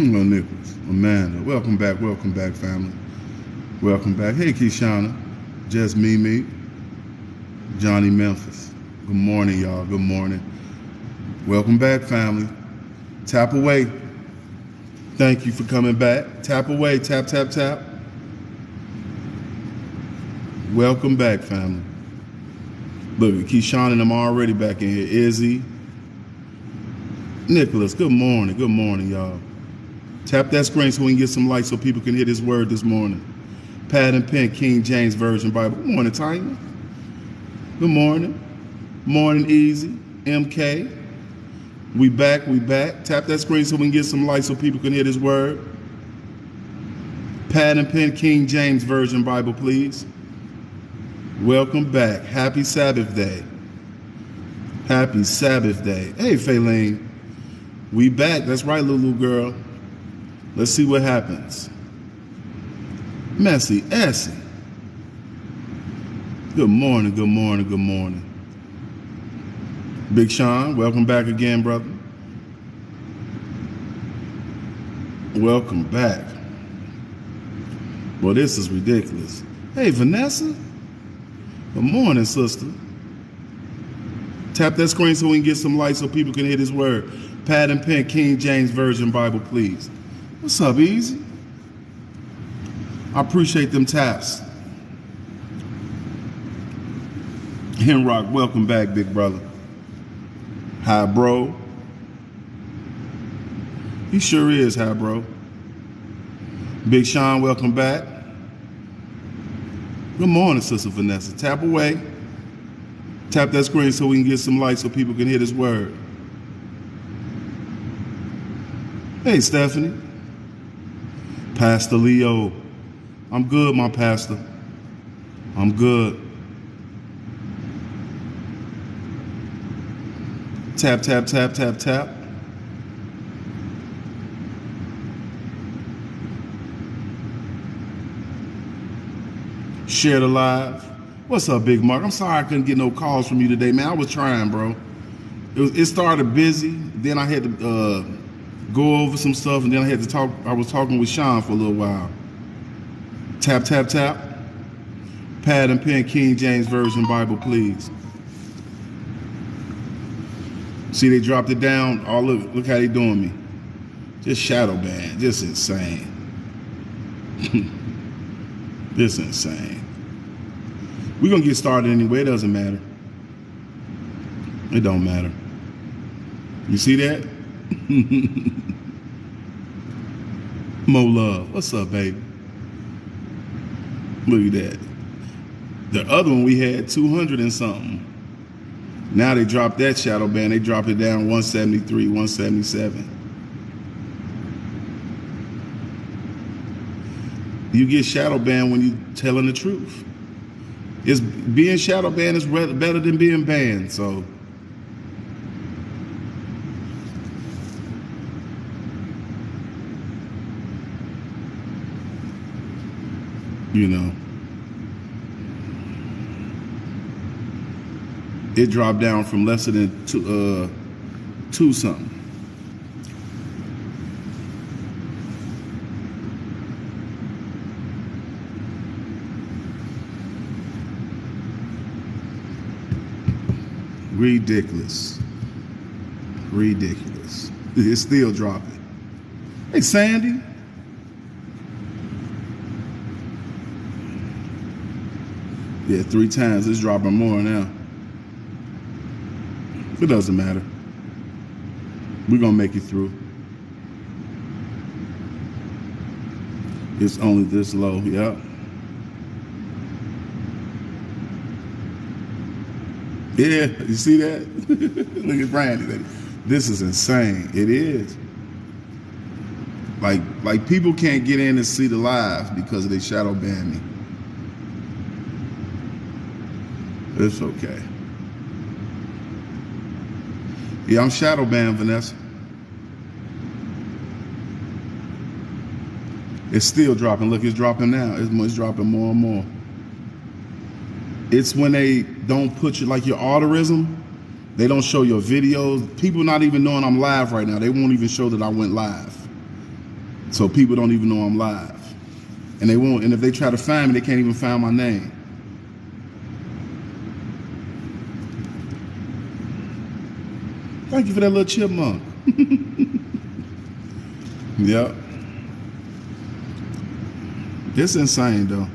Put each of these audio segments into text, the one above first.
Hello, Nicholas, Amanda. Welcome back, family. Welcome back. Hey, Keshana, Just Mimi, Johnny Memphis. Good morning, y'all. Good morning. Welcome back, family. Tap away. Thank you for coming back. Tap away. Tap, tap, tap. Welcome back, family. Look, Keyshawn and I'm already back in here. Izzy, Nicholas, good morning. Good morning, y'all. Tap that screen so we can get some light so people can hear this word this morning. Pad and pen, King James Version Bible. Good morning, Tanya. Good morning. Morning, Easy. MK. We back. Tap that screen so we can get some light so people can hear this word. Pad and pen, King James Version Bible, please. Welcome back. Happy Sabbath Day. Happy Sabbath Day. Hey, Faylene. We back. That's right, Lulu girl. Let's see what happens. Messy Essie. Good morning. Big Sean, welcome back again, brother. Welcome back. Well, this is ridiculous. Hey, Vanessa. Good morning, sister. Tap that screen so we can get some light so people can hear this word. Pad and pen, King James Version Bible, please. What's up, Easy? I appreciate them taps. Henrock, welcome back, big brother. Hi, bro. He sure is, hi, bro. Big Sean, welcome back. Good morning, Sister Vanessa. Tap away. Tap that screen so we can get some light so people can hear this word. Hey, Stephanie. Pastor Leo. I'm good, my pastor. I'm good. Tap, tap, tap, tap, tap. Share the live. What's up, Big Mark? I'm sorry I couldn't get no calls from you today, man. I was trying, bro. It started busy. Then I had to go over some stuff, and then I had to talk. I was talking with Sean for a little while. Tap, tap, tap. Pad and pen, King James Version Bible, please. See, they dropped it down. Oh, look how they doing me. Just shadow ban. Just insane. This insane. We're going to get started anyway. It doesn't matter. It don't matter. You see that? Mo Love. What's up, baby? Look at that. The other one we had 200 and something. Now they dropped that shadow ban. They dropped it down 173, 177. You get shadow banned when you're telling the truth. It's being shadow banned is better than being banned. So, you know, it dropped down from less than two something. Ridiculous. It's still dropping. Hey, Sandy. Yeah, 3 times. It's dropping more now. It doesn't matter. We're going to make it through. It's only this low. Yep. Yeah, you see that? Look at Brandy. This is insane. It is. Like people can't get in and see the live because they shadow ban me. It's okay. Yeah, I'm shadow banned, Vanessa. It's still dropping. Look, it's dropping now. It's dropping more and more. It's when they don't put you, like your autorism, they don't show your videos. People not even knowing I'm live right now. They won't even show that I went live. So people don't even know I'm live. And they won't, and if they try to find me, they can't even find my name. Thank you for that little chipmunk. Yep. It's insane though.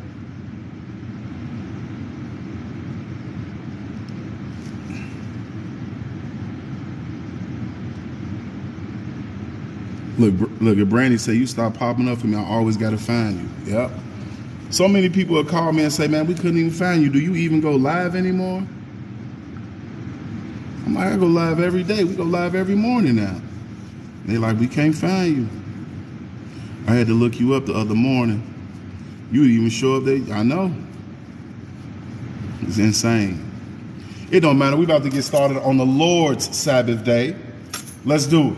Look, if Brandy say you stop popping up for me, I always gotta find you. Yep. So many people will call me and say, man, we couldn't even find you. Do you even go live anymore? I'm like, I go live every day. We go live every morning now. They like, we can't find you. I had to look you up the other morning. You didn't even show up there. I know. It's insane. It don't matter. We about to get started on the Lord's Sabbath day. Let's do it.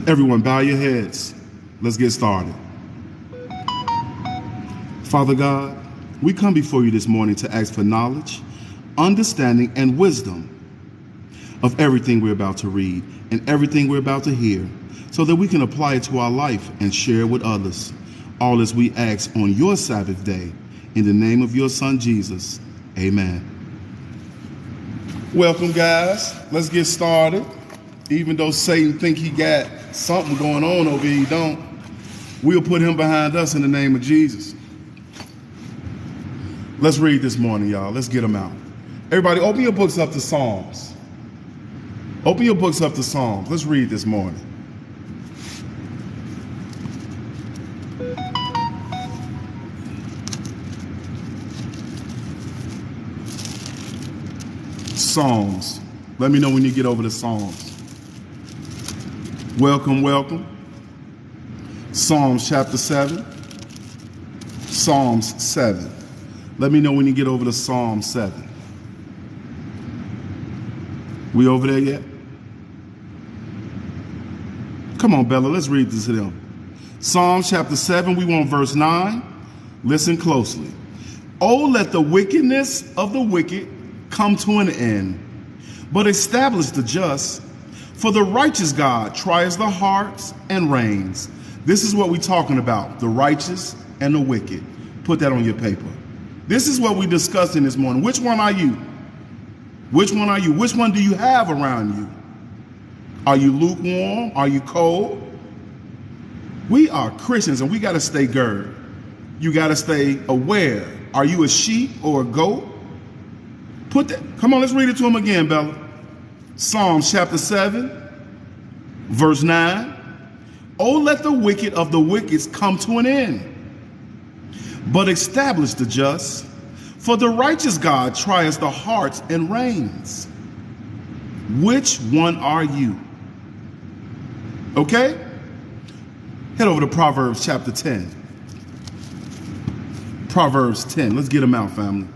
Everyone, bow your heads. Let's get started. Father God, we come before you this morning to ask for knowledge, understanding, and wisdom of everything we're about to read and everything we're about to hear, so that we can apply it to our life and share it with others. All as we ask on your Sabbath day, in the name of your Son, Jesus. Amen. Welcome, guys. Let's get started. Even though Satan think he got something going on over here, he don't. We'll put him behind us in the name of Jesus. Let's read this morning, y'all. Let's get them out. Everybody, open your books up to Psalms. Open your books up to Psalms. Let's read this morning. Psalms. Let me know when you get over to Psalms. Welcome, welcome. Psalms chapter 7. Psalms 7. Let me know when you get over to Psalm 7. We over there yet? Come on, Bella, let's read this to them. Psalm chapter 7, we want verse 9. Listen closely. Oh, let the wickedness of the wicked come to an end, but establish the just. For the righteous God tries the hearts and reigns. This is what we're talking about, the righteous and the wicked. Put that on your paper. This is what we discussed in this morning. Which one are you? Which one are you? Which one do you have around you? Are you lukewarm? Are you cold? We are Christians and we got to stay girded. You got to stay aware. Are you a sheep or a goat? Put that. Come on, let's read it to him again, Bella. Psalms chapter 7, verse 9. Oh, let the wicked of the wicked come to an end, but establish the just. For the righteous God tries the hearts and reigns. Which one are you? Okay? Head over to Proverbs chapter 10. Proverbs 10. Let's get them out, family.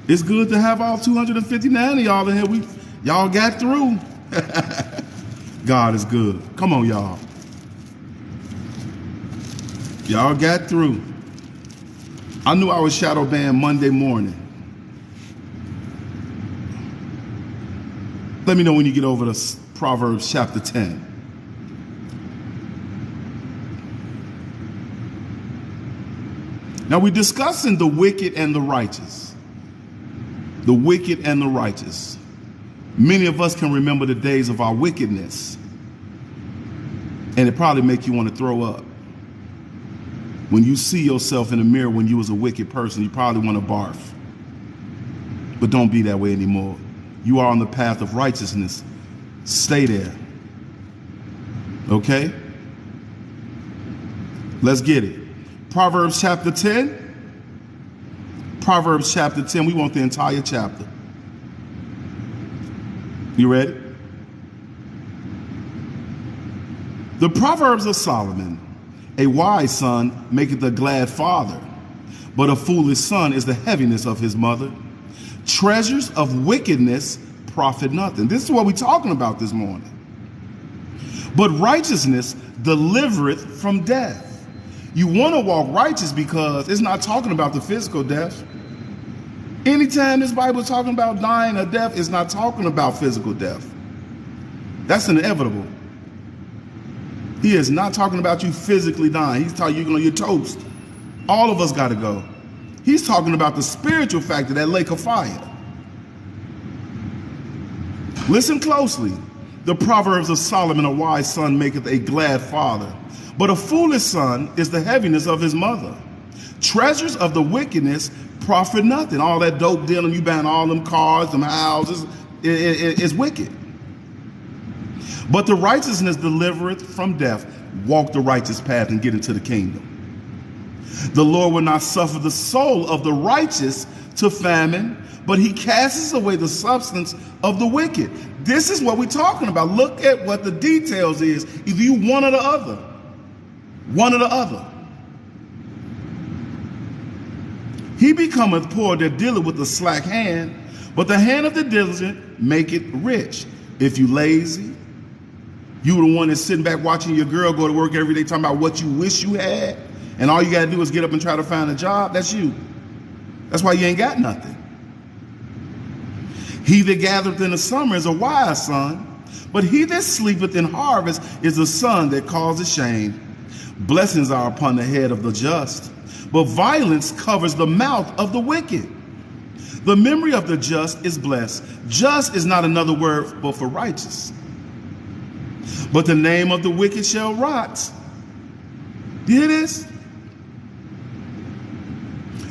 It's good to have all 259 of y'all in here. Y'all got through. God is good. Come on, y'all. Y'all got through. I knew I was shadow banned Monday morning. Let me know when you get over to Proverbs chapter 10. Now we're discussing the wicked and the righteous. The wicked and the righteous. Many of us can remember the days of our wickedness, and it probably make you want to throw up. When you see yourself in the mirror when you was a wicked person, you probably want to barf. But don't be that way anymore. You are on the path of righteousness. Stay there. Okay? Let's get it. Proverbs chapter 10. Proverbs chapter 10. We want the entire chapter. You ready? The Proverbs of Solomon. A wise son maketh a glad father, but a foolish son is the heaviness of his mother. Treasures of wickedness profit nothing. This is what we're talking about this morning. But righteousness delivereth from death. You want to walk righteous because it's not talking about the physical death. Anytime this Bible is talking about dying or death, it's not talking about physical death. That's inevitable. He is not talking about you physically dying. He's talking you're toast. All of us got to go. He's talking about the spiritual factor, that lake of fire. Listen closely. The Proverbs of Solomon, a wise son maketh a glad father, but a foolish son is the heaviness of his mother. Treasures of the wickedness profit nothing. All that dope dealing, you buying all them cars, them houses, is wicked. But the righteousness delivereth from death. Walk the righteous path and get into the kingdom. The Lord will not suffer the soul of the righteous to famine, but he casts away the substance of the wicked. This is what we're talking about. Look at what the details is. Either you one or the other. One or the other. He becometh poor that dealeth with the slack hand, but the hand of the diligent maketh rich. If you lazy, you the one that's sitting back watching your girl go to work every day talking about what you wish you had, and all you got to do is get up and try to find a job, that's you. That's why you ain't got nothing. He that gathereth in the summer is a wise son, but he that sleepeth in harvest is a son that causeth shame. Blessings are upon the head of the just, but violence covers the mouth of the wicked. The memory of the just is blessed. Just is not another word but for righteous. But the name of the wicked shall rot. You hear this?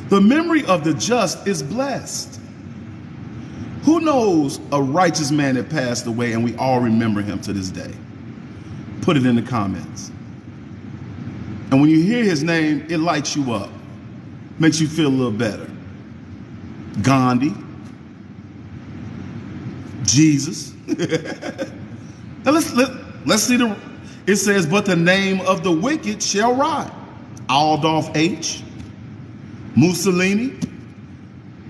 The memory of the just is blessed. Who knows a righteous man that passed away and we all remember him to this day? Put it in the comments. And when you hear his name, it lights you up, makes you feel a little better. Gandhi, Jesus. Now let's see it says, but the name of the wicked shall rot. Adolf H. Mussolini.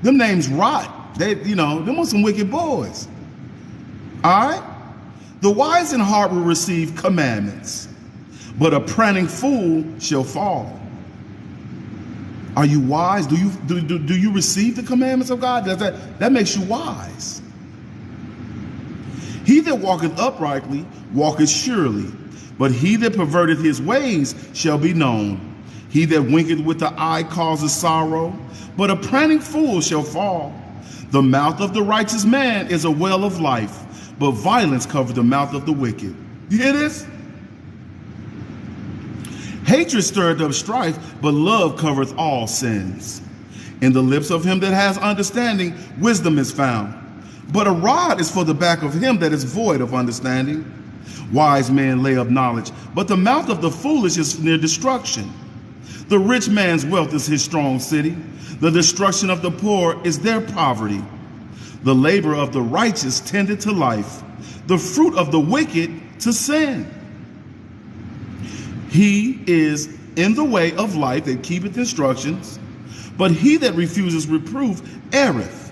Them names rot. Them are some wicked boys. All right? The wise in heart will receive commandments, but a prating fool shall fall. Are you wise? Do you receive the commandments of God? That makes you wise. He that walketh uprightly walketh surely, but he that perverteth his ways shall be known. He that winketh with the eye causes sorrow, but a prating fool shall fall. The mouth of the righteous man is a well of life, but violence covers the mouth of the wicked. You hear this? Hatred stirreth up strife, but love covereth all sins. In the lips of him that has understanding, wisdom is found. But a rod is for the back of him that is void of understanding. Wise men lay up knowledge, but the mouth of the foolish is near destruction. The rich man's wealth is his strong city. The destruction of the poor is their poverty. The labor of the righteous tendeth to life, the fruit of the wicked to sin. He is in the way of life that keepeth instructions, but he that refuses reproof erreth.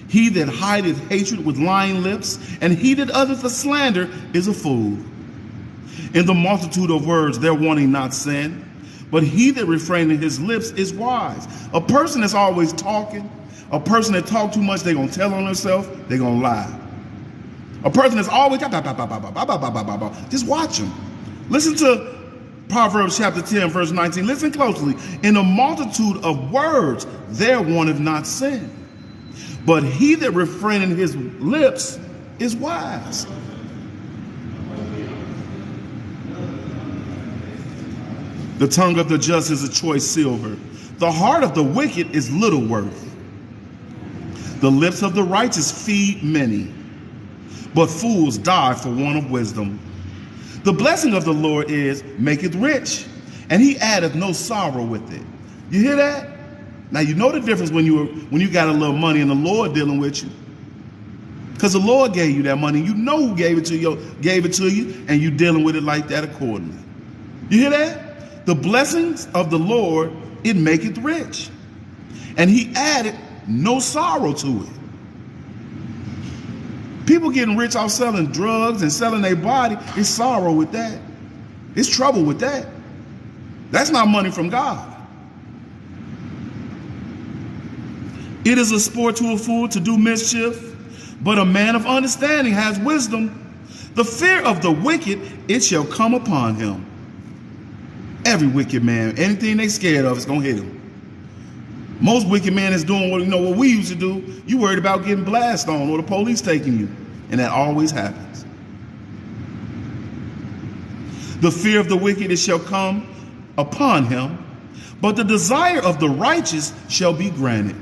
He that hideth hatred with lying lips, and he that uttereth a slander is a fool. In the multitude of words there wanting not sin, but he that refraineth his lips is wise. A person that's always talking, a person that talk too much, they're going to tell on themselves, they're going to lie. A person that's always, just watch them. Listen to Proverbs chapter 10, verse 19. Listen closely. In a multitude of words, there wanteth not sin. But he that refraineth his lips is wise. The tongue of the just is a choice silver. The heart of the wicked is little worth. The lips of the righteous feed many, but fools die for want of wisdom. The blessing of the Lord is maketh rich, and he addeth no sorrow with it. You hear that? Now you know the difference when you got a little money and the Lord dealing with you. Because the Lord gave you that money. You know who gave it to you, and you dealing with it like that accordingly. You hear that? The blessings of the Lord, it maketh rich, and he added no sorrow to it. People getting rich off selling drugs and selling their body, it's sorrow with that. It's trouble with that. That's not money from God. It is a sport to a fool to do mischief, but a man of understanding has wisdom. The fear of the wicked, it shall come upon him. Every wicked man, anything they scared of is going to hit him. Most wicked man is doing what we used to do. You worried about getting blasted on or the police taking you. And that always happens. The fear of the wicked, it shall come upon him, but the desire of the righteous shall be granted.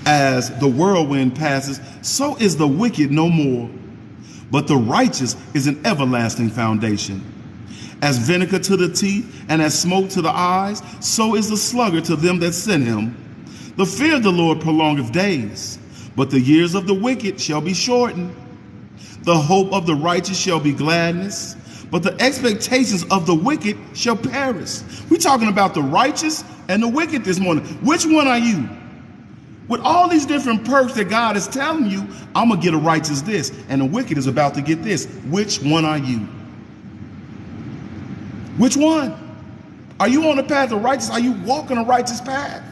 As the whirlwind passes, so is the wicked no more, but the righteous is an everlasting foundation. As vinegar to the teeth and as smoke to the eyes, so is the sluggard to them that send him. The fear of the Lord prolongeth days, but the years of the wicked shall be shortened. The hope of the righteous shall be gladness, but the expectations of the wicked shall perish. We're talking about the righteous and the wicked this morning. Which one are you? With all these different perks that God is telling you, I'm going to get a righteous this, and the wicked is about to get this. Which one are you? Which one? Are you on the path of righteousness? Are you walking a righteous path?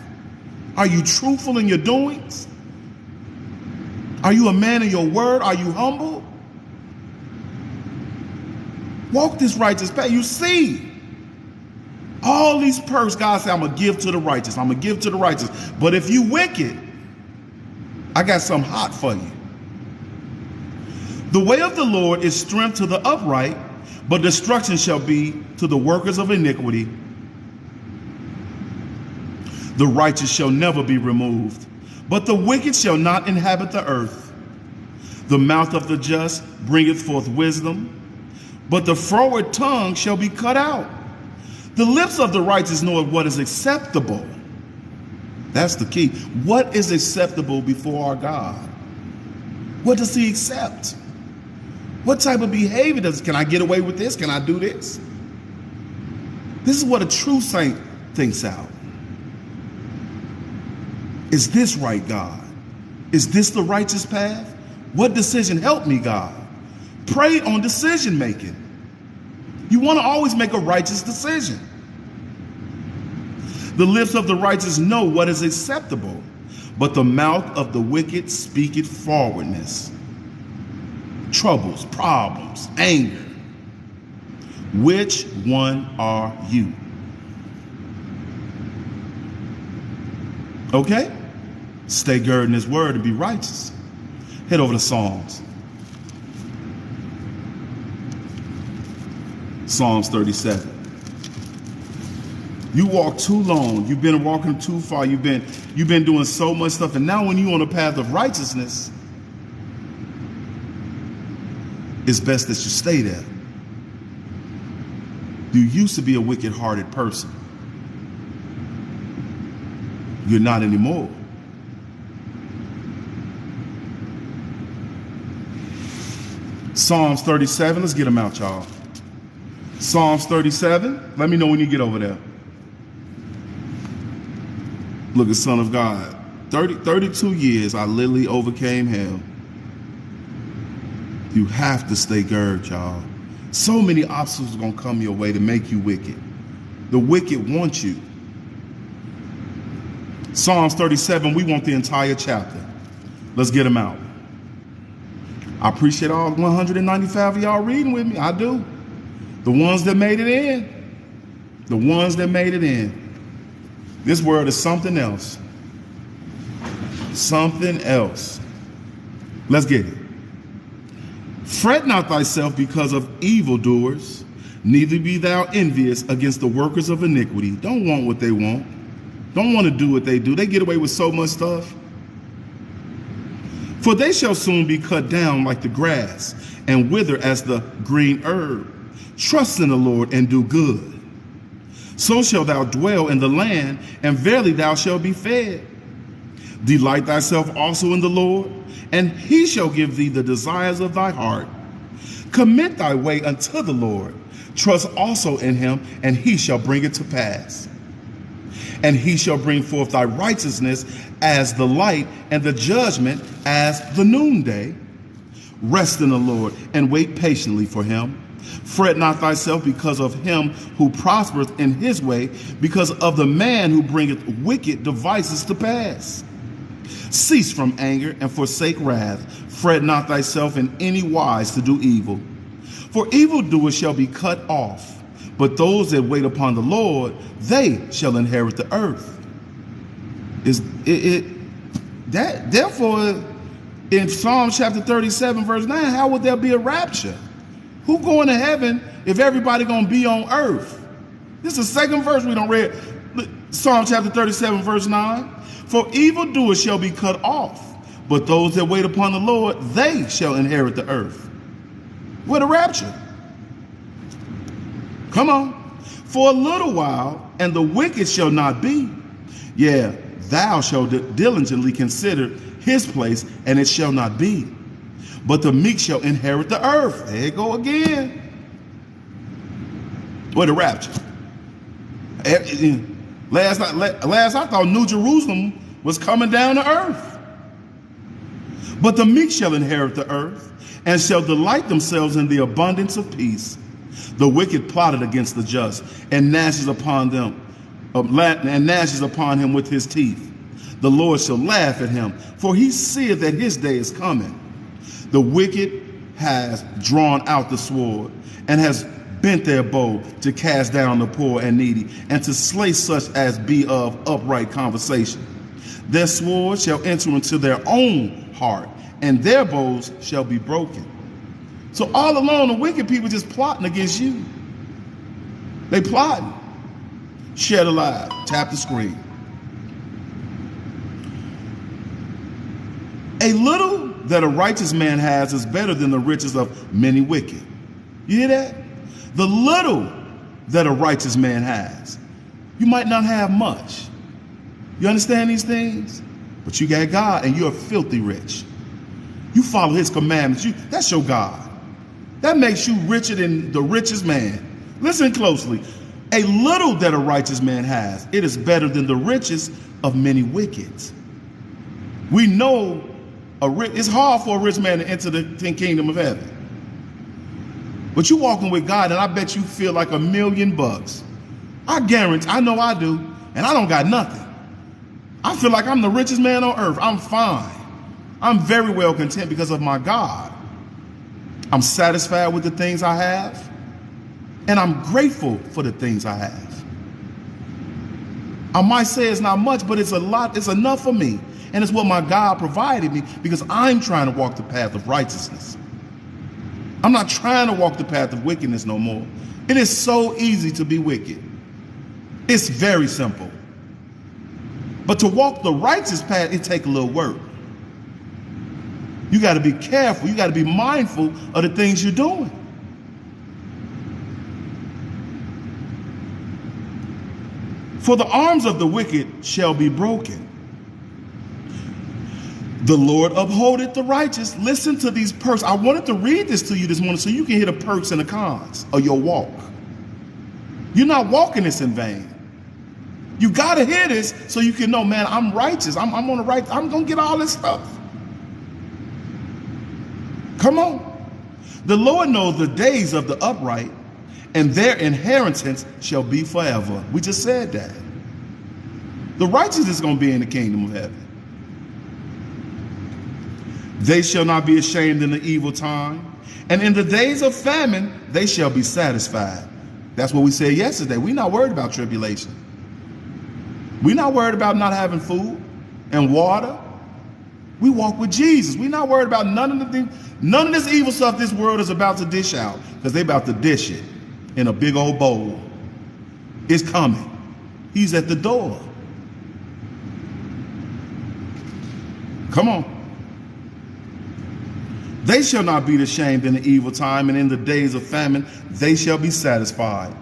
Are you truthful in your doings? Are you a man of your word? Are you humble? Walk this righteous path. You see, all these perks, God said, I'm going to give to the righteous. I'm going to give to the righteous. But if you wicked, I got something hot for you. The way of the Lord is strength to the upright, but destruction shall be to the workers of iniquity. The righteous shall never be removed, but the wicked shall not inhabit the earth. The mouth of the just bringeth forth wisdom, but the froward tongue shall be cut out. The lips of the righteous know what is acceptable. That's the key. What is acceptable before our God? What does he accept? What type of behavior can I get away with this? Can I do this? This is what a true saint thinks out. Is this right, God? Is this the righteous path? What decision help me, God? Pray on decision making. You want to always make a righteous decision. The lips of the righteous know what is acceptable, but the mouth of the wicked speaketh forwardness. Troubles, problems, anger. Which one are you? Okay? Stay girded in his word and be righteous. Head over to Psalms. Psalms 37. You walk too long. You've been walking too far. You've been doing so much stuff. And now when you're on the path of righteousness, it's best that you stay there. You used to be a wicked-hearted person. You're not anymore. Psalms 37. Let's get them out, y'all. Psalms 37. Let me know when you get over there. Look at Son of God. 32 years, I literally overcame hell. You have to stay girded, y'all. So many obstacles are going to come your way to make you wicked. The wicked want you. Psalms 37, we want the entire chapter. Let's get them out. I appreciate all 195 of y'all reading with me. I do. The ones that made it in. The ones that made it in. This word is something else. Something else. Let's get it. Fret not thyself because of evildoers, neither be thou envious against the workers of iniquity. Don't want what they want. Don't want to do what they do. They get away with so much stuff. For they shall soon be cut down like the grass and wither as the green herb. Trust in the Lord and do good. So shalt thou dwell in the land, and verily thou shalt be fed. Delight thyself also in the Lord, and he shall give thee the desires of thy heart. Commit thy way unto the Lord. Trust also in him, and he shall bring it to pass. And he shall bring forth thy righteousness as the light, and the judgment as the noonday. Rest in the Lord, and wait patiently for him. Fret not thyself because of him who prospereth in his way, because of the man who bringeth wicked devices to pass. Cease from anger and forsake wrath. Fret not thyself in any wise to do evil. For evildoers shall be cut off, but those that wait upon the Lord, they shall inherit the earth. Therefore, in Psalm chapter 37, verse 9, how would there be a rapture? Who going to heaven if everybody going to be on earth? This is the second verse we don't read. Psalm chapter 37, verse 9. For evildoers shall be cut off, but those that wait upon the Lord, they shall inherit the earth. What a rapture. Come on. For a little while, and the wicked shall not be. Yeah, thou shalt diligently consider his place, and it shall not be. But the meek shall inherit the earth. There you go again. What a rapture. Last I thought New Jerusalem was coming down to earth. But the meek shall inherit the earth, and shall delight themselves in the abundance of peace. The wicked plotted against the just, and gnashes upon him with his teeth. The Lord shall laugh at him, for he seeth that his day is coming. The wicked has drawn out the sword, and has bent their bow to cast down the poor and needy, and to slay such as be of upright conversation. Their sword shall enter into their own heart, and their bows shall be broken. So all along, the wicked people just plotting against you. They plotting. Share the live. Tap the screen. A little that a righteous man has is better than the riches of many wicked. You hear that? The little that a righteous man has. You might not have much. You understand these things? But you got God, and you're filthy rich. You follow his commandments. That's your God. That makes you richer than the richest man. Listen closely. A little that a righteous man has, it is better than the riches of many wicked. We know it's hard for a rich man to enter the kingdom of heaven. But you walking with God, and I bet you feel like $1 million. I guarantee, I know I do, and I don't got nothing. I feel like I'm the richest man on earth. I'm fine. I'm very well content because of my God. I'm satisfied with the things I have, and I'm grateful for the things I have. I might say it's not much, but it's a lot. It's enough for me, and it's what my God provided me, because I'm trying to walk the path of righteousness. I'm not trying to walk the path of wickedness no more. It is so easy to be wicked. It's very simple. But to walk the righteous path, it takes a little work. You got to be careful. You got to be mindful of the things you're doing. For the arms of the wicked shall be broken. The Lord upholdeth the righteous. Listen to these perks. I wanted to read this to you this morning so you can hear the perks and the cons of your walk. You're not walking this in vain. You got to hear this so you can know, man, I'm righteous. I'm on the right. I'm going to get all this stuff. Come on. The Lord knows the days of the upright, and their inheritance shall be forever. We just said that. The righteous is going to be in the kingdom of heaven. They shall not be ashamed in the evil time, and in the days of famine they shall be satisfied. That's what we said yesterday. We're not worried about tribulation. We're not worried about not having food and water. We walk with Jesus. We're not worried about none of this evil stuff this world is about to dish out, because they're about to dish it in a big old bowl. It's coming. He's at the door. Come on. They shall not be ashamed in the evil time, and in the days of famine they shall be satisfied.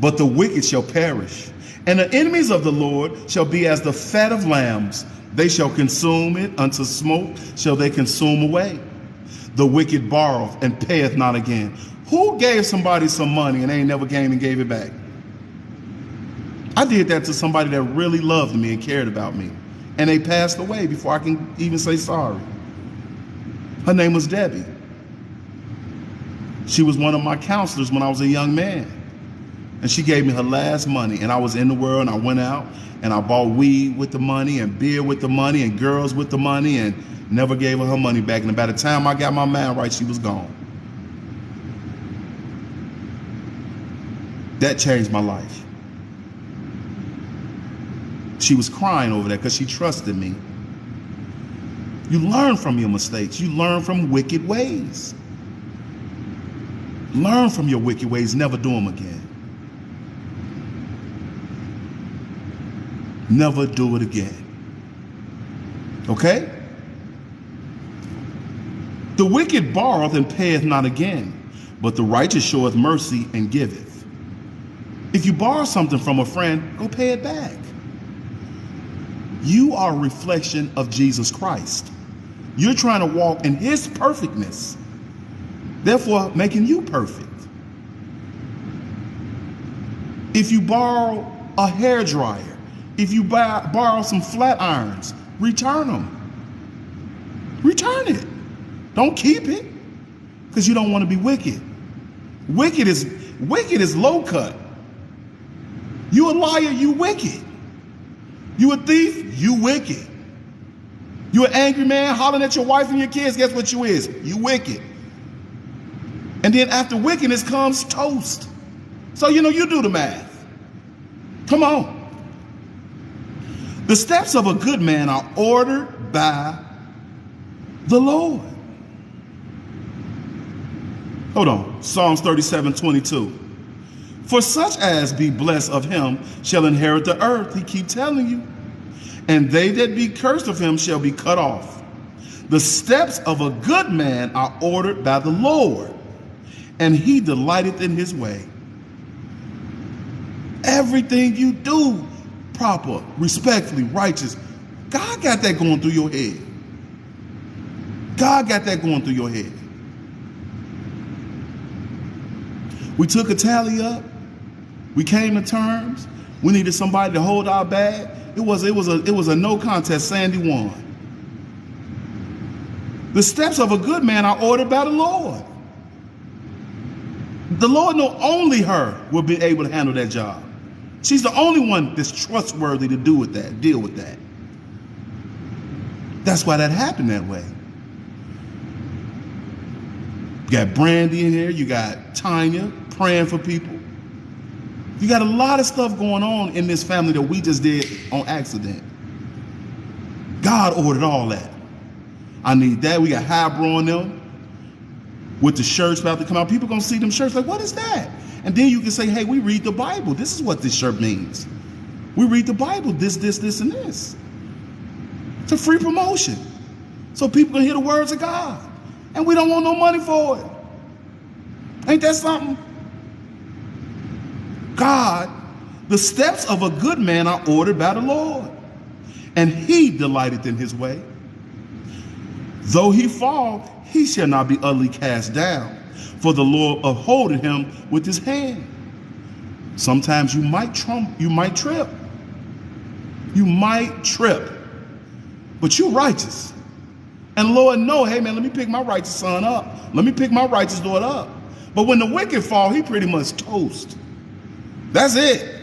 But the wicked shall perish, and the enemies of the Lord shall be as the fat of lambs. They shall consume it, unto smoke shall they consume away. The wicked borroweth and payeth not again. Who gave somebody some money and they ain't never came and gave it back? I did that to somebody that really loved me and cared about me, and they passed away before I can even say sorry. Her name was Debbie. She was one of my counselors when I was a young man. And she gave me her last money, and I was in the world, and I went out and I bought weed with the money and beer with the money and girls with the money, and never gave her money back. And by the time I got my mind right, she was gone. That changed my life. She was crying over that because she trusted me. You learn from your mistakes. You learn from wicked ways. Learn from your wicked ways. Never do them again. Never do it again. Okay? The wicked borroweth and payeth not again, but the righteous showeth mercy and giveth. If you borrow something from a friend, go pay it back. You are a reflection of Jesus Christ. You're trying to walk in his perfectness, therefore making you perfect. If you borrow a hairdryer, if you borrow some flat irons, return them. Return it. Don't keep it, because you don't want to be wicked. Wicked is low cut. You a liar, you wicked. You a thief, you wicked. You an angry man hollering at your wife and your kids, guess what you is? You wicked. And then after wickedness comes toast. So you do the math. Come on. The steps of a good man are ordered by the Lord. Hold on. Psalms 37:22. For such as be blessed of him shall inherit the earth. He keep telling you. And they that be cursed of him shall be cut off. The steps of a good man are ordered by the Lord, and he delighteth in his way. Everything you do, proper, respectfully, righteous, God got that going through your head. God got that going through your head. We took a tally up. We came to terms. We needed somebody to hold our bag. It was a no contest. Sandy won. The steps of a good man are ordered by the Lord. The Lord know only her will be able to handle that job. She's the only one that's trustworthy to deal with that. That's why that happened that way. You got Brandy in here. You got Tanya praying for people. You got a lot of stuff going on in this family that we just did on accident. God ordered all that. I need that. We got highbrow on them with the shirts about to come out. People going to see them shirts like, what is that? And then you can say, hey, we read the Bible. This is what this shirt means. We read the Bible, this, and this. It's a free promotion. So people can hear the words of God. And we don't want no money for it. Ain't that something? God, the steps of a good man are ordered by the Lord, and he delighteth in his way. Though he fall, he shall not be utterly cast down, for the Lord upholdeth him with his hand. Sometimes you might trip. You might trip, but you're righteous. And Lord know, hey man, let me pick my righteous son up. Let me pick my righteous daughter up. But when the wicked fall, he pretty much toast. That's it.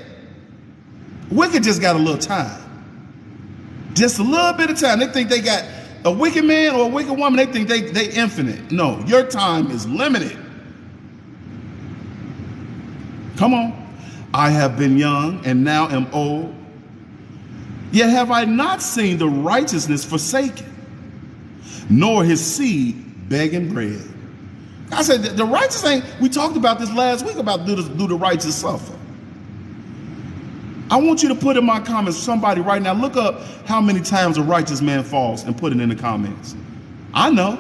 Wicked just got a little time. Just a little bit of time. They think they got a wicked man or a wicked woman. They think they infinite. No, your time is limited. Come on. I have been young and now am old. Yet have I not seen the righteousness forsaken, nor his seed begging bread. I said the righteous ain't, we talked about this last week about do the righteous suffer. I want you to put in my comments, somebody right now, look up how many times a righteous man falls and put it in the comments. I know.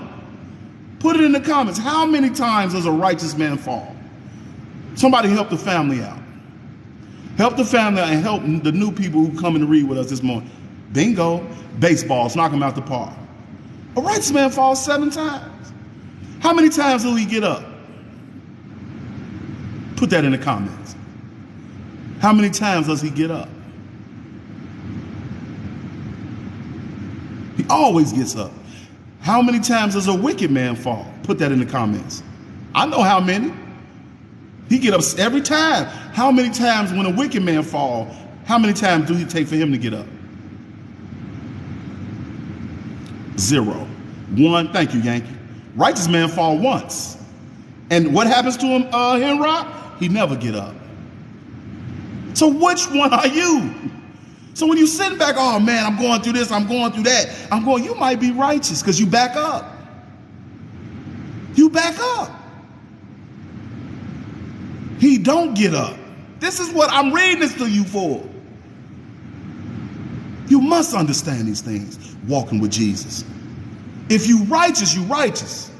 Put it in the comments. How many times does a righteous man fall? Somebody help the family out. Help the family out and help the new people who come in to read with us this morning. Bingo. Baseballs, knock them out the park. A righteous man falls 7 times. How many times will he get up? Put that in the comments. How many times does he get up? He always gets up. How many times does a wicked man fall? Put that in the comments. I know how many. He get up every time. How many times when a wicked man fall, how many times do he take for him to get up? 0. 1. Thank you, Yankee. Righteous man fall once. And what happens to him, Henrock? He never get up. So which one are you? So when you sitting back, oh man, I'm going through this, I'm going through that. You might be righteous because you back up. You back up. He don't get up. This is what I'm reading this to you for. You must understand these things, walking with Jesus. If you righteous, you righteous.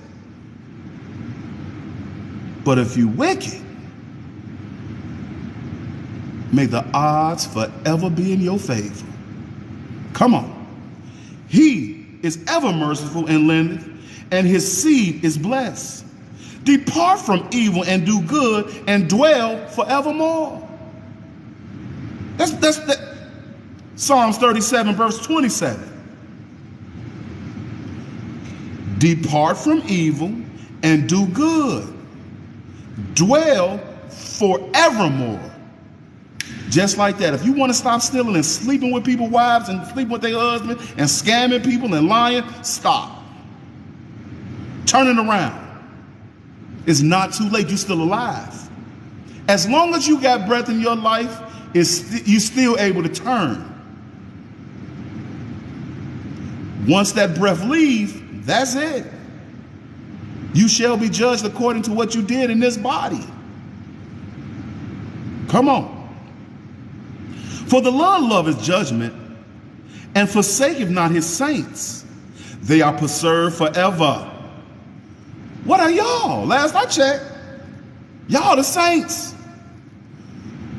But if you wicked, may the odds forever be in your favor. Come on. He is ever merciful and lendeth, and his seed is blessed. Depart from evil and do good and dwell forevermore. That's Psalms 37 verse 27. Depart from evil and do good. Dwell forevermore. Just like that. If you want to stop stealing and sleeping with people's wives and sleeping with their husbands and scamming people and lying, stop. Turn it around. It's not too late. You're still alive. As long as you got breath in your life, you're still able to turn. Once that breath leaves, that's it. You shall be judged according to what you did in this body. Come on. For the Lord loveth judgment, and forsaketh not his saints. They are preserved forever. What are y'all? Last I checked, y'all the saints.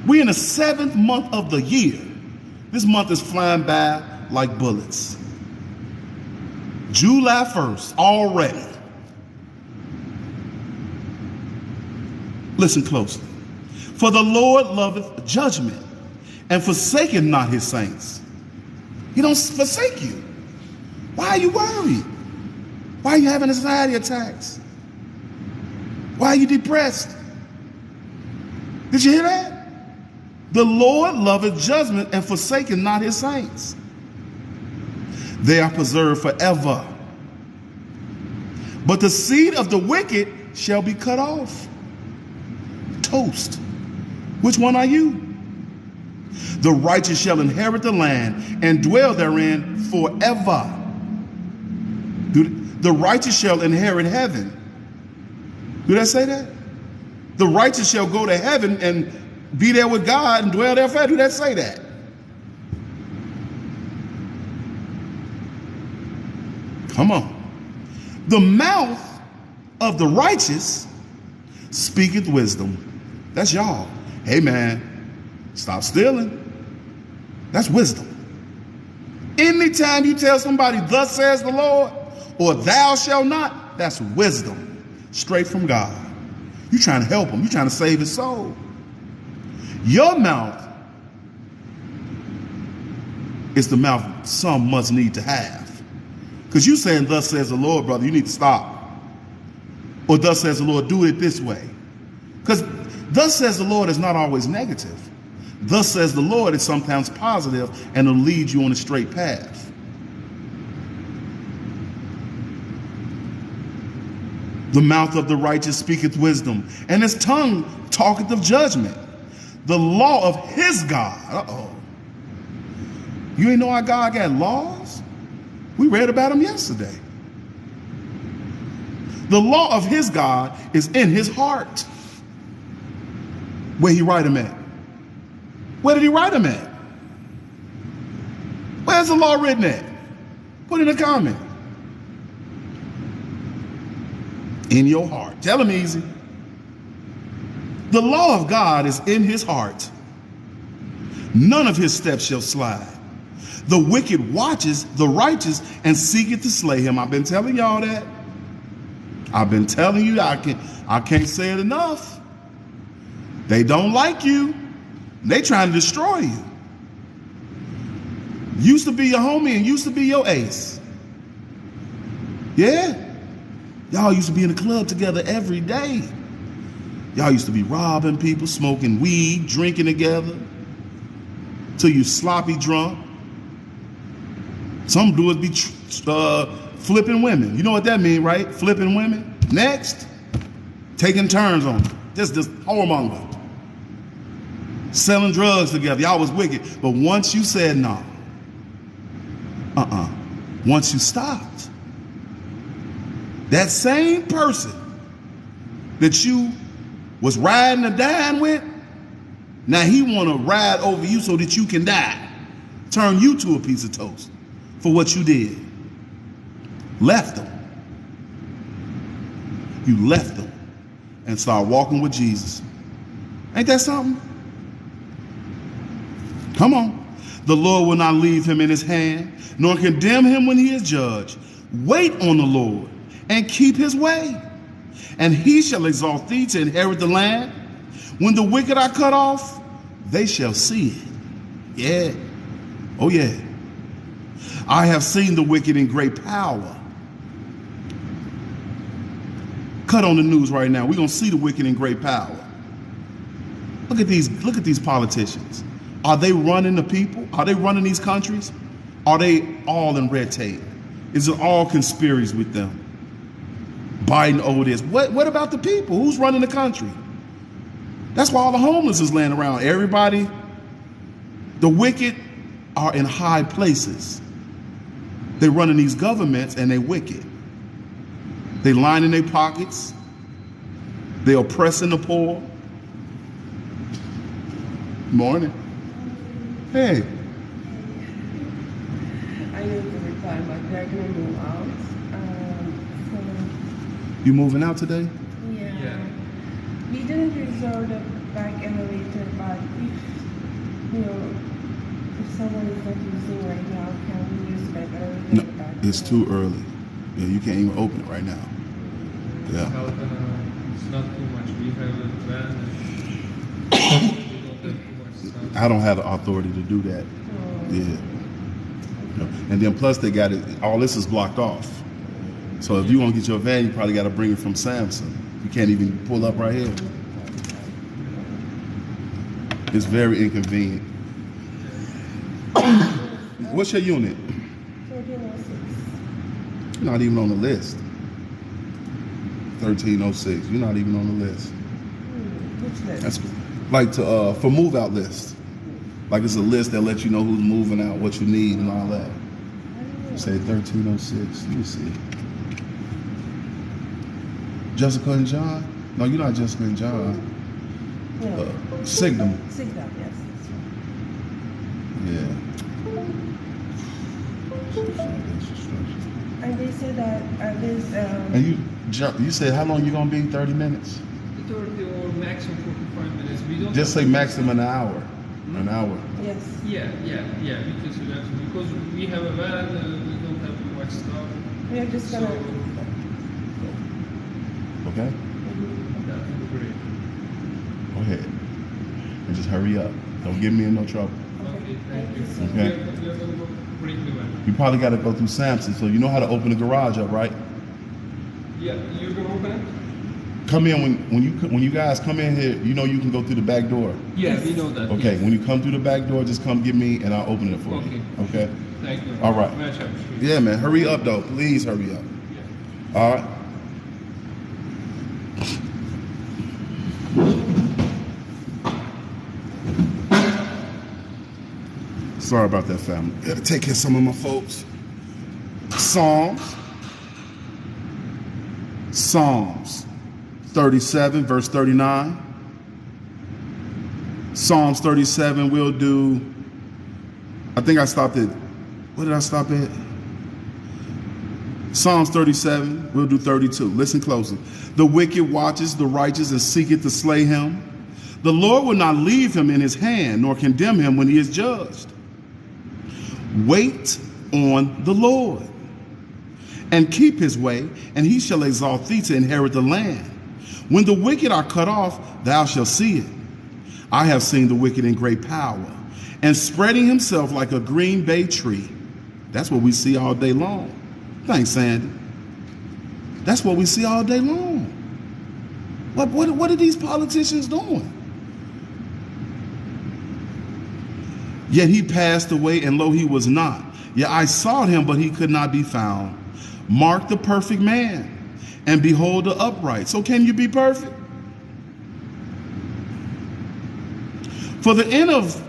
We in the 7th month of the year. This month is flying by like bullets. July 1st already. Listen closely. For the Lord loveth judgment, and forsaketh not his saints. He don't forsake you. Why are you worried? Why are you having anxiety attacks? Why are you depressed? Did you hear that? The Lord loveth judgment and forsaketh not his saints. They are preserved forever. But the seed of the wicked shall be cut off. Toast. Which one are you? The righteous shall inherit the land and dwell therein forever. The righteous shall inherit heaven. Did I say that? The righteous shall go to heaven and be there with God and dwell there forever. Did that say that? Come on. The mouth of the righteous speaketh wisdom. That's y'all. Hey man, stop stealing. That's wisdom. Anytime you tell somebody, thus says the Lord, or thou shalt not, that's wisdom. Straight from God. You're trying to help him. You're trying to save his soul. Your mouth is the mouth some must need to have. Because you saying, thus says the Lord, brother, you need to stop. Or thus says the Lord, do it this way. Because thus says the Lord is not always negative. Thus says the Lord is sometimes positive and will lead you on a straight path. The mouth of the righteous speaketh wisdom, and his tongue talketh of judgment. The law of his God. You ain't know our God got laws? We read about them yesterday. The law of his God is in his heart. Where he write them at? Where did he write them at? Where's the law written at? Put in a comment. In your heart. Tell him easy. The law of God is in his heart. None of his steps shall slide. The wicked watches the righteous and seeketh to slay him. I've been telling y'all that. I've been telling you, I can't say it enough. They don't like you. They trying to destroy you. Used to be your homie and used to be your ace. Yeah. Y'all used to be in the club together every day. Y'all used to be robbing people, smoking weed, drinking together, till you sloppy drunk. Some do it be flipping women. You know what that mean, right? Flipping women. Next, taking turns on them. Just whoremonger. Selling drugs together. Y'all was wicked. But once you said no, once you stopped, that same person that you was riding or dying with, now he want to ride over you so that you can die. Turn you to a piece of toast for what you did. Left them. You left them and start walking with Jesus. Ain't that something? Come on. The Lord will not leave him in his hand, nor condemn him when he is judged. Wait on the Lord and keep his way, and he shall exalt thee to inherit the land. When the wicked are cut off, they shall see it. Yeah. Oh yeah. I have seen the wicked in great power. Cut on the news right now. We're gonna see the wicked in great power. Look at these politicians. Are they running the people? Are they running these countries? Are they all in red tape? Is it all conspiracies with them? Biden over this. What about the people? Who's running the country? That's why all the homeless is laying around. Everybody, the wicked are in high places. They running these governments and they wicked. They lining their pockets. They oppressing the poor. Morning. Hey. I need to reply, but they're gonna move out. You moving out today? Yeah. We didn't reserve the back elevator, but if someone is not using right now, can we use back elevator? No, it's too early. Yeah, you can't even open it right now. Yeah. It's not too much. We have a van. We don't have too much stuff. I don't have the authority to do that. Yeah. No. And then plus they got it, all this is blocked off. So if you want to get your van, you probably got to bring it from Samsung. You can't even pull up right here. It's very inconvenient. What's your unit? 1306. You're not even on the list. 1306. You're not even on the list. Which list? That's like for move out list. Like it's a list that lets you know who's moving out, what you need, and all that. Say 1306. Let me see. Jessica and John? No, you're not Jessica and John. No. Signum. Signum, yes. Yeah. And they said that there's. And you said how long you gonna be? 30 minutes? 30 or maximum 45 minutes. We don't Just say maximum an hour. An hour. Yes. Yeah. We can say that because we have a van. We don't have too much stuff. We are just So gonna. Okay? that would be great. Go ahead. And just hurry up. Don't get me in no trouble. Okay, thank you. so Okay. We are going to go bring the van. You probably got to go through Samson, so you know how to open the garage up, right? Yeah, you're going to open it? Come in when you guys come in here. You know you can go through the back door. Yeah, we know that. Okay, yes. when you come through the back door, just come get me and I'll open it for you. Okay? Thank you. All right. Much appreciated. Yeah, man. Hurry up, though. Please hurry up. Yeah. All right. Sorry about that, family. Gotta take care of some of my folks. Psalms 37, verse 39. Psalms 37, we'll do, I think I stopped at, what did I stop at? Psalms 37, we'll do 32. Listen closely. The wicked watches the righteous and seeketh to slay him. The Lord will not leave him in his hand, nor condemn him when he is judged. Wait on the Lord and keep his way, and he shall exalt thee to inherit the land. When the wicked are cut off, thou shalt see it. I have seen the wicked in great power, and spreading himself like a green bay tree. That's what we see all day long. Thanks, Sandy. That's what we see all day long. What are these politicians doing? Yet he passed away, and lo, he was not. Yet I sought him, but he could not be found. Mark the perfect man, and behold the upright. So can you be perfect? For the end of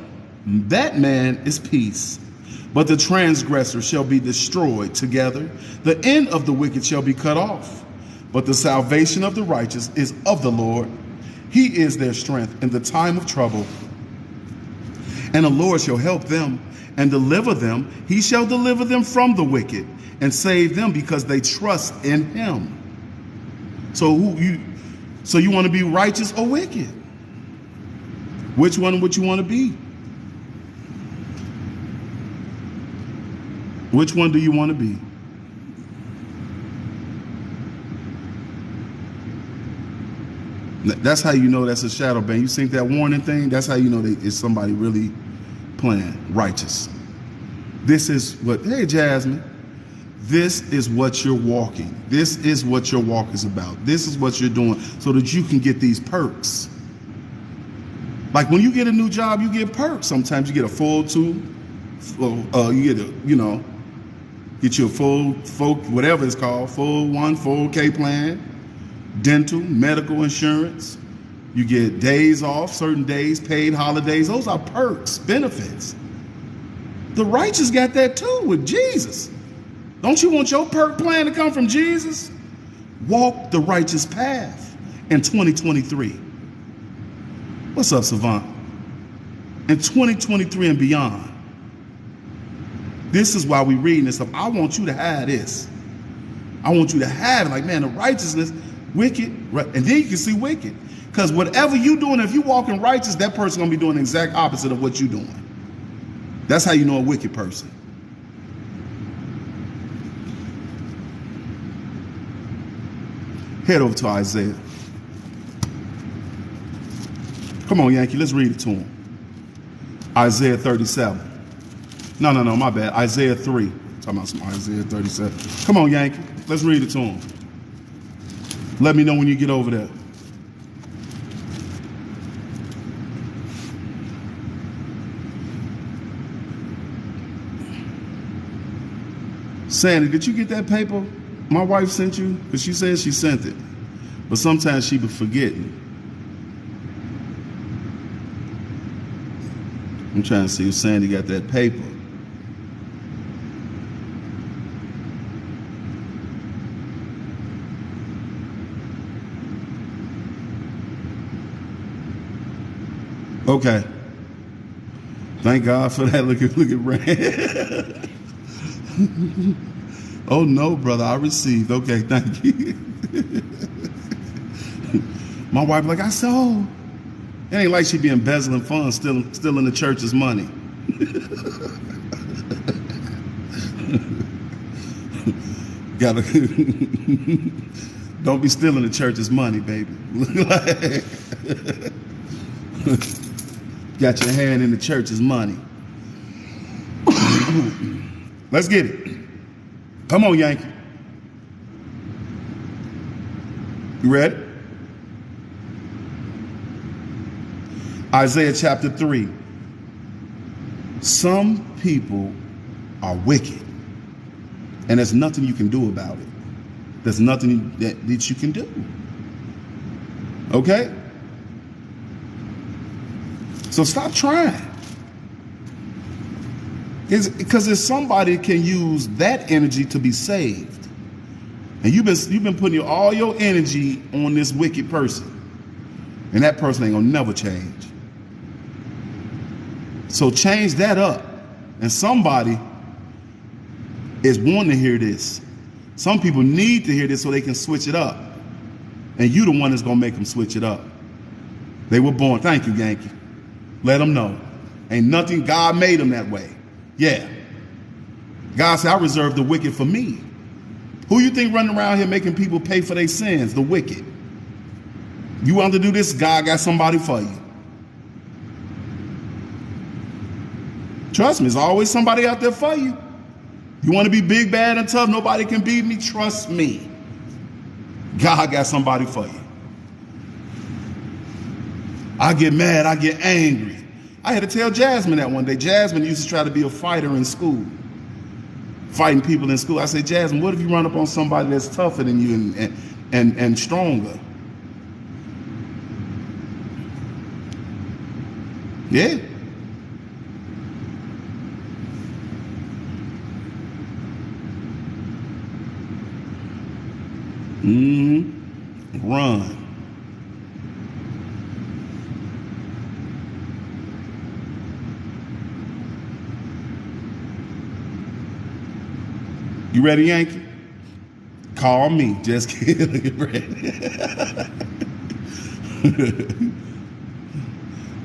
that man is peace, but the transgressor shall be destroyed together. The end of the wicked shall be cut off, but the salvation of the righteous is of the Lord. He is their strength in the time of trouble. And the Lord shall help them and deliver them. He shall deliver them from the wicked and save them because they trust in him. So you want to be righteous or wicked? Which one would you want to be? Which one do you want to be? That's how you know that's a shadow ban. You think that warning thing? That's how you know it's somebody really playing righteous. This is what, hey Jasmine, this is what you're walking. This is what your walk is about. This is what you're doing so that you can get these perks. Like when you get a new job, you get perks. Sometimes you get a full tube. You get get you a full, whatever it's called, full 401k plan. Dental, medical insurance. You get days off, certain days, paid holidays. Those are perks, benefits. The righteous got that too with Jesus. Don't you want your perk plan to come from Jesus? Walk the righteous path in 2023. What's up, Savant? In 2023 and beyond. This is why we're reading this stuff. I want you to have this. I want you to have it. Like, man, the righteousness, wicked, right? And then you can see wicked. Because whatever you doing, if you walk in righteous, that person gonna be doing the exact opposite of what you're doing. That's how you know a wicked person. Head over to Isaiah. Come on, Yankee, let's read it to him. Isaiah 37. No, my bad. Isaiah 3. Talking about some Isaiah 37. Come on, Yankee, let's read it to him. Let me know when you get over there. Sandy, did you get that paper my wife sent you? Because she said she sent it. But sometimes she be forgetting. I'm trying to see if Sandy got that paper. Okay. Thank God for that. Look at Brand. Oh no, brother, I received. Okay, thank you. My wife like, I saw. It ain't like she be embezzling funds, still in the church's money. Gotta don't be stealing the church's money, baby. Got your hand in the church's money. Let's get it. Come on, Yankee. You ready? Isaiah chapter 3. Some people are wicked, and there's nothing you can do about it. There's nothing that you can do. Okay? So stop trying. Because if somebody can use that energy to be saved, and you've been putting all your energy on this wicked person, and that person ain't gonna never change. So change that up, and somebody is wanting to hear this. Some people need to hear this so they can switch it up, and you the one that's gonna make them switch it up. They were born. Thank you, Yankee. Let them know. Ain't nothing. God made them that way. Yeah. God said, I reserve the wicked for me. Who you think running around here making people pay for their sins? The wicked. You want to do this? God got somebody for you. Trust me, there's always somebody out there for you. You want to be big, bad, and tough? Nobody can beat me. Trust me. God got somebody for you. I get mad, I get angry. I had to tell Jasmine that one day. Jasmine used to try to be a fighter in school, fighting people in school. I said, Jasmine, what if you run up on somebody that's tougher than you and stronger? Yeah. Run. You ready, Yankee? Call me. Just kidding.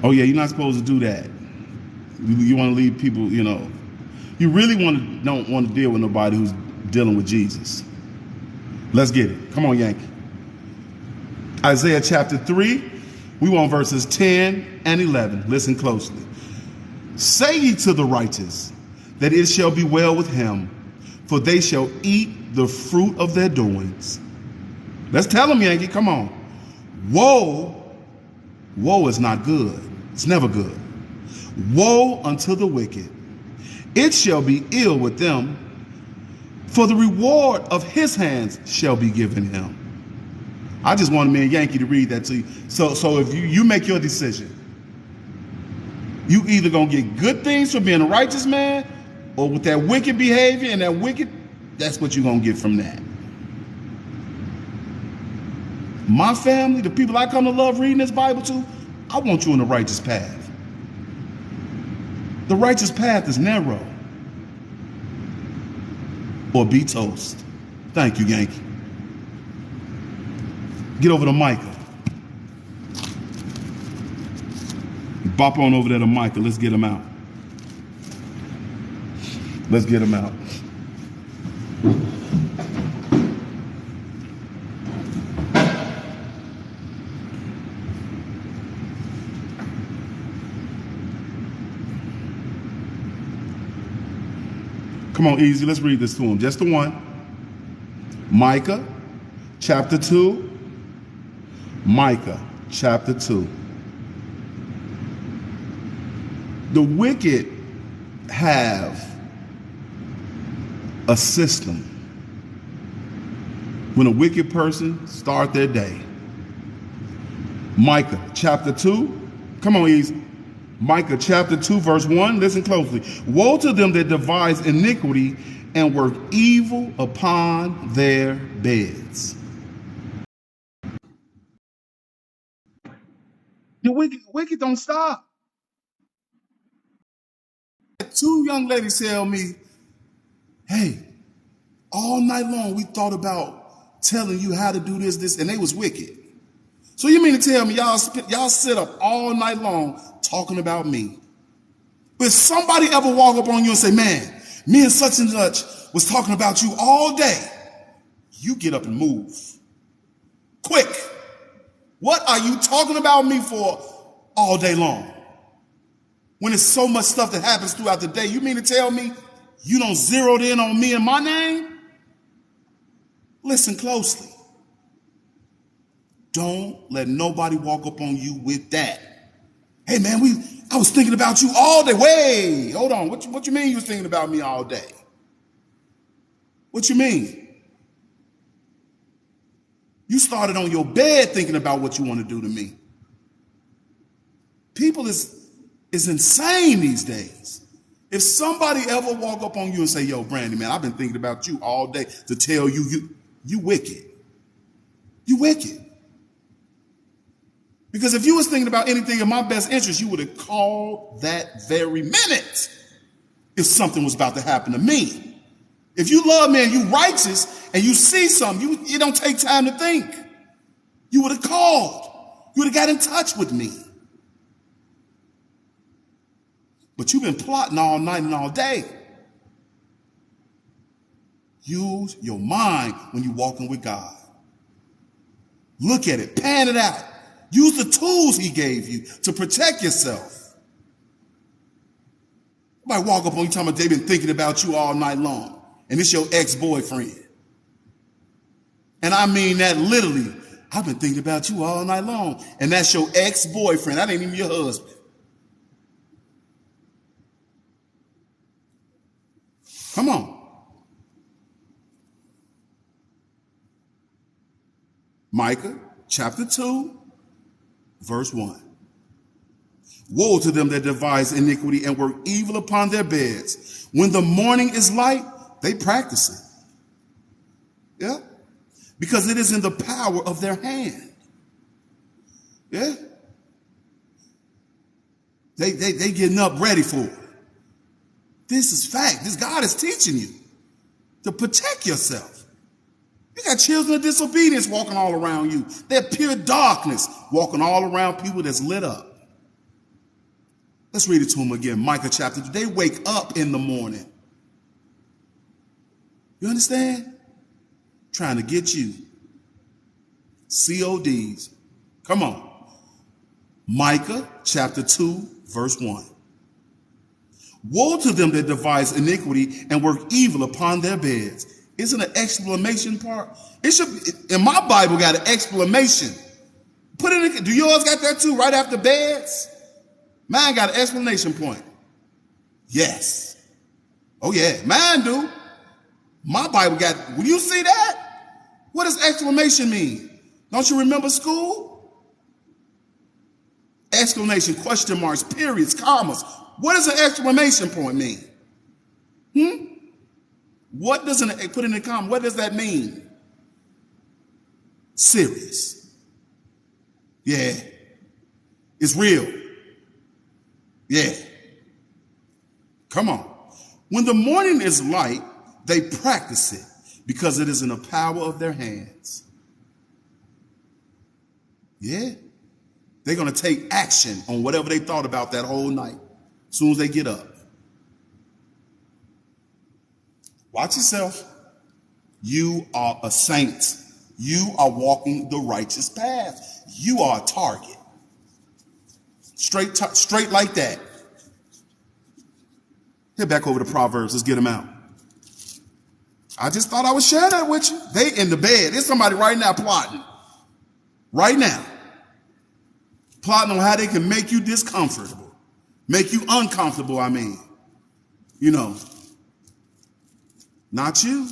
Oh yeah, you're not supposed to do that. You want to leave people, you know. You really don't want to deal with nobody who's dealing with Jesus. Let's get it. Come on, Yankee. Isaiah chapter 3, we want verses 10 and 11. Listen closely. Say ye to the righteous that it shall be well with him, for they shall eat the fruit of their doings. Let's tell them, Yankee, come on. Woe is not good. It's never good. Woe unto the wicked. It shall be ill with them, for the reward of his hands shall be given him. I just wanted me and Yankee to read that to you. So if you make your decision, you either gonna get good things from being a righteous man, or with that wicked behavior and that wicked, that's what you're gonna get from that. My family, the people I come to love reading this Bible to, I want you on the righteous path. The righteous path is narrow. Or be toast. Thank you, Yankee. Get over to Micah. Bop on over there to Micah. Let's get him out. Let's get him out. Come on, easy. Let's read this to him. Just the one. Micah chapter 2. Micah chapter 2. The wicked have a system. When a wicked person start their day. Micah chapter 2. Come on, easy. Micah chapter 2 verse 1. Listen closely. Woe to them that devise iniquity and work evil upon their beds. The wicked don't stop. Two young ladies tell me, hey, all night long we thought about telling you how to do this, and they was wicked. So you mean to tell me y'all sit up all night long talking about me? But if somebody ever walk up on you and say, man, me and such was talking about you all day, you get up and move. Quick. What are you talking about me for all day long? When there's so much stuff that happens throughout the day, you mean to tell me you don't zeroed in on me and my name? Listen closely. Don't let nobody walk up on you with that. Hey man, I was thinking about you all day. Wait, hold on. What you mean you was thinking about me all day? What you mean? You started on your bed thinking about what you want to do to me. People is insane these days. If somebody ever walk up on you and say, yo, Brandy, man, I've been thinking about you all day to tell you wicked. You wicked. Because if you was thinking about anything in my best interest, you would have called that very minute if something was about to happen to me. If you love me and you righteous and you see something, you don't take time to think. You would have called. You would have got in touch with me. But you've been plotting all night and all day. Use your mind when you're walking with God. Look at it, pan it out. Use the tools he gave you to protect yourself. Somebody walk up on you talking about they've been thinking about you all night long, and it's your ex-boyfriend. And I mean that literally. I've been thinking about you all night long. And that's your ex-boyfriend. That ain't even your husband. Come on. Micah chapter 2, verse 1. Woe to them that devise iniquity and work evil upon their beds. When the morning is light, they practice it. Yeah. Because it is in the power of their hand. Yeah. They getting up ready for it. This is fact. This God is teaching you to protect yourself. You got children of disobedience walking all around you. They're pure darkness walking all around people that's lit up. Let's read it to them again. Micah chapter 2. They wake up in the morning. You understand? Trying to get you. CODs. Come on. Micah chapter 2, verse 1. Woe to them that devise iniquity and work evil upon their beds. Isn't an exclamation part? It should be, in my Bible got an exclamation. Put it in, do yours got that too, right after beds? Mine got an exclamation point. Yes. Oh yeah, mine do. My Bible got, when you see that, what does exclamation mean? Don't you remember school? Exclamation, question marks, periods, commas. What does an exclamation point mean? What does put in the comma, what does that mean? Serious. Yeah. It's real. Yeah. Come on. When the morning is light, they practice it because it is in the power of their hands. Yeah. They're going to take action on whatever they thought about that whole night as soon as they get up. Watch yourself. You are a saint. You are walking the righteous path. You are a target. Straight like that. Head back over to Proverbs. Let's get them out. I just thought I would share that with you. They in the bed. There's somebody right now plotting. Right now. Plotting on how they can make you discomfortable. Make you uncomfortable, I mean. You know. Not you.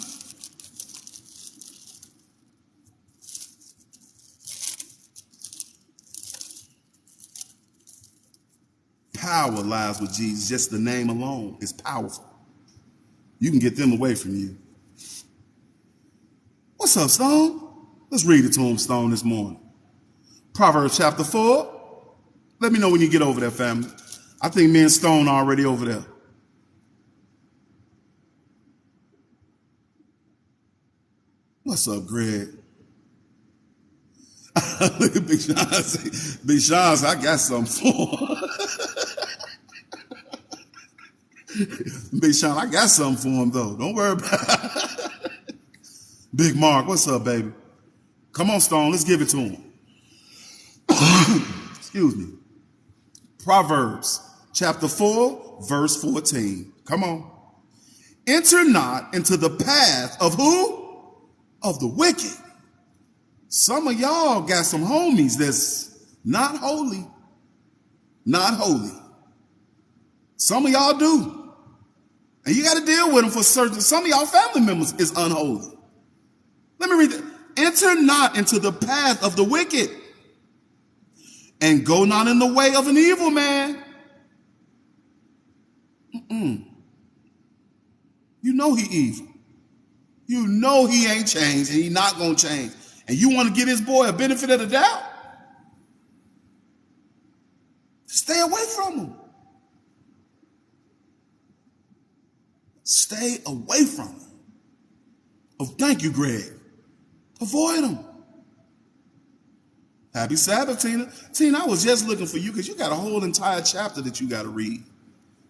Power lies with Jesus. Just the name alone is powerful. You can get them away from you. What's up, Stone? Let's read it to him, Stone, this morning. Proverbs chapter 4. Let me know when you get over there, family. I think me and Stone are already over there. What's up, Greg? Look at Big Sean say, Big Sean say, I got something for him. Big Sean, I got something for him, though. Don't worry about it. Big Mark, what's up, baby? Come on, Stone, let's give it to him. Excuse me. Proverbs chapter 4, verse 14. Come on. Enter not into the path of who? Of the wicked. Some of y'all got some homies that's not holy. Not holy. Some of y'all do. And you got to deal with them for certain. Some of y'all family members is unholy. Let me read that. Enter not into the path of the wicked, and go not in the way of an evil man. You know he evil. You know he ain't changed, and he not going to change. And you want to give this boy a benefit of the doubt? Stay away from him. Stay away from him. Oh, thank you, Greg. Avoid him. Happy Sabbath, Tina. Tina, I was just looking for you because you got a whole entire chapter that you got to read.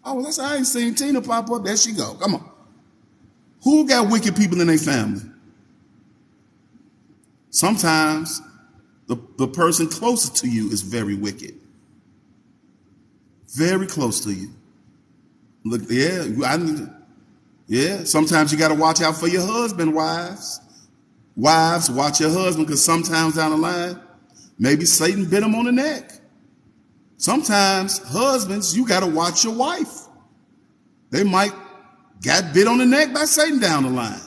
I ain't seen Tina pop up. There she go. Come on. Who got wicked people in their family? Sometimes the person closest to you is very wicked. Very close to you. Look, yeah. Sometimes you got to watch out for your husband, wives. Wives, watch your husband, because sometimes down the line, maybe Satan bit him on the neck. Sometimes, husbands, you got to watch your wife. They might got bit on the neck by Satan down the line.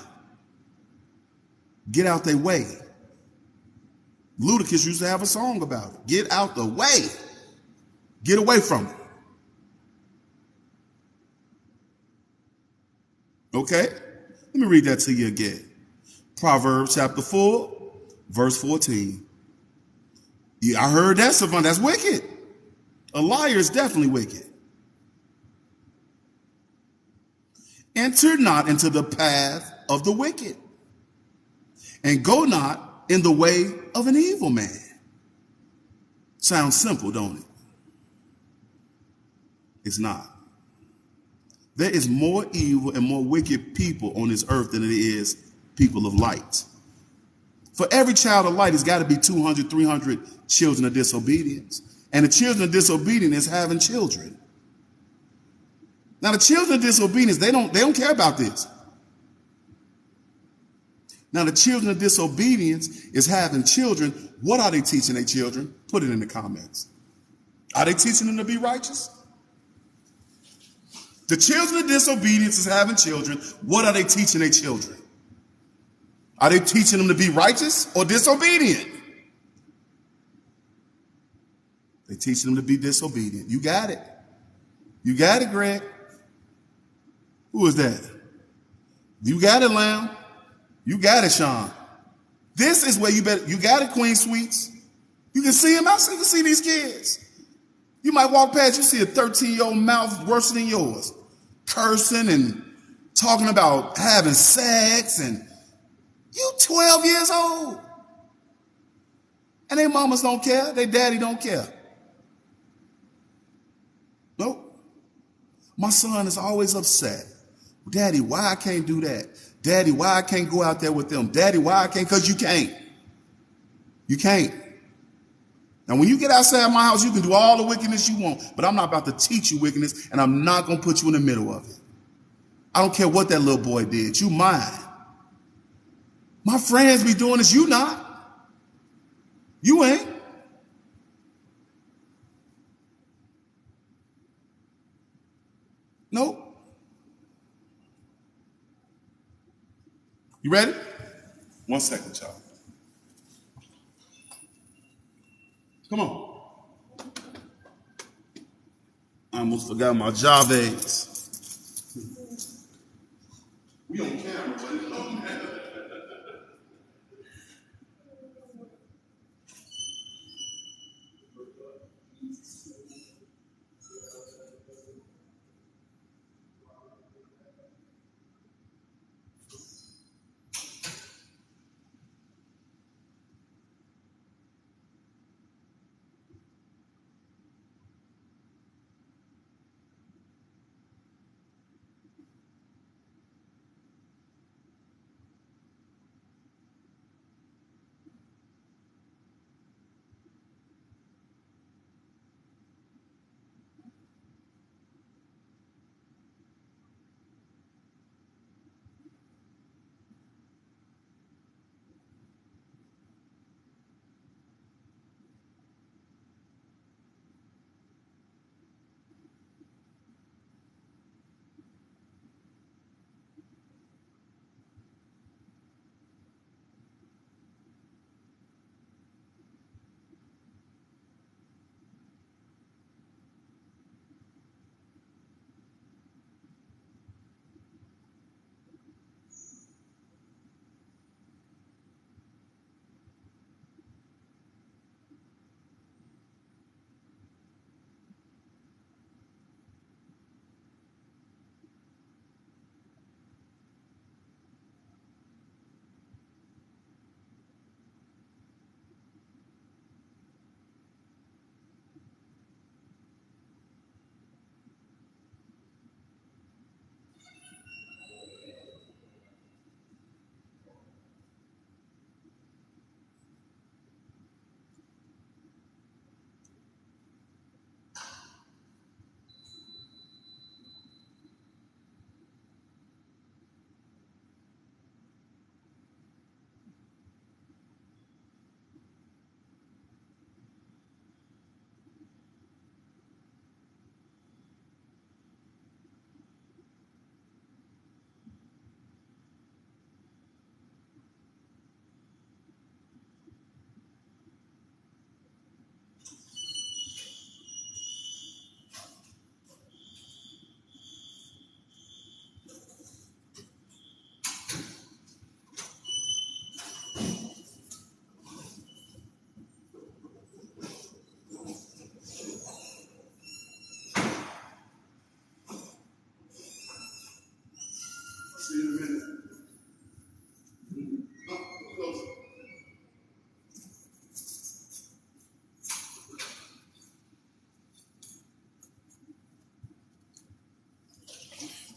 Get out their way. Ludacris used to have a song about it. Get out the way. Get away from it. Okay? Let me read that to you again. Proverbs chapter 4, verse 14. Yeah, I heard that, Savant. That's wicked. A liar is definitely wicked. Enter not into the path of the wicked, and go not in the way of an evil man. Sounds simple, don't it? It's not. There is more evil and more wicked people on this earth than it is people of light. For every child of light, it's got to be 200, 300 children of disobedience. And the children of disobedience is having children. Now, the children of disobedience, they don't care about this. Now, the children of disobedience is having children. What are they teaching their children? Put it in the comments. Are they teaching them to be righteous? The children of disobedience is having children. What are they teaching their children? Are they teaching them to be righteous or disobedient? They're teaching them to be disobedient. You got it. You got it, Greg. Who is that? You got it, Lamb. You got it, Sean. This is where you got it, Queen Sweets. You can see them outside. You can see these kids. You might walk past, you see a 13-year-old mouth worse than yours, cursing and talking about having sex, and you 12 years old. And their mamas don't care. Their daddy don't care. Nope. My son is always upset. Daddy, why I can't do that? Daddy, why I can't go out there with them? Daddy, why I can't? Because you can't. You can't. Now, when you get outside my house, you can do all the wickedness you want, but I'm not about to teach you wickedness, and I'm not going to put you in the middle of it. I don't care what that little boy did. You mine. My friends be doing this. You not. You ain't. Nope. You ready? 1 second, y'all. Come on. I almost forgot my Javes. We on camera, but it don't matter.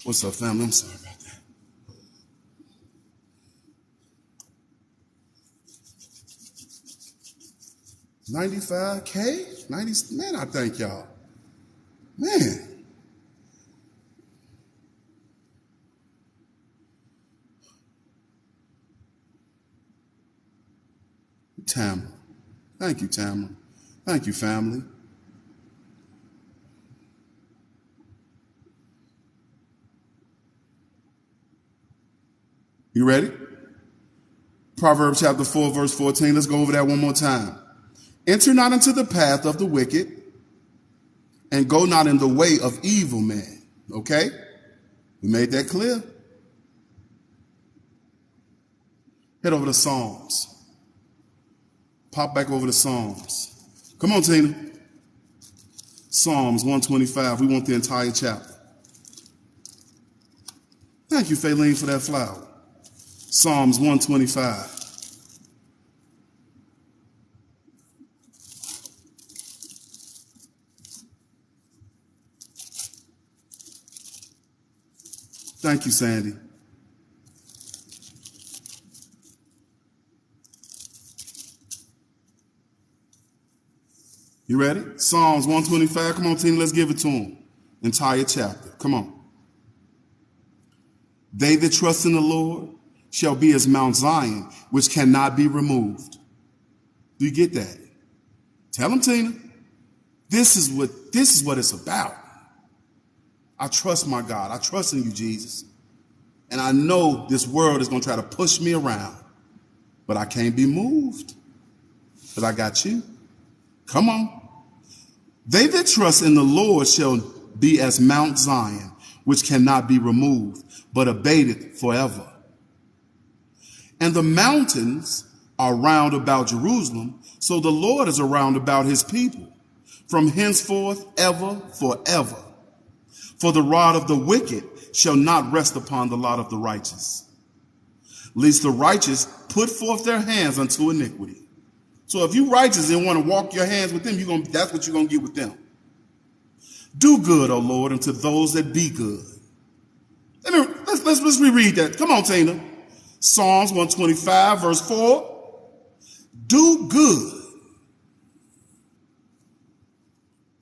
What's up, family? I'm sorry about that. $95K? 90, man, I thank y'all. Man. Tamara. Thank you, Tamara. Thank you, family. You ready? Proverbs chapter 4, verse 14. Let's go over that one more time. Enter not into the path of the wicked, and go not in the way of evil men. Okay? We made that clear. Head over to Psalms. Pop back over to Psalms. Come on, Tina. Psalms 125. We want the entire chapter. Thank you, Faylene, for that flower. Psalms 125. Thank you, Sandy. You ready? Psalms 125. Come on, team, let's give it to them. Entire chapter. Come on. They that trust in the Lord shall be as Mount Zion, which cannot be removed. Do you get that? Tell them, Tina. This is what it's about. I trust my God. I trust in you, Jesus. And I know this world is going to try to push me around, but I can't be moved because I got you. Come on. They that trust in the Lord shall be as Mount Zion, which cannot be removed, but abated forever. And the mountains are round about Jerusalem, so the Lord is around about his people, from henceforth ever forever. For the rod of the wicked shall not rest upon the lot of the righteous, lest the righteous put forth their hands unto iniquity. So if you righteous and want to walk your hands with them, that's what you're going to get with them. Do good, O Lord, unto those that be good. Let's reread that. Come on, Tina. Psalms 125, verse 4. Do good.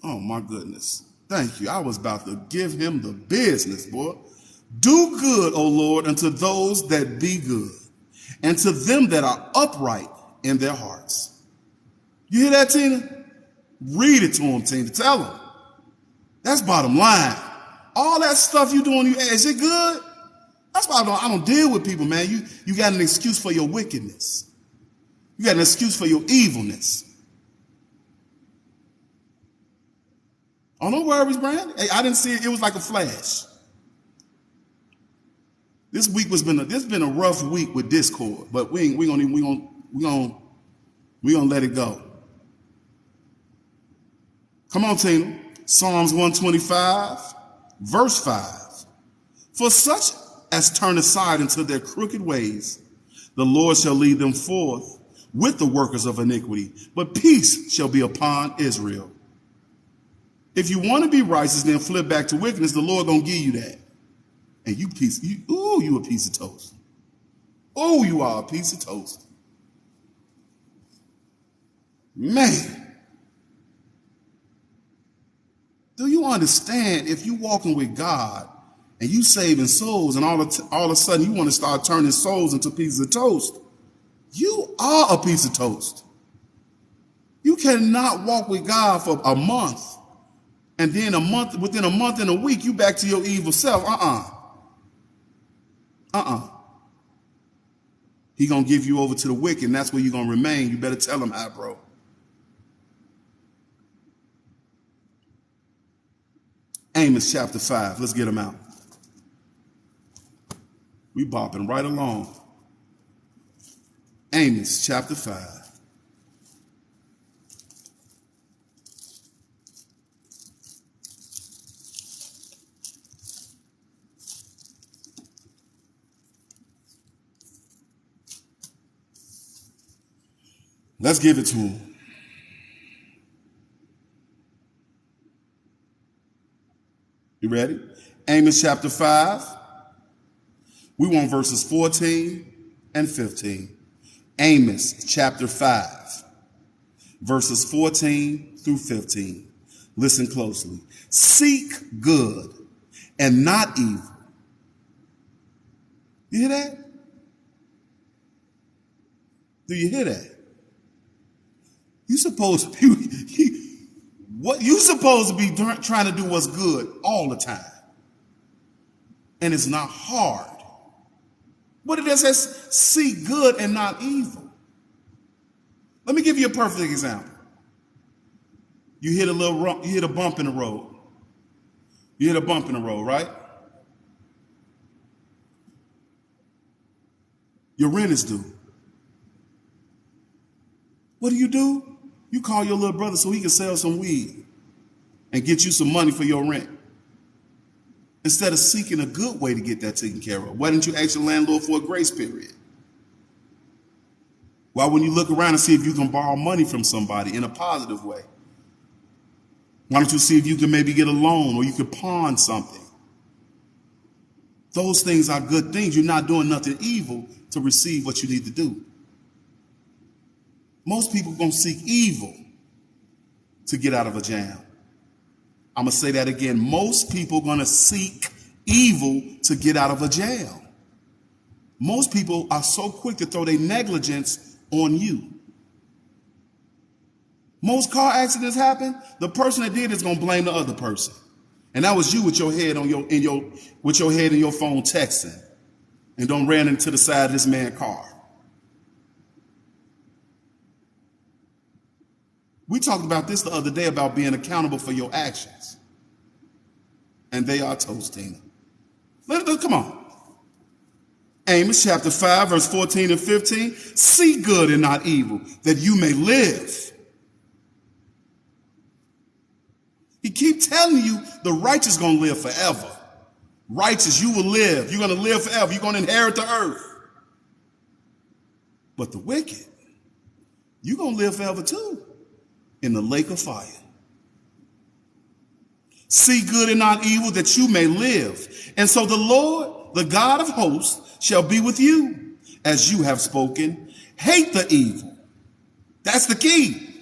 Oh, my goodness. Thank you. I was about to give him the business, boy. Do good, O Lord, unto those that be good, and to them that are upright in their hearts. You hear that, Tina? Read it to him, Tina. Tell him. That's bottom line. All that stuff you doing, is it good? That's why I don't deal with people, man. You got an excuse for your wickedness. You got an excuse for your evilness. Oh, no worries, Brandon. Hey, I didn't see it. It was like a flash. This week this has been a rough week with Discord, but we gonna let it go. Come on, Tina. Psalms 125, verse 5. For such as turn aside into their crooked ways, the Lord shall lead them forth with the workers of iniquity, but peace shall be upon Israel. If you want to be righteous, then flip back to wickedness, the Lord gonna give you that. And you a piece of toast. Oh, you are a piece of toast. Man. Do you understand if you walking with God and you saving souls and all of a sudden you want to start turning souls into pieces of toast? You are a piece of toast. You cannot walk with God for a month and then within a month and a week, you back to your evil self. He gonna give you over to the wicked, and that's where you're gonna remain. You better tell him that, bro. Amos chapter 5. Let's get them out. We bopping right along. Amos chapter 5. Let's give it to him. . You ready? Amos chapter 5. We want verses 14 and 15. Amos chapter 5, verses 14 through 15. Listen closely. Seek good and not evil. You hear that? Do you hear that? You supposed to be, what you supposed to be trying to do what's good all the time. And it's not hard. What it says, seek good and not evil. Let me give you a perfect example. You hit a bump in the road. You hit a bump in the road, right? Your rent is due. What do? You call your little brother so he can sell some weed and get you some money for your rent. Instead of seeking a good way to get that taken care of. Why didn't you ask your landlord for a grace period? Why wouldn't you look around and see if you can borrow money from somebody in a positive way? Why don't you see if you can maybe get a loan or you could pawn something? Those things are good things. You're not doing nothing evil to receive what you need to do. Most people are going to seek evil to get out of a jam. I'm going to say that again. Most people are going to seek evil to get out of a jam. Most people are so quick to throw their negligence on you. Most car accidents happen, the person that did it is going to blame the other person. And that was you with your head on in your phone texting and don't ran into the side of this man's car. We talked about this the other day about being accountable for your actions. And they are toasting. Come on. Amos chapter 5, verse 14 and 15. See good and not evil, that you may live. He keep telling you the righteous going to live forever. Righteous, you will live. You're going to live forever. You're going to inherit the earth. But the wicked, you're going to live forever too. In the lake of fire. See good and not evil, that you may live. And so the Lord, the God of hosts, shall be with you, as you have spoken. Hate the evil. That's the key.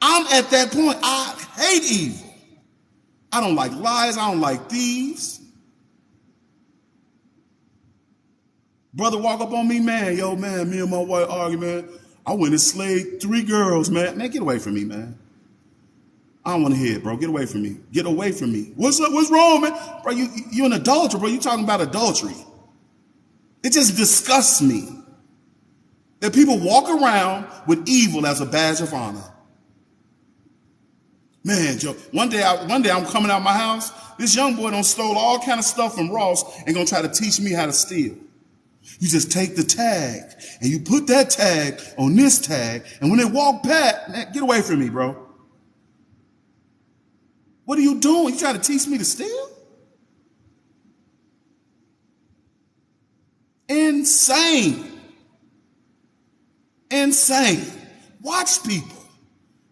I'm at that point. I hate evil. I don't like lies. I don't like thieves. Brother walk up on me, man. Yo, man, me and my wife argue, man. I went and slayed 3 girls, man. Man, get away from me, man. I don't want to hear it, bro. Get away from me. Get away from me. What's up? What's wrong, man? Bro, you an adulterer, bro. You talking about adultery. It just disgusts me that people walk around with evil as a badge of honor. Man, Joe, one day I'm coming out my house. This young boy done stole all kind of stuff from Ross and gonna try to teach me how to steal. You just take the tag and you put that tag on this tag, and when they walk past, man, get away from me, bro. What are you doing? You trying to teach me to steal? Insane. Insane. Watch people.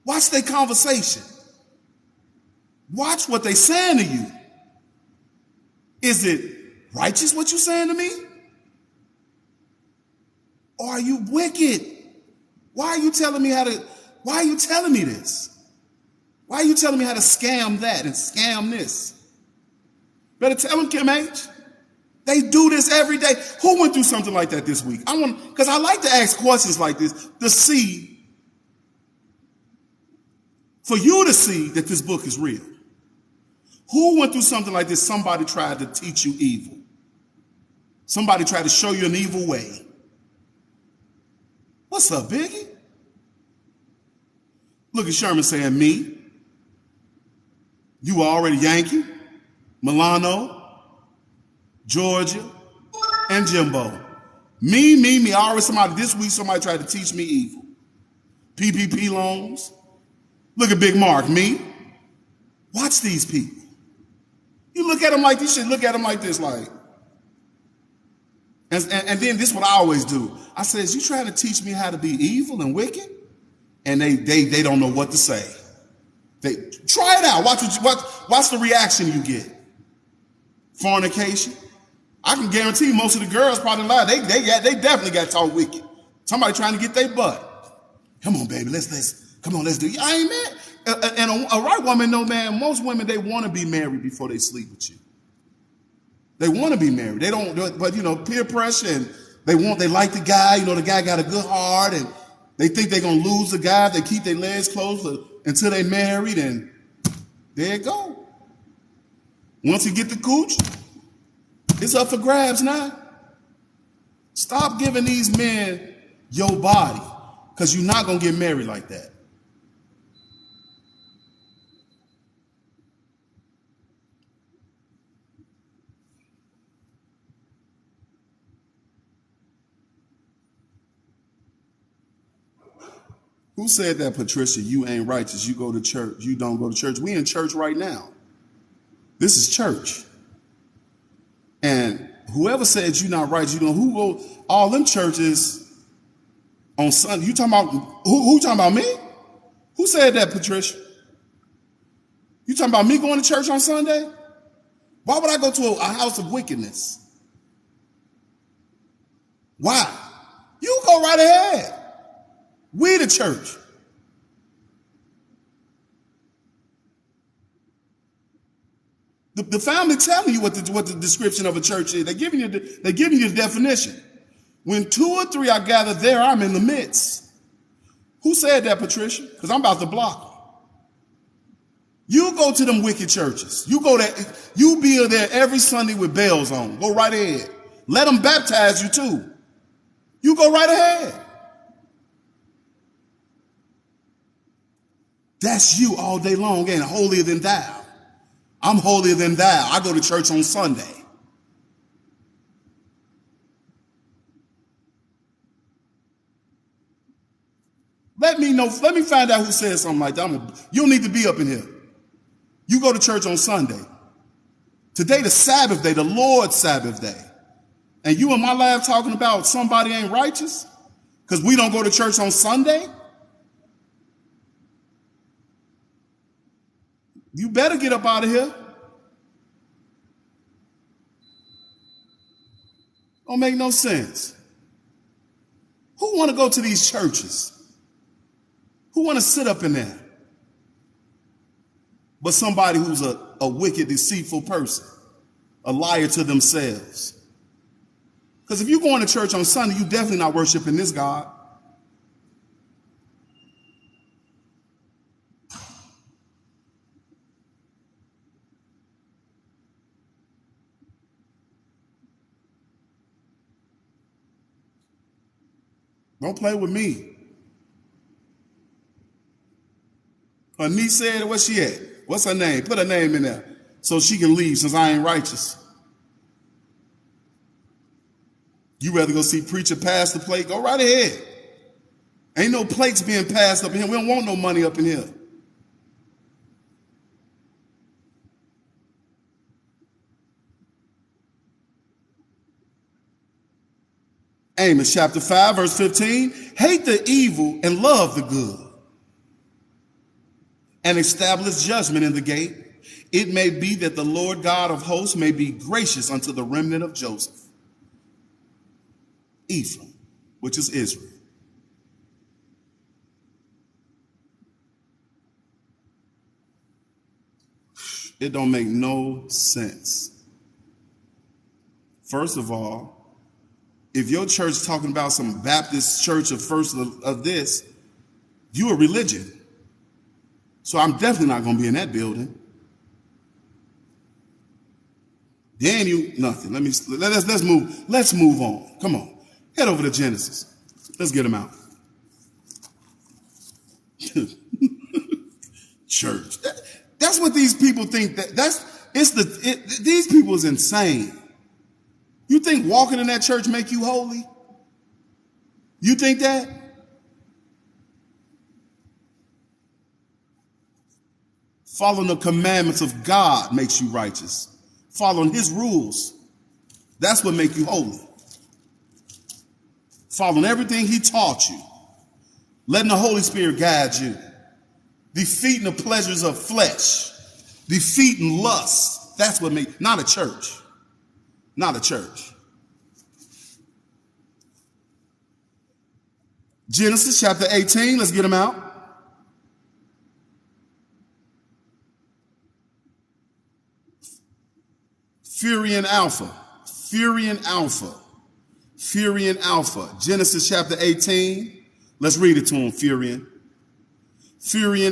Watch their conversation. Watch what they saying to you. Is it righteous what you saying to me? Or are you wicked? Why are you telling me this? Why are you telling me how to scam that and scam this? Better tell them, Kim H. They do this every day. Who went through something like that this week? Because I like to ask questions like this to see, for you to see that this book is real. Who went through something like this? Somebody tried to teach you evil. Somebody tried to show you an evil way. What's up, Biggie? Look at Sherman saying, me. You already Yankee, Milano, Georgia, and Jimbo. Me. Already this week somebody tried to teach me evil. PPP loans. Look at Big Mark, me. Watch these people. You look at them like this, you should look at them like this, like. And then this is what I always do. I say, is you trying to teach me how to be evil and wicked? And they don't know what to say. They try it out. Watch the reaction you get. fornication. I can guarantee most of the girls probably lie. They definitely got taught wicked. Somebody trying to get their butt. Come on, baby, let's do it. I ain't mad. And a right woman, no man, most women, they want to be married before they sleep with you. They want to be married. They don't, but peer pressure, and they like the guy, the guy got a good heart, and they think they're going to lose the guy if they keep their legs closed until they married, and there it go. Once you get the cooch, it's up for grabs now. Stop giving these men your body, because you're not going to get married like that. Who said that, Patricia? You ain't righteous. You go to church. You don't go to church. We in church right now. This is church. And whoever said you not righteous, who go all them churches on Sunday? You talking about who talking about me? Who said that, Patricia? You talking about me going to church on Sunday? Why would I go to a house of wickedness? Why? You go right ahead. We the church. The family telling you what the description of a church is. They're giving you the definition. When 2 or 3 are gathered there, I'm in the midst. Who said that, Patricia? Because I'm about to block them. You go to them wicked churches. You go there. You be there every Sunday with bells on. Go right ahead. Let them baptize you too. You go right ahead. That's you all day long, ain't it? Holier than thou. I'm holier than thou. I go to church on Sunday. Let me find out who said something like that. You don't need to be up in here. You go to church on Sunday. Today the Sabbath day, the Lord's Sabbath day. And you in my lab talking about somebody ain't righteous because we don't go to church on Sunday? You better get up out of here. Don't make no sense. Who want to go to these churches? Who want to sit up in there? But somebody who's a wicked, deceitful person, a liar to themselves. Because if you're going to church on Sunday, you're definitely not worshiping this God. Don't play with me. Her niece said, where's she at? What's her name? Put her name in there so she can leave since I ain't righteous. You rather go see preacher pass the plate? Go right ahead. Ain't no plates being passed up in here. We don't want no money up in here. Amos chapter 5, verse 15. Hate the evil and love the good, and establish judgment in the gate. It may be that the Lord God of hosts may be gracious unto the remnant of Joseph, Ephraim, which is Israel. It don't make no sense. First of all, if your church is talking about some Baptist church of this, you a religion. So I'm definitely not going to be in that building. Then nothing. Let's move on. Come on. Head over to Genesis. Let's get them out. Church. That's what these people think. These people is insane. You think walking in that church make you holy? You think that? Following the commandments of God makes you righteous. Following his rules, that's what makes you holy. Following everything he taught you. Letting the Holy Spirit guide you. Defeating the pleasures of flesh. Defeating lust. That's what makes, not a church. not a church. Genesis chapter 18, let's get them out. Furian Alpha. Genesis chapter 18. Let's read it to him, Furian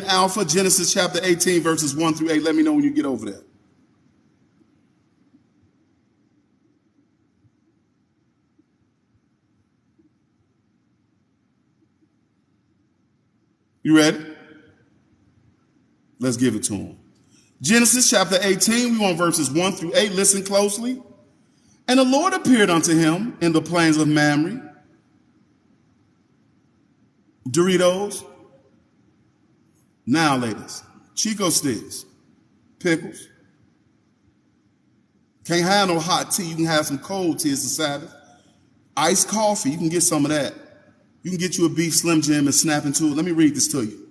Alpha, Genesis chapter 18, verses 1 through 8. Let me know when you get over there. You ready? Let's give it to him. Genesis chapter 18, we want verses 1 through 8. Listen closely. And the Lord appeared unto him in the plains of Mamre. Doritos. Now, ladies, Chico sticks, pickles. Can't have no hot tea. You can have some cold tea. It's the Sabbath. Iced coffee, you can get some of that. You can get you a beef Slim Jim and snap into it. Let me read this to you.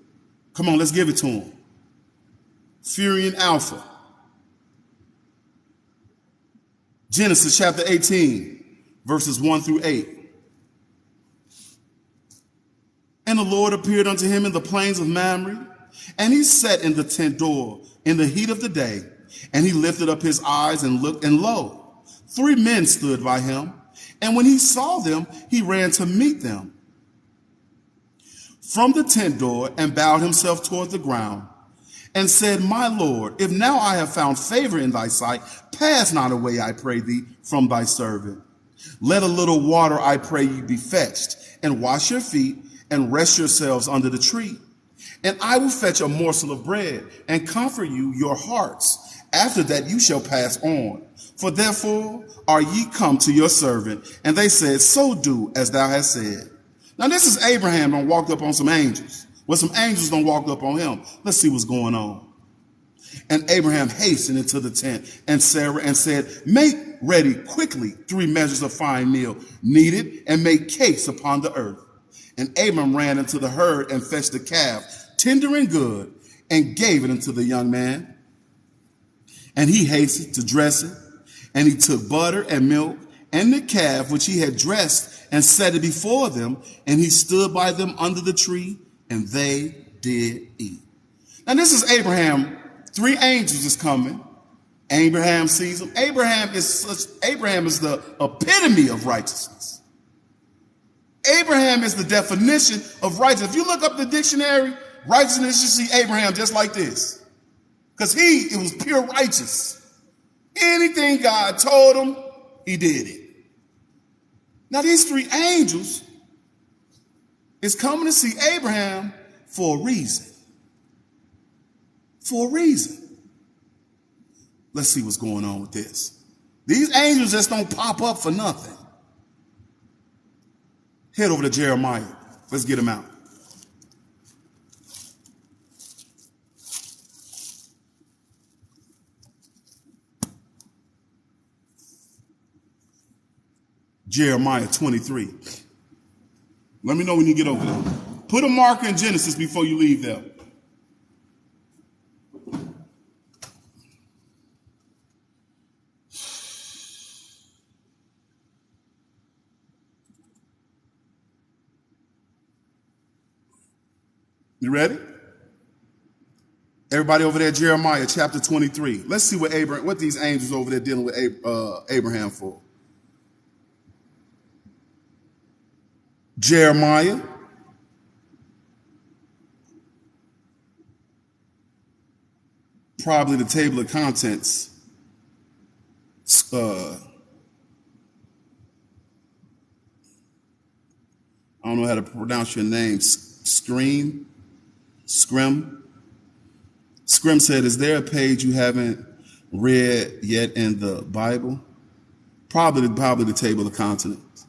Come on, let's give it to him. Furian Alpha. Genesis chapter 18, verses 1 through 8. And the Lord appeared unto him in the plains of Mamre, and he sat in the tent door in the heat of the day, and he lifted up his eyes and looked, and lo, 3 men stood by him. And when he saw them, he ran to meet them from the tent door and bowed himself toward the ground and said, My Lord, if now I have found favor in thy sight, pass not away, I pray thee, from thy servant. Let a little water, I pray you, be fetched, and wash your feet, and rest yourselves under the tree. And I will fetch a morsel of bread, and comfort you your hearts. After that you shall pass on. For therefore are ye come to your servant. And they said, So do as thou hast said. Now this is Abraham done walked up on some angels. Well, some angels done walked up on him. Let's see what's going on. And Abraham hastened into the tent, and Sarah, and said, Make ready quickly 3 measures of fine meal, knead it, and make cakes upon the earth. And Abram ran into the herd and fetched the calf, tender and good, and gave it unto the young man. And he hastened to dress it. And he took butter and milk and the calf which he had dressed, and set it before them. And he stood by them under the tree, and they did eat. Now this is Abraham. 3 angels is coming. Abraham sees them. Abraham is the epitome of righteousness. Abraham is the definition of righteousness. If you look up the dictionary, righteousness, you see Abraham just like this. Because it was pure righteous. Anything God told him, he did it. Now these 3 angels is coming to see Abraham for a reason. For a reason. Let's see what's going on with this. These angels just don't pop up for nothing. Head over to Jeremiah. Let's get him out. Jeremiah 23. Let me know when you get over there. Put a marker in Genesis before you leave there. You ready? Everybody over there, Jeremiah chapter 23. Let's see what these angels over there dealing with Abraham for. Jeremiah probably the table of contents. I don't know how to pronounce your name. Scrim said, is there a page you haven't read yet in the Bible? Probably the table of contents.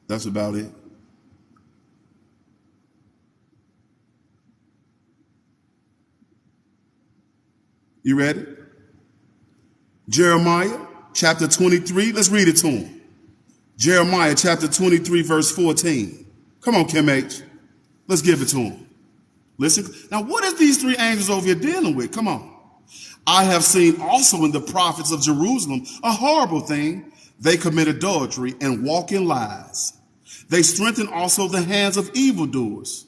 That's about it. You ready? Jeremiah chapter 23. Let's read it to him. Jeremiah chapter 23, verse 14. Come on, Kim H. Let's give it to him. Listen. Now, what is these 3 angels over here dealing with? Come on. I have seen also in the prophets of Jerusalem a horrible thing. They commit adultery and walk in lies. They strengthen also the hands of evildoers,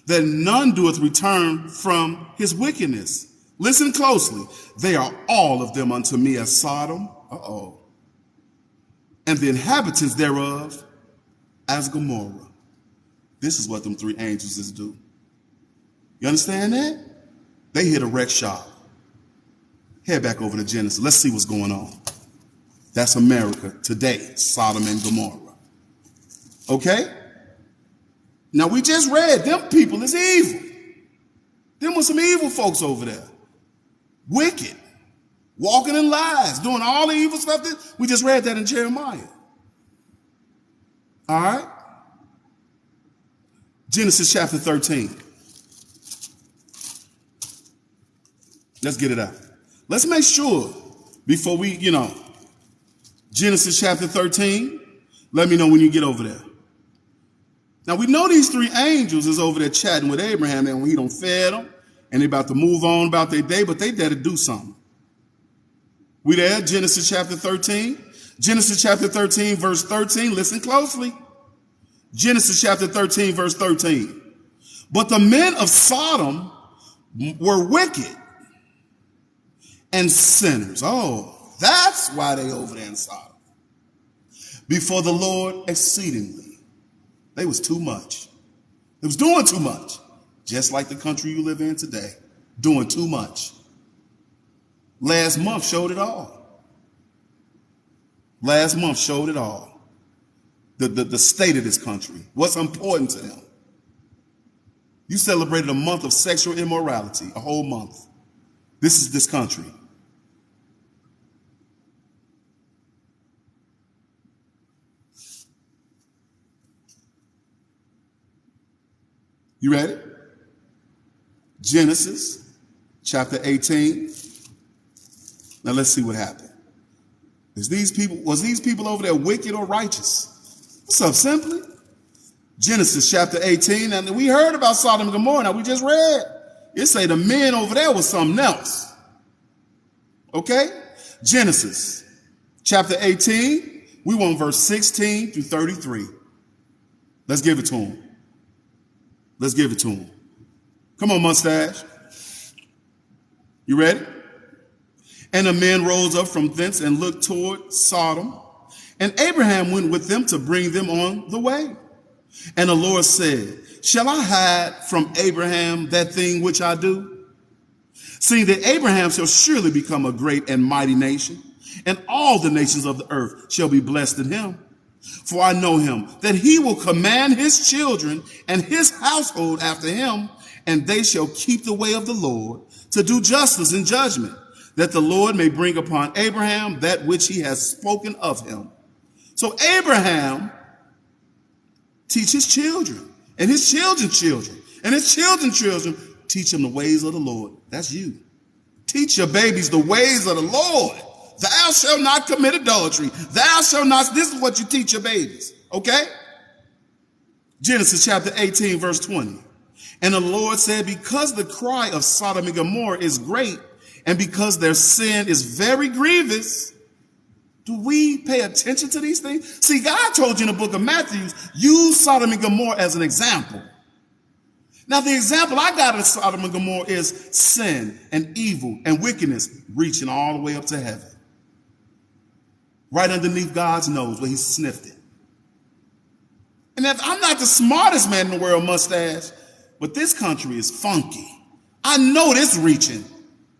that none doeth return from his wickedness. Listen closely. They are all of them unto me as Sodom, and the inhabitants thereof as Gomorrah. This is what them three angels is do. You understand that? They hit a wreck shop. Head back over to Genesis. Let's see what's going on. That's America today, Sodom and Gomorrah. Okay? Now we just read them people is evil. Them was some evil folks over there. Wicked. Walking in lies, doing all the evil stuff. We just read that in Jeremiah. All right? Genesis chapter 13. Let's get it out. Let's make sure before we, Genesis chapter 13. Let me know when you get over there. Now we know these three angels is over there chatting with Abraham, and when he don't fed them, and they about to move on about their day, but they there to do something. We there, Genesis chapter 13. Genesis chapter 13, verse 13. Listen closely. Genesis chapter 13, verse 13. But the men of Sodom were wicked and sinners. Oh, that's why they over there in Sodom. Before the Lord exceedingly. They was too much. It was doing too much. Just like the country you live in today. Doing too much. Last month showed it all. Last month showed it all. The state of this country. What's important to them. You celebrated a month of sexual immorality. A whole month. This is this country. You ready? Genesis chapter 18. Now let's see what happened. Was these people over there wicked or righteous? What's up, Simply? Genesis chapter 18. And we heard about Sodom and Gomorrah. Now we just read. It say the men over there was something else. Okay? Genesis chapter 18. We want verse 16 through 33. Let's give it to him. Let's give it to him. Come on, mustache. You ready? And the men rose up from thence and looked toward Sodom. And Abraham went with them to bring them on the way. And the Lord said, shall I hide from Abraham that thing which I do? Seeing that Abraham shall surely become a great and mighty nation, and all the nations of the earth shall be blessed in him. For I know him, that he will command his children and his household after him, and they shall keep the way of the Lord to do justice and judgment, that the Lord may bring upon Abraham that which he has spoken of him. So Abraham teach his children, and his children's children, and his children's children, teach them the ways of the Lord. That's you. Teach your babies the ways of the Lord. Thou shalt not commit adultery. Thou shalt not. This is what you teach your babies. Okay? Genesis chapter 18, verse 20. And the Lord said, because the cry of Sodom and Gomorrah is great, and because their sin is very grievous, do we pay attention to these things? See, God told you in the book of Matthew, use Sodom and Gomorrah as an example. Now, the example I got of Sodom and Gomorrah is sin and evil and wickedness reaching all the way up to heaven. Right underneath God's nose where he sniffed it. And if I'm not the smartest man in the world, mustache, but this country is funky. I know this reaching.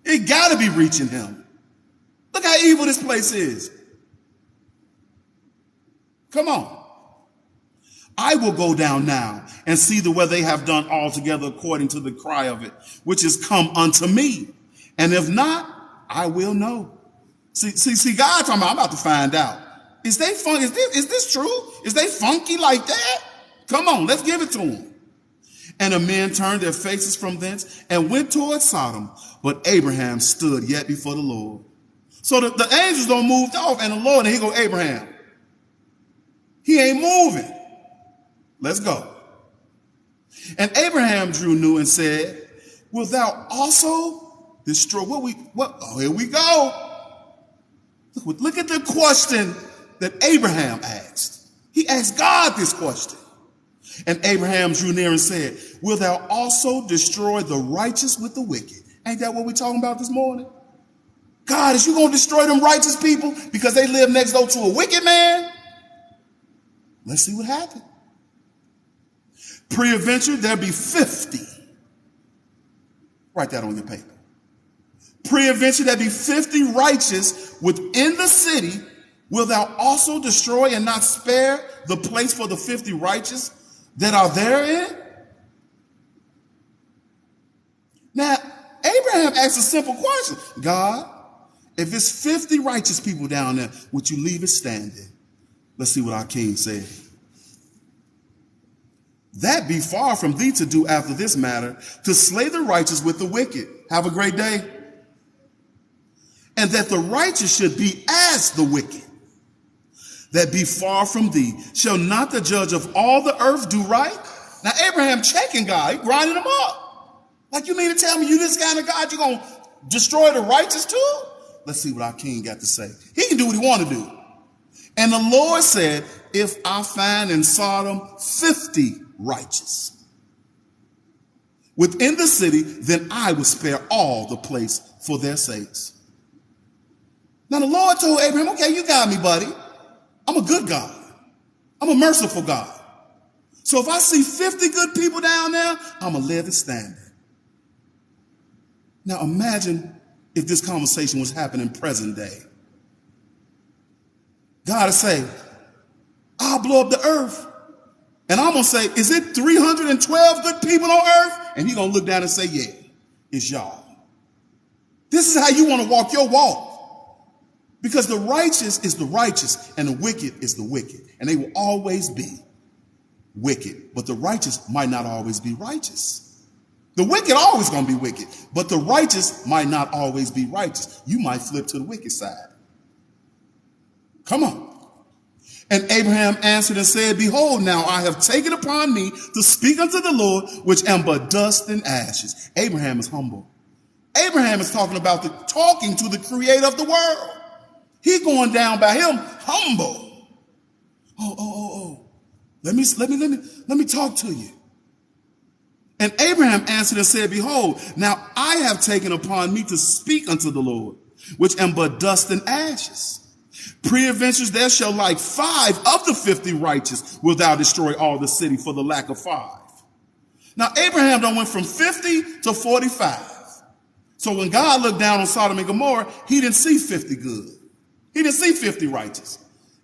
It got to be reaching him. Look how evil this place is. Come on. I will go down now and see whether they have done altogether according to the cry of it, which is come unto me. And if not, I will know. See, God talking about, I'm about to find out. Is they funky? Is this true? Is they funky like that? Come on, let's give it to them. And the men turned their faces from thence and went toward Sodom. But Abraham stood yet before the Lord. So the angels don't move off, and the Lord, and he go, Abraham. He ain't moving. Let's go. And Abraham drew near and said, wilt thou also destroy. Oh, here we go. Look at the question that Abraham asked. He asked God this question. And Abraham drew near and said, will thou also destroy the righteous with the wicked? Ain't that what we're talking about this morning? God, is you going to destroy them righteous people because they live next door to a wicked man? Let's see what happened. Peradventure, there be 50. Write that on your paper. Peradventure, there be 50 righteous within the city. Will thou also destroy and not spare the place for the 50 righteous that are therein? Now, Abraham asked a simple question. God, if it's 50 righteous people down there, would you leave it standing? Let's see what our king said. That be far from thee to do after this matter, to slay the righteous with the wicked. Have a great day. And that the righteous should be as the wicked. That be far from thee. Shall not the judge of all the earth do right? Now Abraham checking God, he grinding him up. Like, you mean to tell me you this kind of God, you're going to destroy the righteous too? Let's see what our king got to say. He can do what he want to do. And the Lord said, if I find in Sodom 50 righteous within the city, then I will spare all the place for their sakes. Now the Lord told Abraham, okay, you got me, buddy. I'm a good God. I'm a merciful God. So if I see 50 good people down there, I'm going to live it standing. Now imagine if this conversation was happening present day. God is saying, I'll blow up the earth. And I'm going to say, is it 312 good people on earth? And he's going to look down and say, yeah, it's y'all. This is how you want to walk your walk. Because the righteous is the righteous and the wicked is the wicked. And they will always be wicked. But the righteous might not always be righteous. The wicked always going to be wicked. But the righteous might not always be righteous. You might flip to the wicked side. Come on. And Abraham answered and said, behold, now I have taken upon me to speak unto the Lord, which am but dust and ashes. Abraham is humble. Abraham is talking to the creator of the world. He going down by him humble. Oh. Let me talk to you. And Abraham answered and said, behold, now I have taken upon me to speak unto the Lord, which am but dust and ashes. Peradventure there shall like 5 of the 50 righteous will thou destroy all the city for the lack of 5. Now Abraham done went from 50 to 45. So when God looked down on Sodom and Gomorrah, he didn't see 50 good. He didn't see 50 righteous.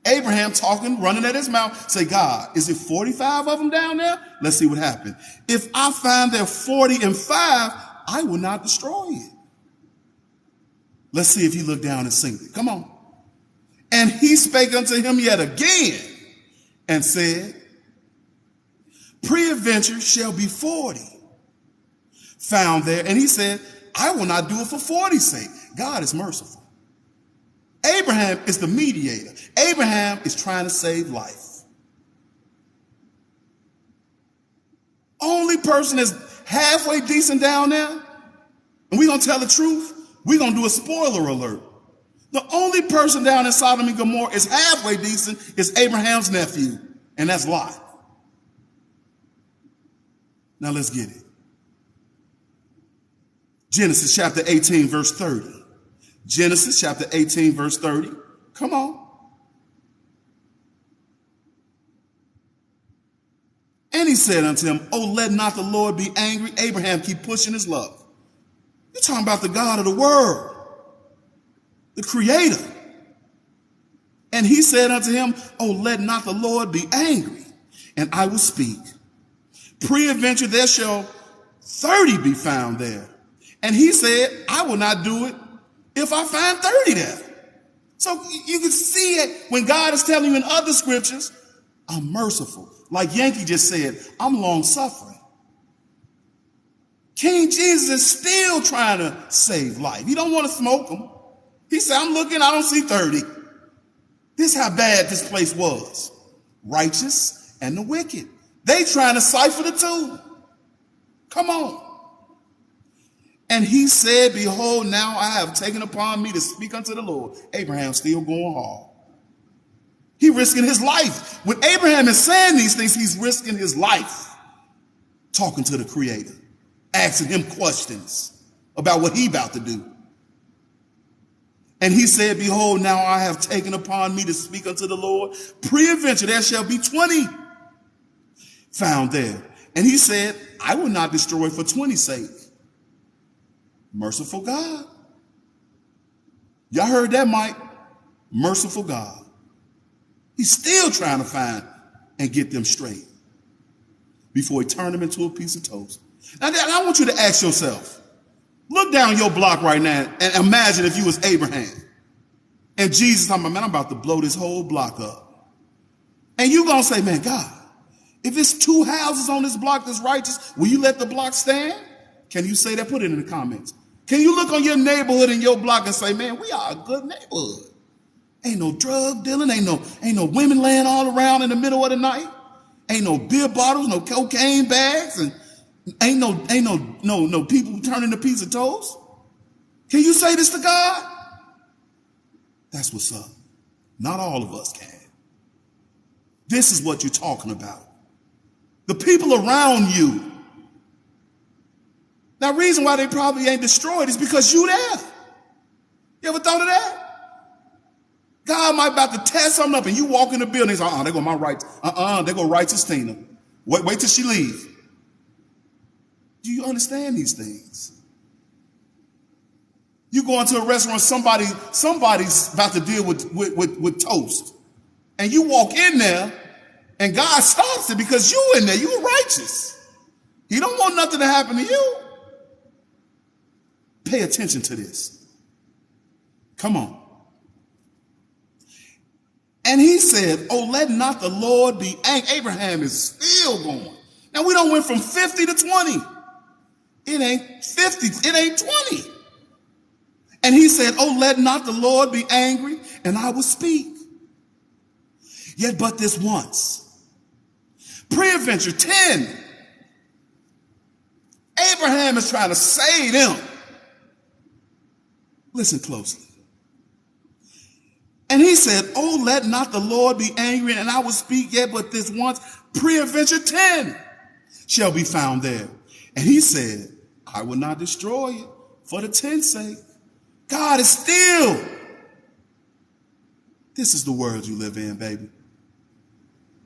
Abraham talking, running at his mouth, say, God, is it 45 of them down there? Let's see what happened. If I find there 40 and 5, I will not destroy it. Let's see if he looked down and seen it. Come on. And he spake unto him yet again and said, peradventure shall be 40 found there. And he said, I will not do it for 40's sake. God is merciful. Abraham is the mediator. Abraham is trying to save life. Only person that's halfway decent down there, and we're going to tell the truth, we're going to do a spoiler alert. The only person down in Sodom and Gomorrah is halfway decent is Abraham's nephew, and that's Lot. Now let's get it. Genesis chapter 18, verse 30. Genesis chapter 18, verse 30. Come on. And he said unto him, oh, let not the Lord be angry. Abraham keep pushing his luck. You're talking about the God of the world, the creator. And he said unto him, oh, let not the Lord be angry, and I will speak. Peradventure there shall 30 be found there. And he said, I will not do it if I find 30 there. So you can see it when God is telling you in other scriptures, I'm merciful. Like Yankee just said, I'm long suffering. King Jesus is still trying to save life. He don't want to smoke them. He said, I'm looking, I don't see 30. This is how bad this place was. Righteous and the wicked. They trying to cipher the two. Come on. And he said, behold, now I have taken upon me to speak unto the Lord. Abraham's still going hard. He risking his life. When Abraham is saying these things, he's risking his life talking to the Creator, asking him questions about what he about to do. And he said, behold, now I have taken upon me to speak unto the Lord. Peradventure there shall be 20 found there. And he said, I will not destroy for 20's sake. Merciful God. Y'all heard that, Mike? Merciful God. He's still trying to find and get them straight before he turned them into a piece of toast. Now, I want you to ask yourself, look down your block right now and imagine if you was Abraham and Jesus talking about, man, I'm about to blow this whole block up. And you going to say, man, God, if it's 2 houses on this block that's righteous, will you let the block stand? Can you say that? Put it in the comments. Can you look on your neighborhood and your block and say, man, we are a good neighborhood. Ain't no drug dealing, ain't no women laying all around in the middle of the night. Ain't no beer bottles, no cocaine bags, and ain't no people turning a piece of toast. Can you say this to God? That's what's up. Not all of us can. This is what you're talking about. The people around you. Now, the reason why they probably ain't destroyed is because you there. You ever thought of that? God might about to tear something up and you walk in the building and say, there go my right. There go righteous Tina. Wait till she leaves. Do you understand these things? You go into a restaurant, somebody's about to deal with toast. And you walk in there and God stops it because you in there, you are righteous. He don't want nothing to happen to you. Pay attention to this. Come on. And he said, oh, let not the Lord be angry. Abraham is still going. Now we don't went from 50 to 20. It ain't 50, it ain't 20. And he said, oh, let not the Lord be angry, and I will speak. Yet but this once. Peradventure 10. Abraham is trying to save them. Listen closely. And he said, oh, let not the Lord be angry, and I will speak yet but this once. Peradventure 10 shall be found there. And he said, I will not destroy it for the 10's sake. God is still. This is the world you live in, baby.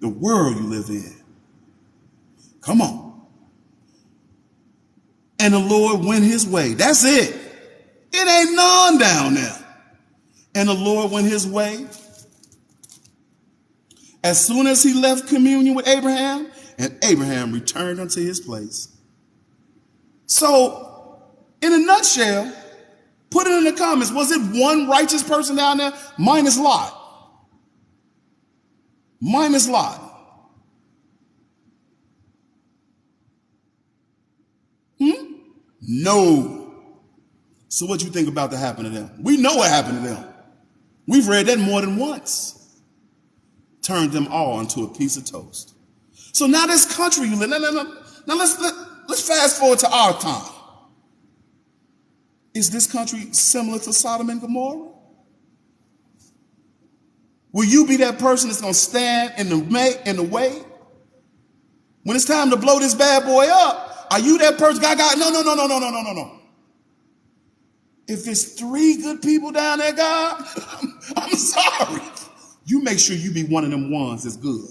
The world you live in. Come on. And the Lord went his way. That's it. It ain't none down there. And the Lord went his way. As soon as he left communion with Abraham, and Abraham returned unto his place. So, in a nutshell, put it in the comments. Was it one righteous person down there? Minus Lot. Minus Lot. No. So what you think about that happened to them? We know what happened to them. We've read that more than once. Turned them all into a piece of toast. So now this country you live in, now let's fast forward to our time. Is this country similar to Sodom and Gomorrah? Will you be that person that's going to stand in the way? When it's time to blow this bad boy up, are you that person? God, no. If it's 3 good people down there, God, I'm sorry. You make sure you be one of them ones that's good.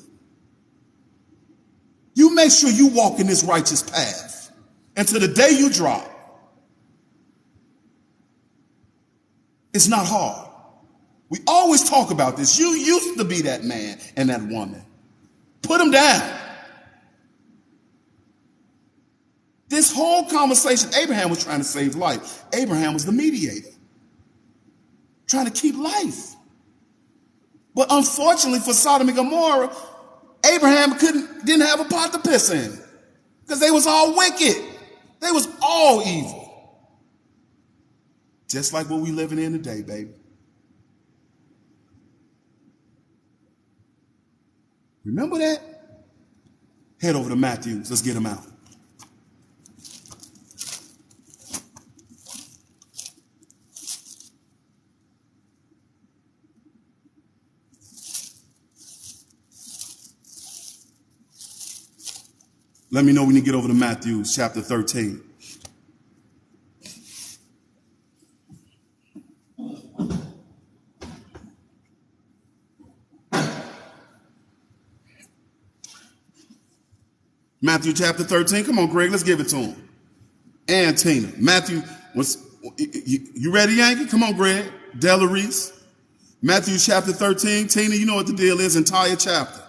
You make sure you walk in this righteous path until the day you drop. It's not hard. We always talk about this. You used to be that man and that woman. Put them down. This whole conversation, Abraham was trying to save life. Abraham was the mediator, trying to keep life. But unfortunately for Sodom and Gomorrah, Abraham didn't have a pot to piss in because they was all wicked. They was all evil. Just like what we living in today, baby. Remember that? Head over to Matthew. Let's get him out. Let me know when you get over to Matthew chapter 13. Matthew chapter 13. Come on, Greg, let's give it to him. And Tina. Matthew, you ready, Yankee? Come on, Greg. Della Reese. Matthew chapter 13. Tina, you know what the deal is, entire chapter.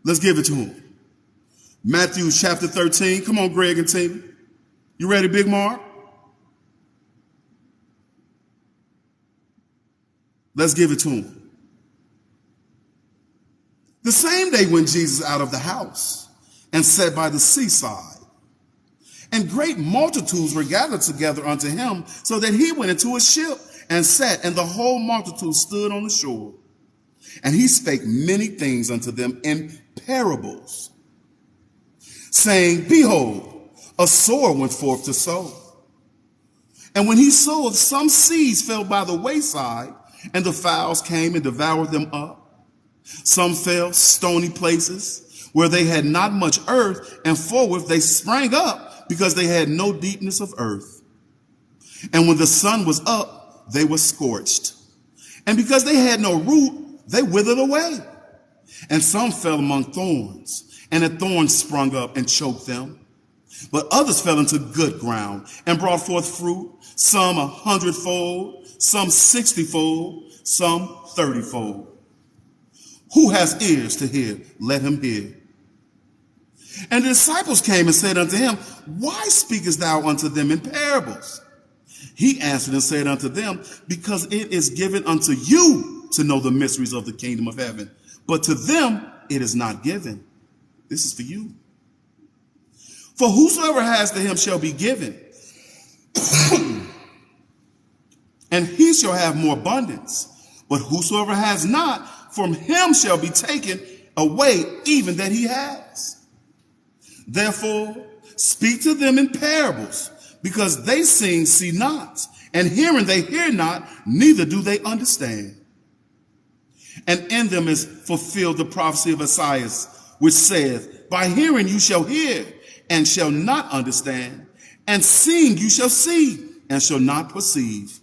Let's give it to him. Matthew chapter 13. Come on, Greg and Tina. You ready, Big Mark? Let's give it to him. The same day went Jesus out of the house and sat by the seaside. And great multitudes were gathered together unto him, so that he went into a ship and sat, and the whole multitude stood on the shore. And he spake many things unto them in parables, saying, Behold, a sower went forth to sow. And when he sowed, some seeds fell by the wayside, and the fowls came and devoured them up. Some fell stony places, where they had not much earth, and forthwith they sprang up, because they had no deepness of earth. And when the sun was up, they were scorched. And because they had no root, they withered away. And some fell among thorns, and the thorns sprung up and choked them. But others fell into good ground, and brought forth fruit, some 100-fold, some 60-fold, some 30-fold. Who has ears to hear, let him hear. And the disciples came and said unto him, Why speakest thou unto them in parables? He answered and said unto them, Because it is given unto you to know the mysteries of the kingdom of heaven, but to them it is not given. This is for you. For whosoever has to him shall be given, and he shall have more abundance. But whosoever has not, from him shall be taken away even that he has. Therefore, speak to them in parables, because they seeing see not, and hearing they hear not, neither do they understand. And in them is fulfilled the prophecy of Isaiah, which saith, By hearing you shall hear, and shall not understand, and seeing you shall see, and shall not perceive.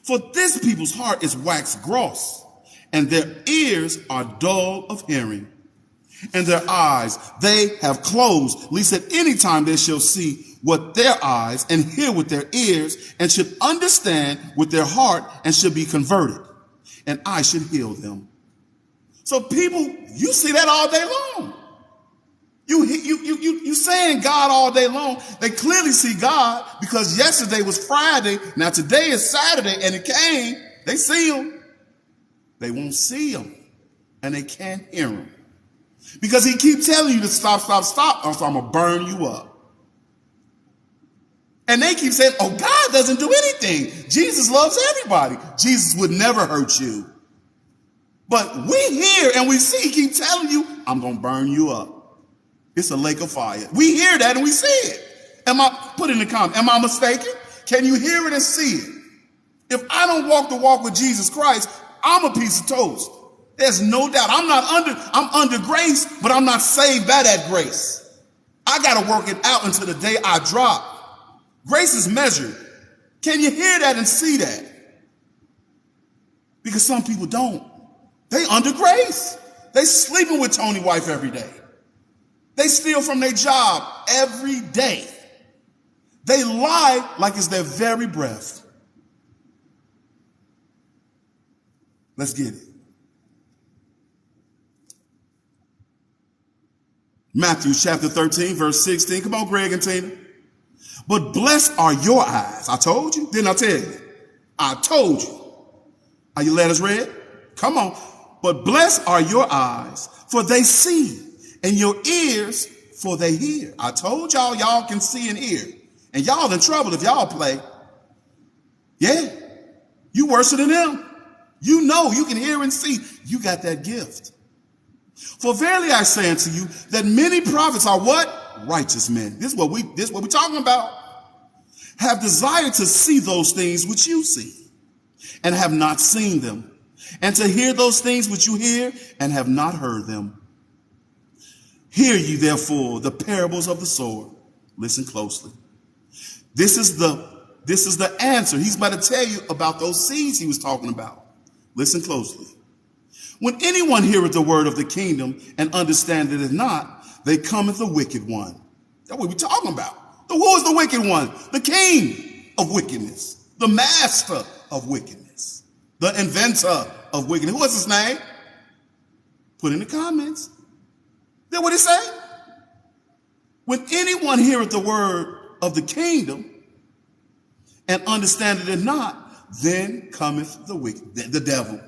For this people's heart is waxed gross, and their ears are dull of hearing. And their eyes they have closed, lest at any time they shall see with their eyes, and hear with their ears, and should understand with their heart, and should be converted, and I should heal them. So people, you see that all day long. You saying God all day long. They clearly see God, because yesterday was Friday, now today is Saturday, and it came. They see him. They won't see him, and they can't hear him. Because he keeps telling you to stop, or so I'm going to burn you up. And they keep saying, oh, God doesn't do anything. Jesus loves everybody. Jesus would never hurt you. But we hear and we see, he keep telling you, I'm going to burn you up. It's a lake of fire. We hear that and we see it. Put in the comment, am I mistaken? Can you hear it and see it? If I don't walk the walk with Jesus Christ, I'm a piece of toast. There's no doubt. I'm under grace, but I'm not saved by that grace. I got to work it out until the day I drop. Grace is measured. Can you hear that and see that? Because some people don't. They under grace. They sleeping with Tony's wife every day. They steal from their job every day. They lie like it's their very breath. Let's get it. Matthew chapter 13, verse 16. Come on, Greg and Tina. But blessed are your eyes. I told you. Didn't I tell you? I told you. Are your letters read? Come on. But blessed are your eyes, for they see, and your ears, for they hear. I told y'all, y'all can see and hear. And y'all in trouble if y'all play. Yeah. You worse than them. You know you can hear and see. You got that gift. For verily I say unto you that many prophets are what? Righteous men. This is what we're talking about. Have desired to see those things which you see, and have not seen them, and to hear those things which you hear, and have not heard them. Hear ye therefore the parables of the sower. Listen closely. This is the answer. He's about to tell you about those seeds he was talking about. Listen closely. When anyone heareth the word of the kingdom and understandeth it not, they cometh the wicked one. That's what we're talking about. Who is the wicked one? The king of wickedness, the master of wickedness, the inventor of wickedness. Who is his name? Put in the comments. That's what it say. When anyone heareth the word of the kingdom and understandeth it not, then cometh the wicked, the devil.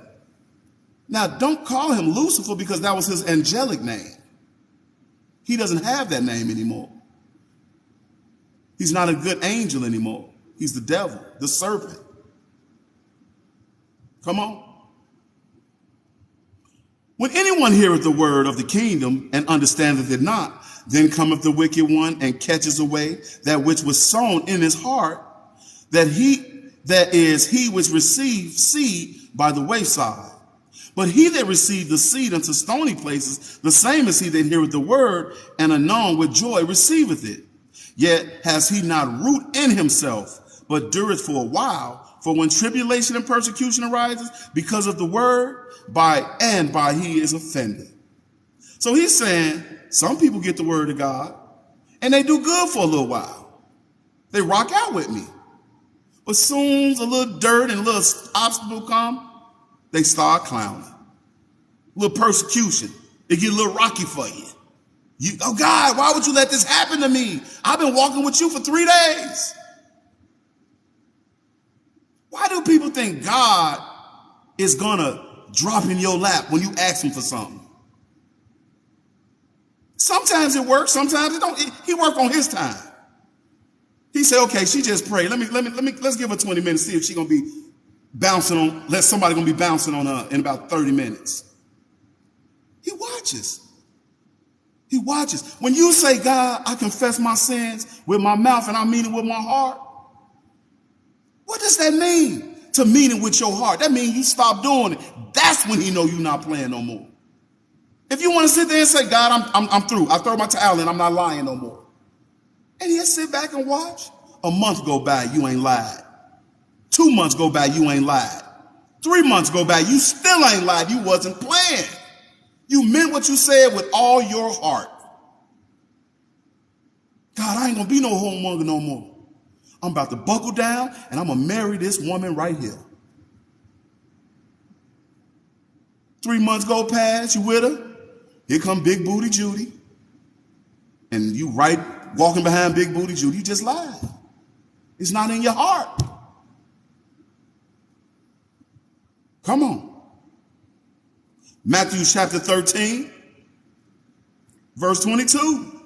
Now, don't call him Lucifer because that was his angelic name. He doesn't have that name anymore. He's not a good angel anymore. He's the devil, the serpent. Come on. When anyone heareth the word of the kingdom and understandeth it not, then cometh the wicked one and catches away that which was sown in his heart, that is he which received seed by the wayside. But he that received the seed unto stony places, the same as he that heareth the word, and anon with joy receiveth it. Yet has he not root in himself, but dureth for a while. For when tribulation and persecution arises because of the word, by he is offended. So he's saying some people get the word of God and they do good for a little while. They rock out with me. But soon as a little dirt and a little obstacle come, they start clowning. A little persecution. They get a little rocky for you. Oh God, why would you let this happen to me? I've been walking with you for 3 days. Why do people think God is gonna drop in your lap when you ask him for something? Sometimes it works, sometimes it don't. He worked on his time. He said, okay, she just prayed. Let's give her 20 minutes, see if she's gonna be bouncing on, somebody gonna be bouncing on her in about 30 minutes. He watches. He watches. When you say, God, I confess my sins with my mouth and I mean it with my heart, what does that mean? To mean it with your heart. That means you stop doing it. That's when he know you're not playing no more. If you want to sit there and say, God, I'm through. I throw my towel in. I'm not lying no more. And he'll sit back and watch. A month go by, you ain't lied. 2 months go by, you ain't lied. 3 months go by, you still ain't lied. You wasn't playing. You meant what you said with all your heart. God, I ain't gonna be no homemonger no more. I'm about to buckle down and I'm gonna marry this woman right here. 3 months go past, you with her. Here come Big Booty Judy. And you walking behind Big Booty Judy, you just lied. It's not in your heart. Come on. Matthew chapter 13, verse 22.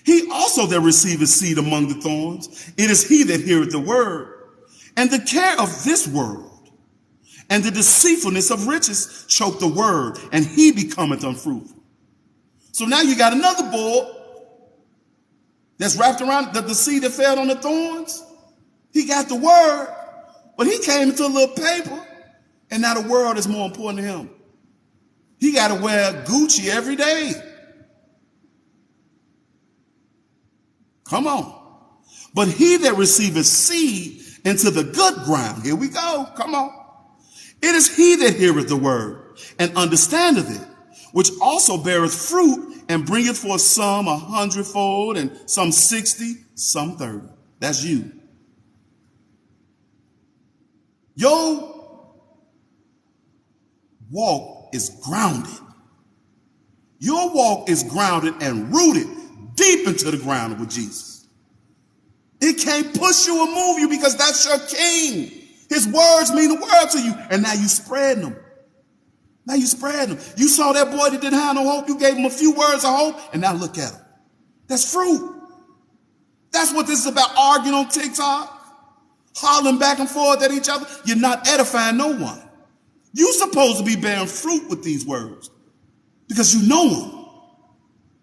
He also that receiveth seed among the thorns, it is he that heareth the word, and the care of this world, and the deceitfulness of riches choke the word, and he becometh unfruitful. So now you got another board that's wrapped around the seed that fell on the thorns. He got the word, but he came into a little paper, and now the world is more important to him. He got to wear Gucci every day. Come on. But he that receiveth seed into the good ground, here we go, come on. It is he that heareth the word and understandeth it, which also beareth fruit and bringeth forth some 100-fold and some 60, some 30. That's you. Your walk is grounded. Your walk is grounded and rooted deep into the ground with Jesus. It can't push you or move you because that's your king. His words mean the world to you. And now you spreading them. Now you spreading them. You saw that boy that didn't have no hope. You gave him a few words of hope. And now look at him. That's fruit. That's what this is about, arguing on TikTok, hollering back and forth at each other. You're not edifying no one. You're supposed to be bearing fruit with these words because you know them.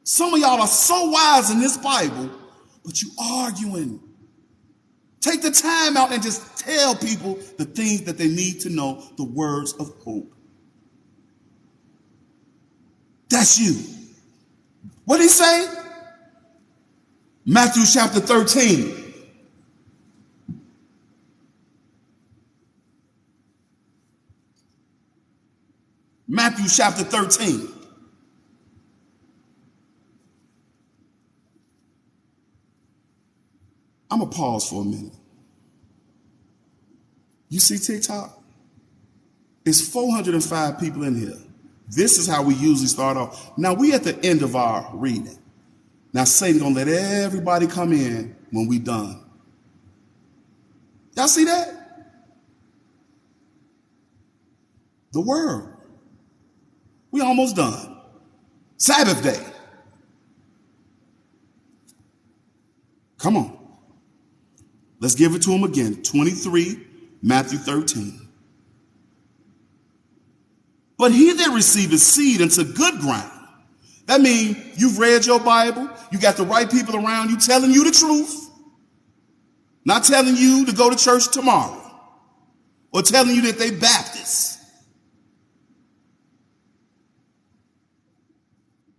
Some of y'all are so wise in this Bible, but you arguing. Take the time out and just tell people the things that they need to know, the words of hope. That's you. What did he say? Matthew chapter 13. Matthew chapter 13. I'm going to pause for a minute. You see TikTok? It's 405 people in here. This is how we usually start off. Now we at the end of our reading. Now Satan gonna let everybody come in when we done. Y'all see that? The word. We almost done. Sabbath day. Come on. Let's give it to him again. 23, Matthew 13. But he that receiveth seed into good ground, that means you've read your Bible, you got the right people around you telling you the truth, not telling you to go to church tomorrow, or telling you that they Baptists.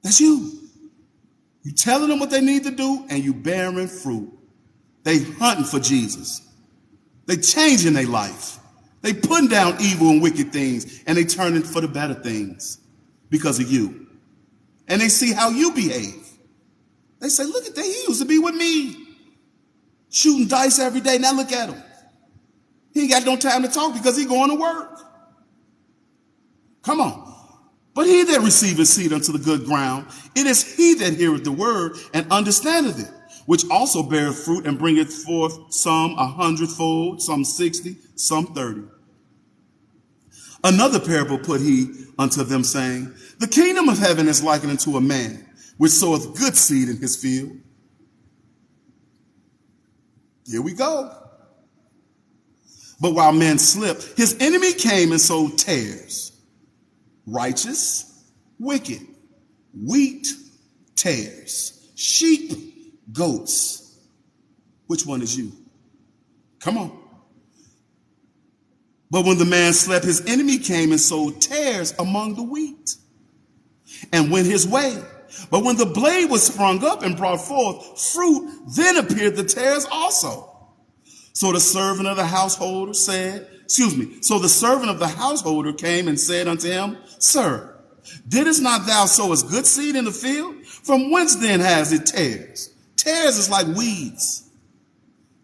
That's you. You telling them what they need to do, and you bearing fruit. They hunting for Jesus. They changing their life. They putting down evil and wicked things, and they turning for the better things because of you. And they see how you behave. They say, look at that, he used to be with me, shooting dice every day. Now look at him. He ain't got no time to talk because he going to work. Come on. But he that receiveth seed unto the good ground, it is he that heareth the word and understandeth it, which also beareth fruit and bringeth forth some 100-fold, some 60, some 30. Another parable put he unto them, saying, the kingdom of heaven is likened unto a man, which soweth good seed in his field. Here we go. But while men slept, his enemy came and sowed tares. Righteous, wicked, wheat, tares, sheep, goats. Which one is you? Come on. But when the man slept, his enemy came and sowed tares among the wheat and went his way. But when the blade was sprung up and brought forth fruit, then appeared the tares also. So the servant of the householder so the servant of the householder came and said unto him, Sir, didst not thou sow as good seed in the field? From whence then has it tares? Tares is like weeds.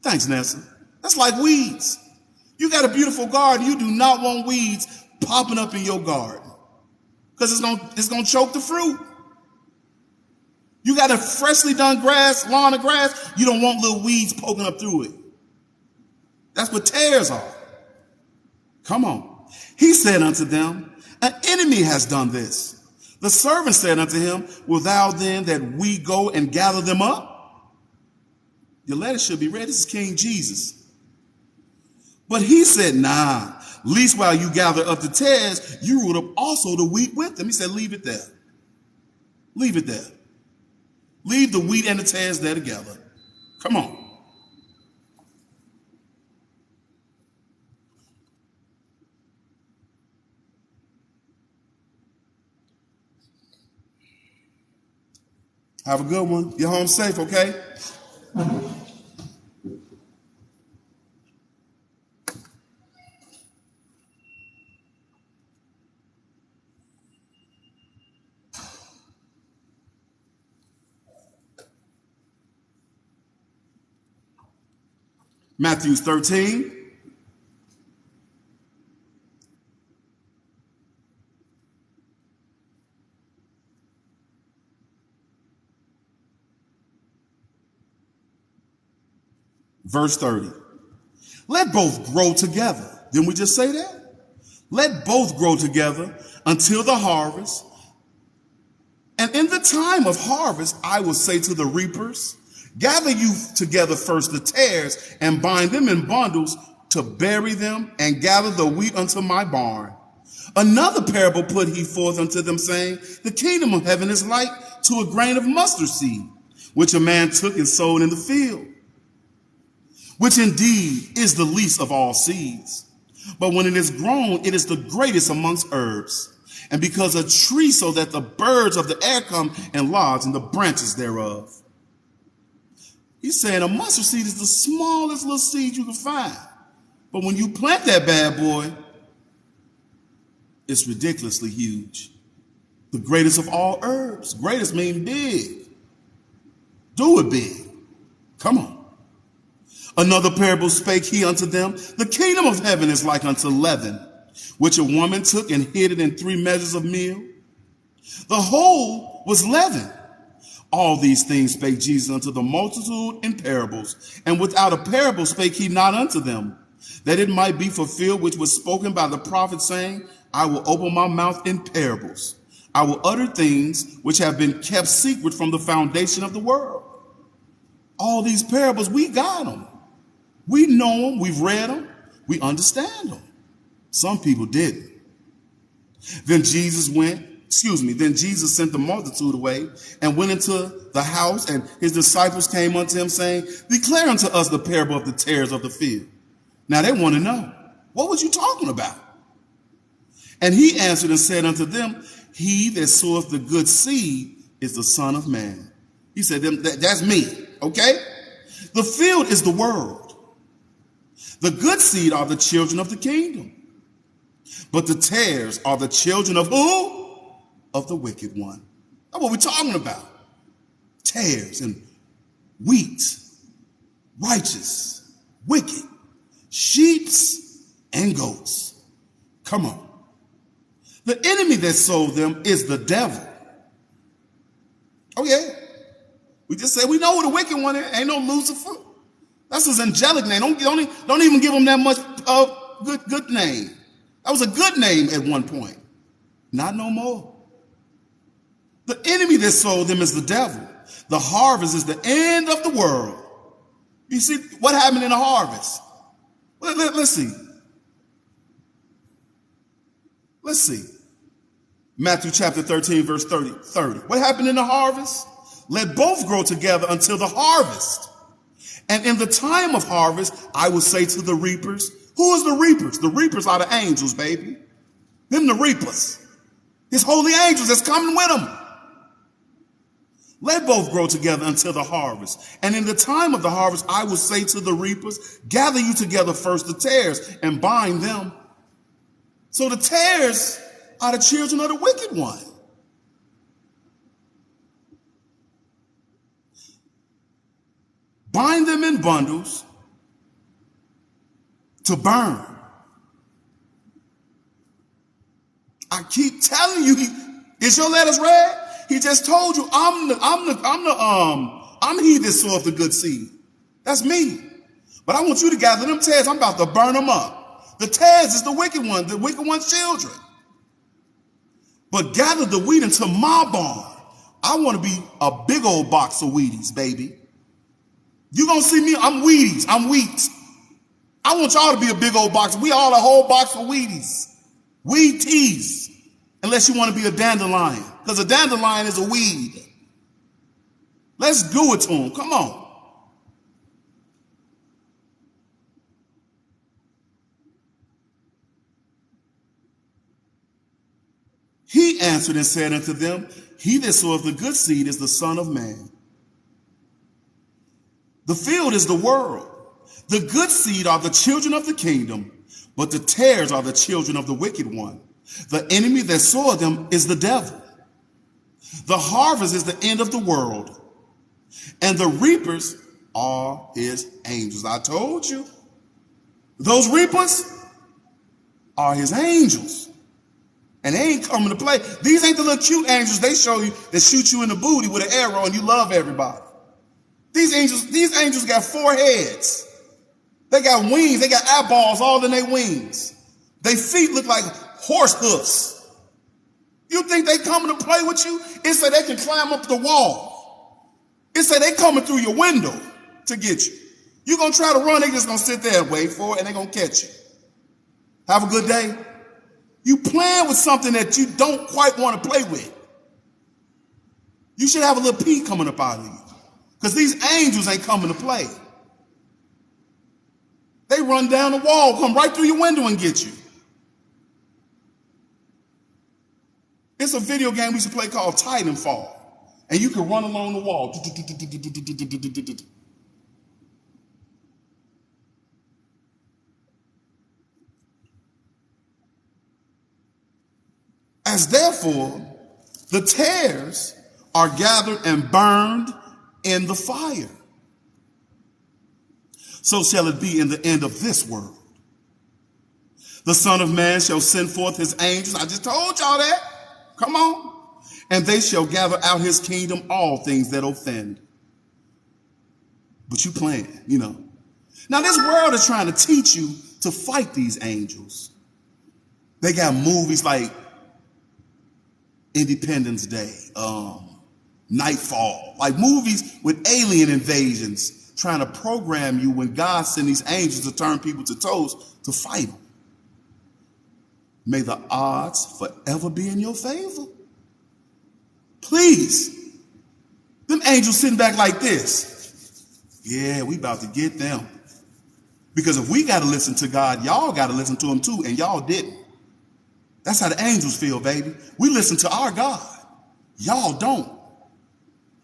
Thanks, Nessa. That's like weeds. You got a beautiful garden. You do not want weeds popping up in your garden because it's gonna choke the fruit. You got a freshly done lawn of grass. You don't want little weeds poking up through it. That's what tares are. Come on. He said unto them, an enemy has done this. The servant said unto him, will thou then that we go and gather them up? Your letter should be read. This is King Jesus. But he said, nah, least while you gather up the tares, you root up also the wheat with them. He said, leave it there. Leave it there. Leave the wheat and the tares there together. Come on. Have a good one. You're home safe, okay? Matthew 13. Verse 30. Let both grow together. Didn't we just say that? Let both grow together until the harvest. And in the time of harvest, I will say to the reapers, gather you together first the tares and bind them in bundles to bury them and gather the wheat unto my barn. Another parable put he forth unto them, saying, the kingdom of heaven is like to a grain of mustard seed, which a man took and sowed in the field, which indeed is the least of all seeds. But when it is grown, it is the greatest amongst herbs, and because a tree so that the birds of the air come and lodge in the branches thereof. He's saying a mustard seed is the smallest little seed you can find. But when you plant that bad boy, it's ridiculously huge. The greatest of all herbs. Greatest mean big. Do it big. Come on. Another parable spake he unto them. The kingdom of heaven is like unto leaven, which a woman took and hid it in 3 measures of meal. The whole was leaven. All these things spake Jesus unto the multitude in parables, and without a parable spake he not unto them, that it might be fulfilled which was spoken by the prophet, saying, I will open my mouth in parables. I will utter things which have been kept secret from the foundation of the world. All these parables, we got them. We know them, we've read them, we understand them. Some people didn't. Then Jesus sent the multitude away and went into the house, and his disciples came unto him, saying, Declare unto us the parable of the tares of the field. Now they want to know, what was you talking about? And he answered and said unto them, He that soweth the good seed is the Son of Man. He said, that's me, okay? The field is the world. The good seed are the children of the kingdom. But the tares are the children of who? Of the wicked one. That's what we're talking about. Tares and wheat, righteous, wicked, sheeps and goats. Come on. The enemy that sowed them is the devil. Oh yeah. We just said we know who the wicked one is. Ain't no Lucifer. That's his angelic name. Don't even give him that much good name. That was a good name at one point. Not no more. The enemy that sowed them is the devil. The harvest is the end of the world. You see what happened in the harvest? Let's see. Let's see. Matthew chapter 13, verse 30. What happened in the harvest? Let both grow together until the harvest. And in the time of harvest, I will say to the reapers, who is the reapers? The reapers are the angels, baby. Them the reapers. His holy angels that's coming with them. Let both grow together until the harvest. And in the time of the harvest, I will say to the reapers, gather you together first the tares and bind them. So the tares are the children of the wicked one. Bind them in bundles to burn. I keep telling you, is your letters read? He just told you, I'm he that soweth the good seed. That's me. But I want you to gather them tares. I'm about to burn them up. The tares is the wicked one's children. But gather the wheat into my barn. I want to be a big old box of Wheaties, baby. You gonna see me, I'm Wheaties, I'm wheat. I want y'all to be a big old box. We all a whole box of Wheaties. Wheaties. Unless you want to be a dandelion. Because a dandelion is a weed. Let's do it to him. Come on. He answered and said unto them, He that soweth the good seed is the Son of Man. The field is the world. The good seed are the children of the kingdom, but the tares are the children of the wicked one. The enemy that sowed them is the devil. The harvest is the end of the world, and the reapers are his angels. I told you, those reapers are his angels, and they ain't coming to play. These ain't the little cute angels they show you that shoot you in the booty with an arrow and you love everybody. These angels got 4 heads. They got wings. They got eyeballs all in their wings. Their feet look like horse hoofs. You think they coming to play with you? It said they can climb up the wall. It said they coming through your window to get you. You gonna try to run, they just gonna sit there and wait for it, and they gonna catch you. Have a good day. You playing with something that you don't quite want to play with. You should have a little pee coming up out of you. Because these angels ain't coming to play. They run down the wall, come right through your window and get you. It's a video game we used to play called Titanfall. And you can run along the wall. As therefore, the tares are gathered and burned in the fire, so shall it be in the end of this world. The Son of Man shall send forth his angels. I just told y'all that. Come on. And they shall gather out his kingdom all things that offend. But you playing, you know. Now this world is trying to teach you to fight these angels. They got movies like Independence Day, Nightfall, like movies with alien invasions trying to program you when God sent these angels to turn people to toast to fight them. May the odds forever be in your favor. Please. Them angels sitting back like this. Yeah, we about to get them. Because if we got to listen to God, y'all got to listen to him too, and y'all didn't. That's how the angels feel, baby. We listen to our God. Y'all don't.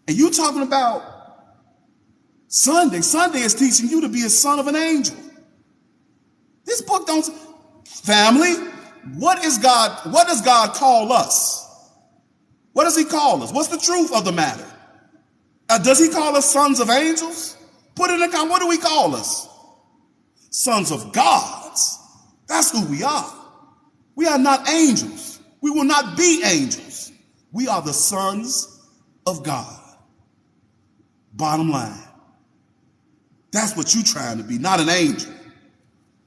And you talking about Sunday. Sunday is teaching you to be a son of an angel. This book don't... Family, what does God call us? What does he call us? What's the truth of the matter? Does he call us sons of angels? Put it in the comment. What do we call us? Sons of gods. That's who we are. We are not angels. We will not be angels. We are the sons of God. Bottom line. That's what you're trying to be, not an angel.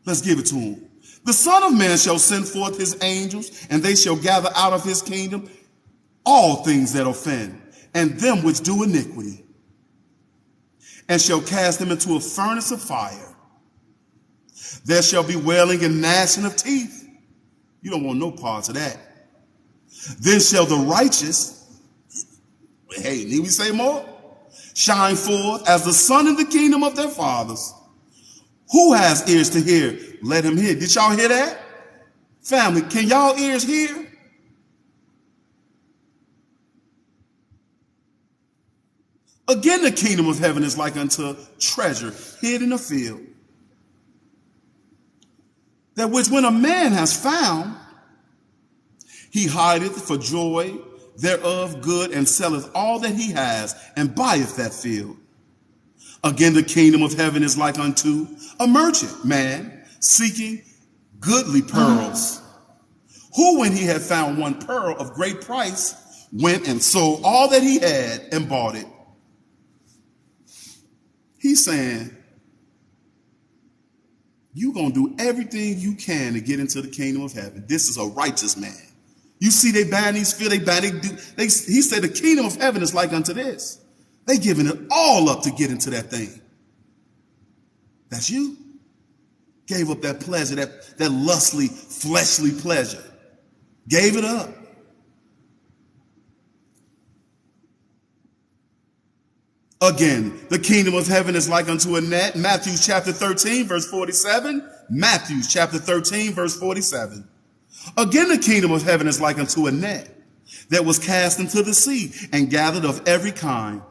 Let's give it to him. The Son of Man shall send forth his angels, and they shall gather out of his kingdom all things that offend, and them which do iniquity, and shall cast them into a furnace of fire. There shall be wailing and gnashing of teeth. You don't want no parts of that. Then shall the righteous, hey, need we say more? Shine forth as the sun in the kingdom of their fathers. Who has ears to hear? Let him hear. Did y'all hear that? Family, can y'all ears hear? Again, the kingdom of heaven is like unto treasure hid in a field, that which when a man has found, he hideth for joy thereof good, and selleth all that he has, and buyeth that field. Again, the kingdom of heaven is like unto a merchant man seeking goodly pearls, who when he had found one pearl of great price, went and sold all that he had and bought it. He's saying, you're going to do everything you can to get into the kingdom of heaven. This is a righteous man. You see they buying these fields, he said the kingdom of heaven is like unto this. They giving it all up to get into that thing. That's you. Gave up that pleasure, that lustly, fleshly pleasure. Gave it up. Again, the kingdom of heaven is like unto a net. Matthew chapter 13, verse 47. Matthew chapter 13, verse 47. Again, the kingdom of heaven is like unto a net that was cast into the sea and gathered of every kind,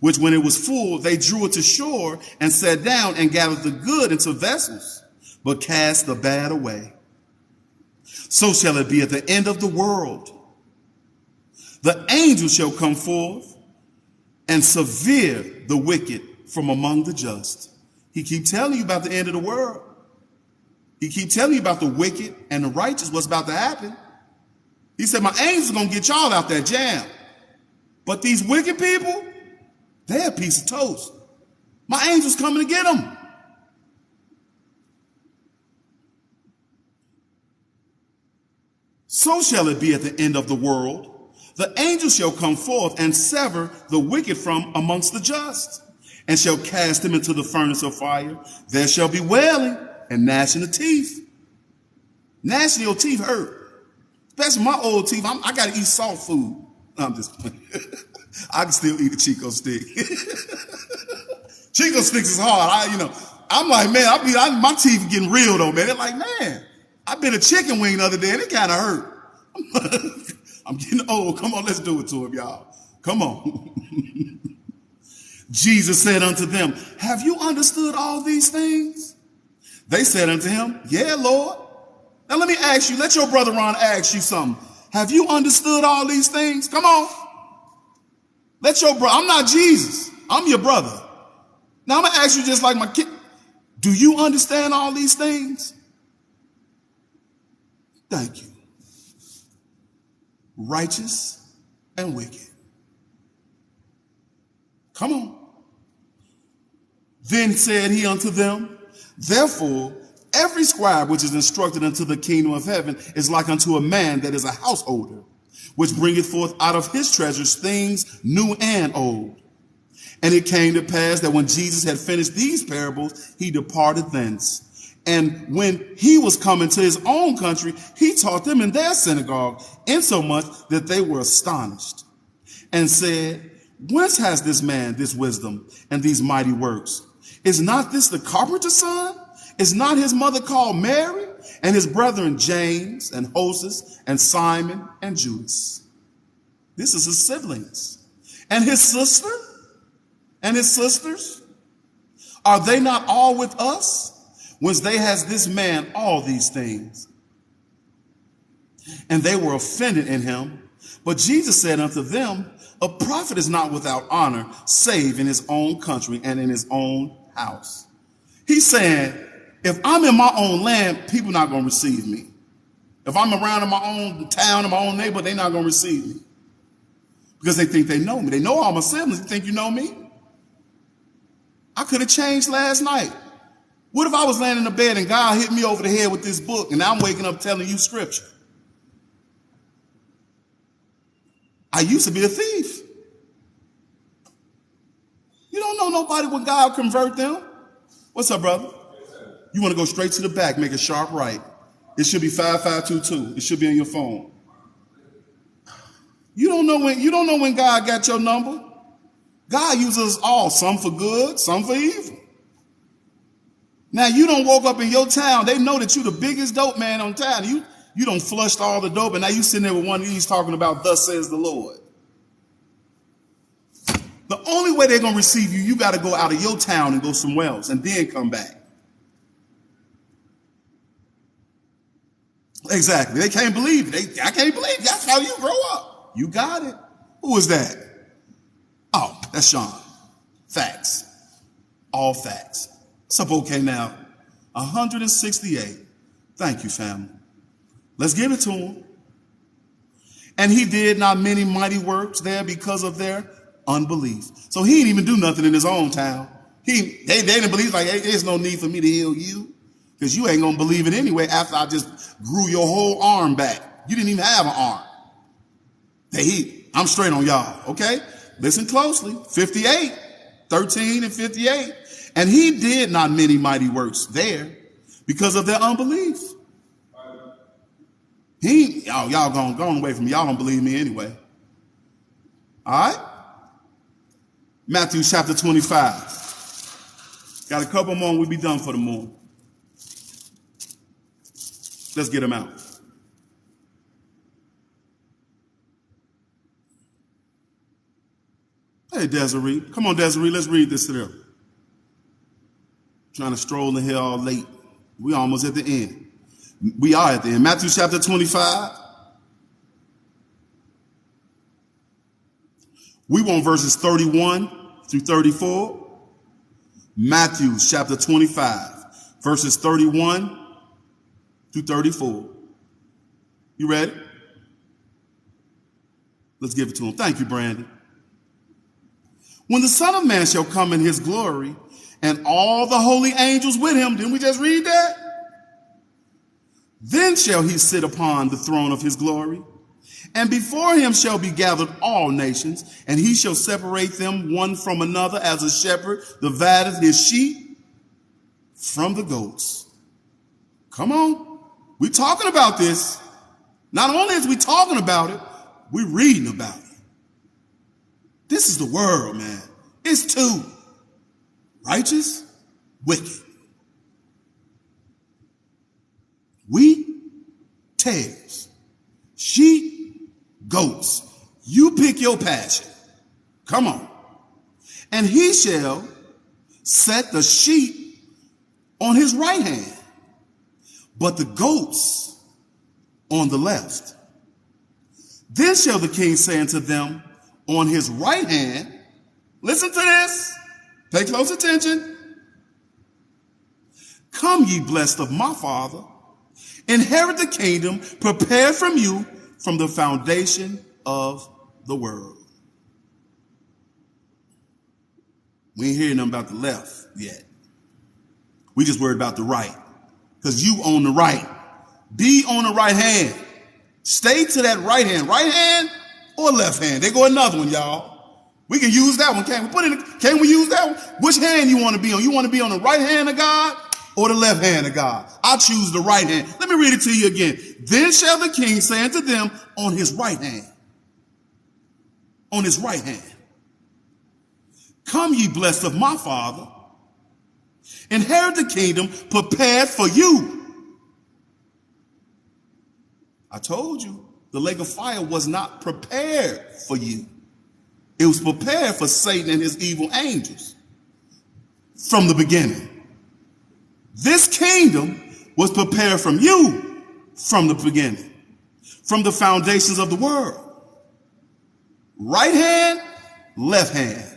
which when it was full, they drew it to shore and sat down and gathered the good into vessels, but cast the bad away. So shall it be at the end of the world. The angel shall come forth and sever the wicked from among the just. He keep telling you about the end of the world. He keep telling you about the wicked and the righteous, what's about to happen. He said, my angels are going to get y'all out that jam. But these wicked people, they're a piece of toast. My angels coming to get them. So shall it be at the end of the world. The angels shall come forth and sever the wicked from amongst the just, and shall cast them into the furnace of fire. There shall be wailing and gnashing of teeth. Gnashing your teeth hurt. Especially my old teeth. I got to eat soft food. No, I'm just playing. I can still eat a Chico stick. Chico sticks is hard. I'm like, man, my teeth are getting real though, man. They're like, man, I bit a chicken wing the other day and it kind of hurt. I'm getting old. Come on, let's do it to him, y'all. Come on. Jesus said unto them, have you understood all these things? They said unto him, yeah, Lord. Now let me ask you, let your brother Ron ask you something. Have you understood all these things? Come on. Let your brother, I'm not Jesus. I'm your brother. Now I'm going to ask you just like my kid. Do you understand all these things? Thank you. Righteous and wicked. Come on. Then said he unto them, therefore, every scribe which is instructed unto the kingdom of heaven is like unto a man that is a householder, which bringeth forth out of his treasures things new and old. And it came to pass that when Jesus had finished these parables, he departed thence. And when he was coming to his own country, he taught them in their synagogue, insomuch that they were astonished, and said, whence has this man this wisdom and these mighty works? Is not this the carpenter's son? Is not his mother called Mary, and his brethren James and Joses and Simon and Judas? This is his siblings. And his sister and his sisters, are they not all with us? Whence they has this man all these things? And they were offended in him. But Jesus said unto them, a prophet is not without honor, save in his own country and in his own house. He's saying, if I'm in my own land, people not going to receive me. If I'm around in my own town, in my own neighborhood, they're not going to receive me. Because they think they know me. They know all my siblings. You think you know me? I could have changed last night. What if I was laying in the bed and God hit me over the head with this book and I'm waking up telling you scripture? I used to be a thief. You don't know nobody when God convert them. What's up, brother? You want to go straight to the back, make a sharp right. It should be 5522. It should be on your phone. You don't know when God got your number. God uses us all, some for good, some for evil. Now you don't woke up in your town. They know that you the biggest dope man on town. You don't flushed all the dope, and now you sitting there with one of these talking about thus says the Lord. The only way they're gonna receive you, you got to go out of your town and go somewhere else, and then come back. Exactly. They can't believe it. I can't believe it. That's how you grow up. You got it. Who is that? Oh, that's Sean. Facts. All facts. What's up, okay now? 168. Thank you, family. Let's give it to him. And he did not many mighty works there because of their unbelief. So he didn't even do nothing in his own town. They didn't believe, like, hey, there's no need for me to heal you because you ain't going to believe it anyway after I just grew your whole arm back. You didn't even have an arm. I'm straight on y'all, okay? Listen closely. 58, 13 and 58. And he did not many mighty works there because of their unbelief. Y'all going away from me. Y'all don't believe me anyway. All right? Matthew chapter 25. Got a couple more and we'll be done for the morning. Let's get them out. Hey, Desiree. Come on, Desiree. Let's read this to them. Trying to stroll in here all late. We almost at the end. We are at the end. Matthew chapter 25. We want verses 31 through 34. Matthew chapter 25, verses 31 through 34. You ready? Let's give it to him. Thank you, Brandon. When the Son of Man shall come in his glory, and all the holy angels with him, didn't we just read that? Then shall he sit upon the throne of his glory, and before him shall be gathered all nations, and he shall separate them one from another as a shepherd divideth his sheep from the goats. Come on. We're talking about this. Not only is we talking about it, we're reading about it. This is the world, man. It's two. Righteous, wicked. Wheat, tares. Sheep, goats. You pick your passion. Come on. And he shall set the sheep on his right hand, but the goats on the left. Then shall the king say unto them on his right hand, listen to this, pay close attention. Come, ye blessed of my Father, inherit the kingdom prepared from you from the foundation of the world. We ain't hearing nothing about the left yet. We just worried about the right. Because you on the right. Be on the right hand. Stay to that right hand or left hand. There go another one, y'all. We can use that one, can't we? Can we use that one? Which hand you want to be on? You want to be on the right hand of God or the left hand of God? I choose the right hand. Let me read it to you again. Then shall the king say unto them on his right hand. On his right hand. Come, ye blessed of my Father, inherit the kingdom prepared for you. I told you the lake of fire was not prepared for you. It was prepared for Satan and his evil angels from the beginning. This kingdom was prepared from you from the beginning, from the foundations of the world. Right hand, left hand.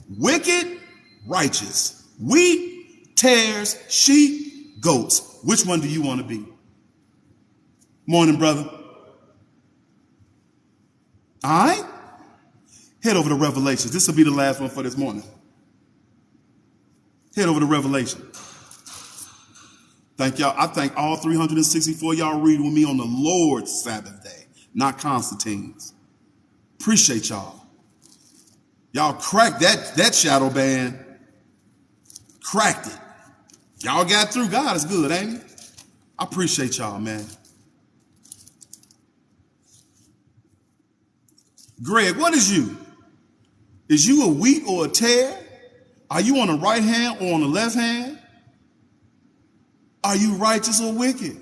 Wicked, righteous. Wheat, tares, sheep, goats. Which one do you want to be? Morning, brother. All right? Head over to Revelation. This will be the last one for this morning. Head over to Revelation. Thank y'all. I thank all 364 y'all reading with me on the Lord's Sabbath day, not Constantine's. Appreciate y'all. Y'all cracked that shadow band. Cracked it. Y'all got through. God is good, ain't he? I appreciate y'all, man. Greg, what is you? Is you a wheat or a tare? Are you on the right hand or on the left hand? Are you righteous or wicked?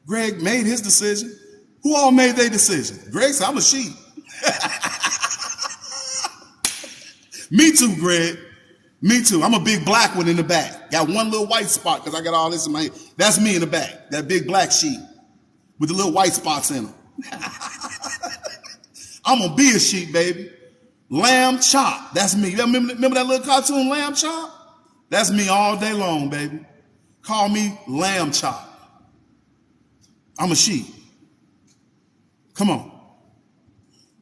Greg made his decision. Who all made their decision? Greg said, I'm a sheep. Me too, Greg. Me too. I'm a big black one in the back. Got one little white spot because I got all this in my head. That's me in the back. That big black sheep with the little white spots in them. I'm going to be a sheep, baby. Lamb chop. That's me. Remember that little cartoon, Lamb Chop? That's me all day long, baby. Call me Lamb Chop. I'm a sheep. Come on.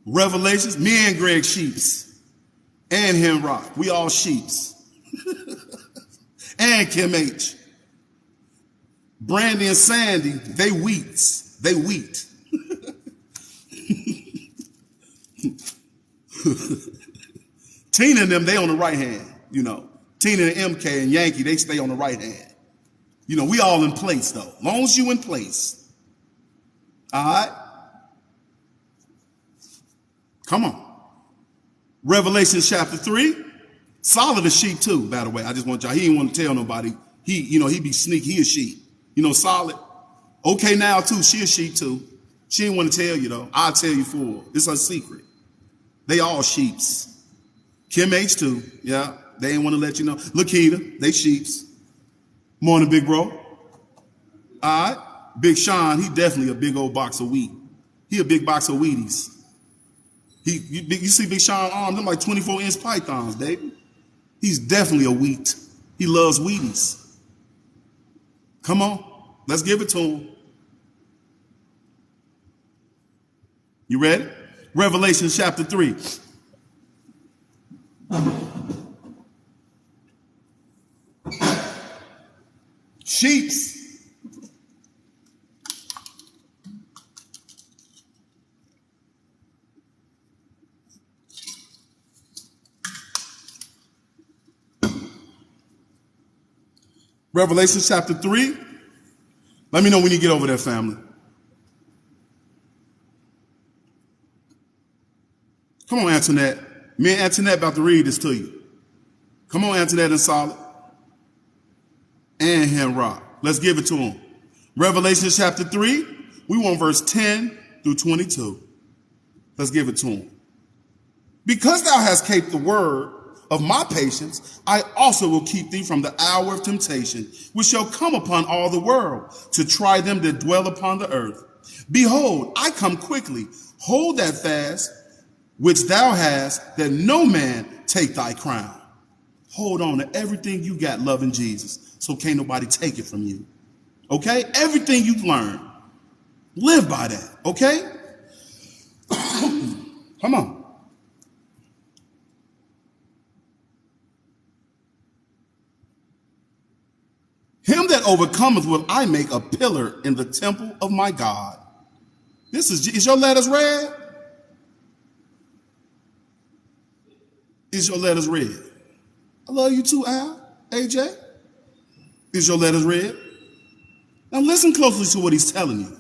Revelations, me and Greg sheeps. And him rock. We all sheeps. And Kim H. Brandy and Sandy, they wheats. They wheat. Tina and them, they on the right hand, you know. Tina and MK and Yankee, they stay on the right hand. You know, we all in place, though. As long as you in place. All right? Come on. Revelation chapter 3. Solid a sheep too, by the way. I just want y'all, he didn't want to tell nobody. He be sneaky, he a sheep. You know, Solid. Okay now too, she a sheep too. She didn't want to tell you though. I'll tell you for her. It's a secret. They all sheeps. Kim H too, yeah. They ain't want to let you know. Lakita, they sheeps. Morning, big bro. All right. Big Sean, he definitely a big old box of wheat. He a big box of Wheaties. You see Big Sean arms, them like 24-inch pythons, baby. He's definitely a wheat. He loves Wheaties. Come on, let's give it to him. You ready? Revelation chapter 3. Sheeps. Revelation chapter 3. Let me know when you get over there, family. Come on, Antoinette. Me and Antoinette about to read this to you. Come on, Antoinette and Solid. And him rock. Let's give it to him. Revelation chapter 3. We want verse 10 through 22. Let's give it to him. Because thou hast kept the word of my patience, I also will keep thee from the hour of temptation, which shall come upon all the world, to try them that dwell upon the earth. Behold, I come quickly. Hold that fast which thou hast, that no man take thy crown. Hold on to everything you got loving Jesus, so can't nobody take it from you. Okay? Everything you've learned, live by that. Okay? Come on. Him that overcometh will I make a pillar in the temple of my God. Is your letters read? Is your letters read? I love you too, Al, AJ. Is your letters read? Now listen closely to what he's telling you.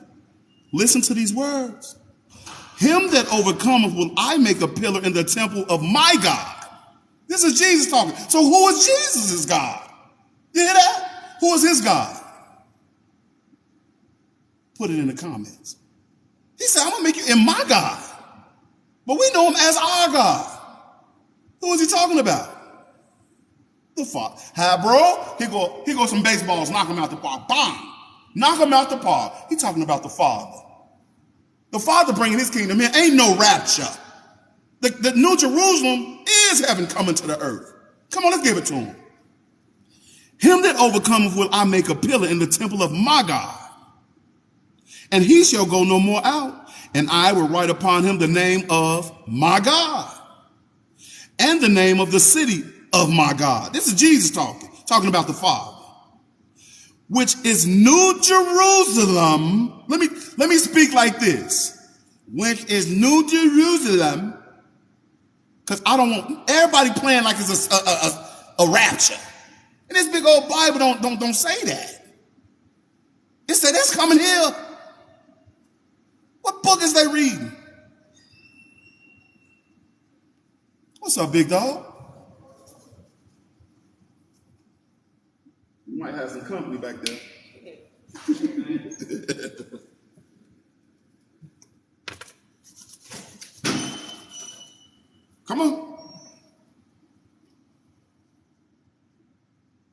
Listen to these words. Him that overcometh will I make a pillar in the temple of my God. This is Jesus talking. So who is Jesus' God? You hear that? Who is his God? Put it in the comments. He said, I'm going to make you in my God. But we know him as our God. Who is he talking about? The Father. Hi, bro. Here go some baseballs. Knock him out the park. Bang. Knock him out the park. He's talking about the Father. The Father bringing his kingdom in. Ain't no rapture. The New Jerusalem is heaven coming to the earth. Come on, let's give it to him. Him that overcometh will I make a pillar in the temple of my God. And he shall go no more out. And I will write upon him the name of my God. And the name of the city of my God. This is Jesus talking about the Father. Which is New Jerusalem. Let me speak like this. Which is New Jerusalem. Because I don't want everybody playing like it's a rapture. And this big old Bible don't say that. It said that's coming here. What book is they reading? What's up, big dog? You might have some company back there. Come on.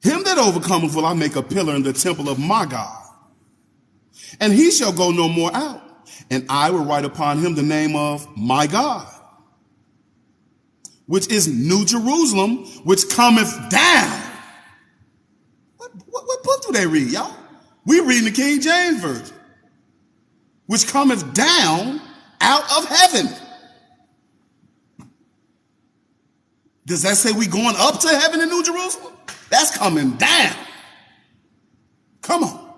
Him that overcometh will I make a pillar in the temple of my God. And he shall go no more out. And I will write upon him the name of my God. Which is New Jerusalem, which cometh down. What book do they read, y'all? We reading the King James Version. Which cometh down out of heaven. Does that say we going up to heaven in New Jerusalem? That's coming down. Come on.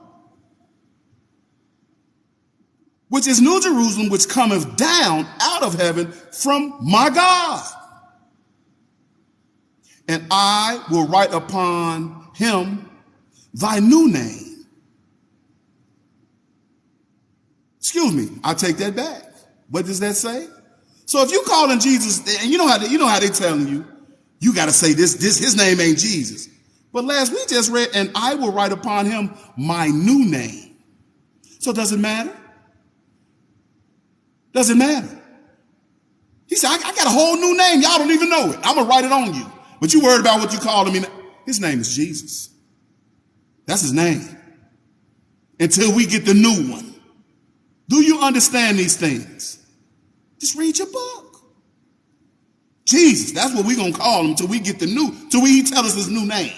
Which is New Jerusalem, which cometh down out of heaven from my God. And I will write upon him thy new name. Excuse me, I take that back. What does that say? So if you calling Jesus, and you know how they telling you, you got to say this, his name ain't Jesus. But last we just read, and I will write upon him my new name. So does it matter? Does it matter? He said, I got a whole new name. Y'all don't even know it. I'm going to write it on you. But you worried about what you call him. His name is Jesus. That's his name. Until we get the new one. Do you understand these things? Just read your book. Jesus, that's what we're going to call him until we get the new, till he tell us his new name.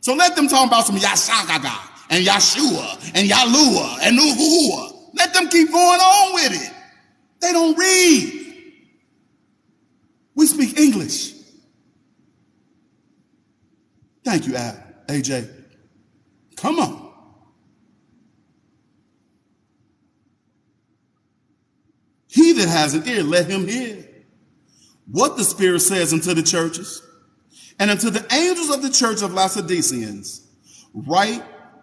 So let them talk about some Yashagaga and Yahshua and Yahuwah and Uhuwa. Let them keep going on with it. They don't read. We speak English. Thank you, Al, AJ. Come on. He that has an ear, let him hear what the Spirit says unto the churches. And unto the angels of the church of Laodiceans, write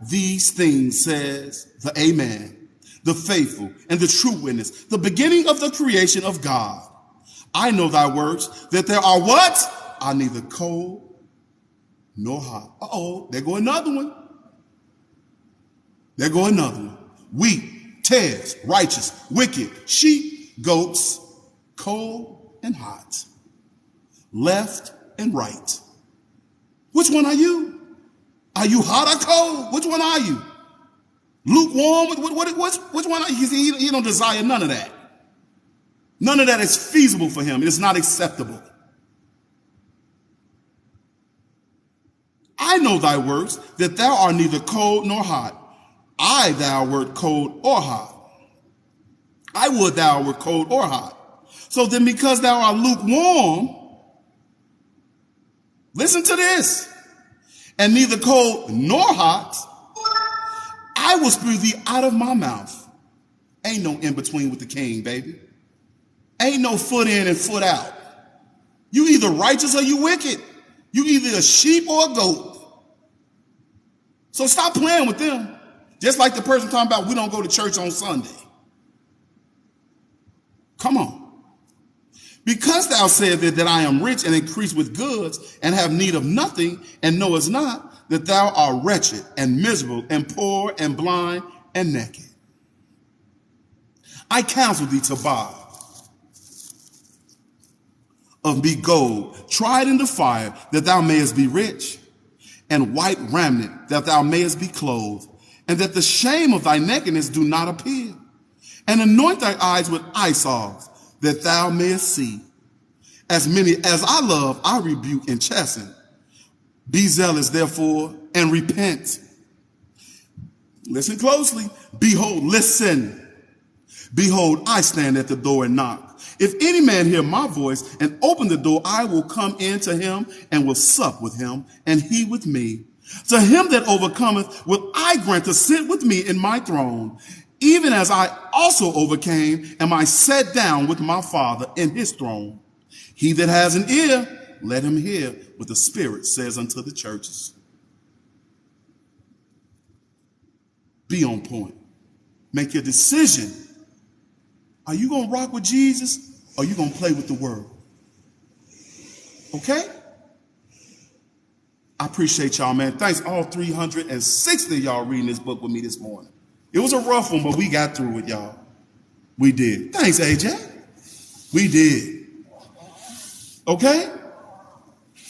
these things, says the Amen, the faithful and the true witness, the beginning of the creation of God. I know thy works, that there are what? Are neither cold nor hot. Uh-oh, there go another one. There go another one. Weak tares, righteous, wicked, sheep, goats, cold and hot, left and right. Which one are you? Are you hot or cold? Which one are you? Lukewarm? Which one are you? He don't desire none of that. None of that is feasible for him. It is not acceptable. I know thy works, that thou art neither cold nor hot. I thou wert cold or hot. I would thou were cold or hot. So then because thou art lukewarm, listen to this, and neither cold nor hot, I will spew thee out of my mouth. Ain't no in between with the king, baby. Ain't no foot in and foot out. You either righteous or you wicked. You either a sheep or a goat. So stop playing with them. Just like the person talking about we don't go to church on Sunday. Come on. Because thou said that I am rich and increase with goods and have need of nothing, and knowest not that thou art wretched and miserable and poor and blind and naked. I counsel thee to buy of me gold, tried in the fire, that thou mayest be rich, and white raiment, that thou mayest be clothed, and that the shame of thy nakedness do not appear. And anoint thy eyes with eye salve, that thou mayest see. As many as I love, I rebuke and chasten. Be zealous, therefore, and repent. Listen closely. Behold, listen. Behold, I stand at the door and knock. If any man hear my voice and open the door, I will come in to him and will sup with him, and he with me. To him that overcometh will I grant to sit with me in my throne, even as I also overcame, and I sat down with my Father in his throne. He that has an ear, let him hear what the Spirit says unto the churches. Be on point. Make your decision. Are you going to rock with Jesus, or are you going to play with the world? Okay? I appreciate y'all, man. Thanks all 360 of y'all reading this book with me this morning. It was a rough one, but we got through it, y'all. We did. Thanks, AJ. We did. Okay?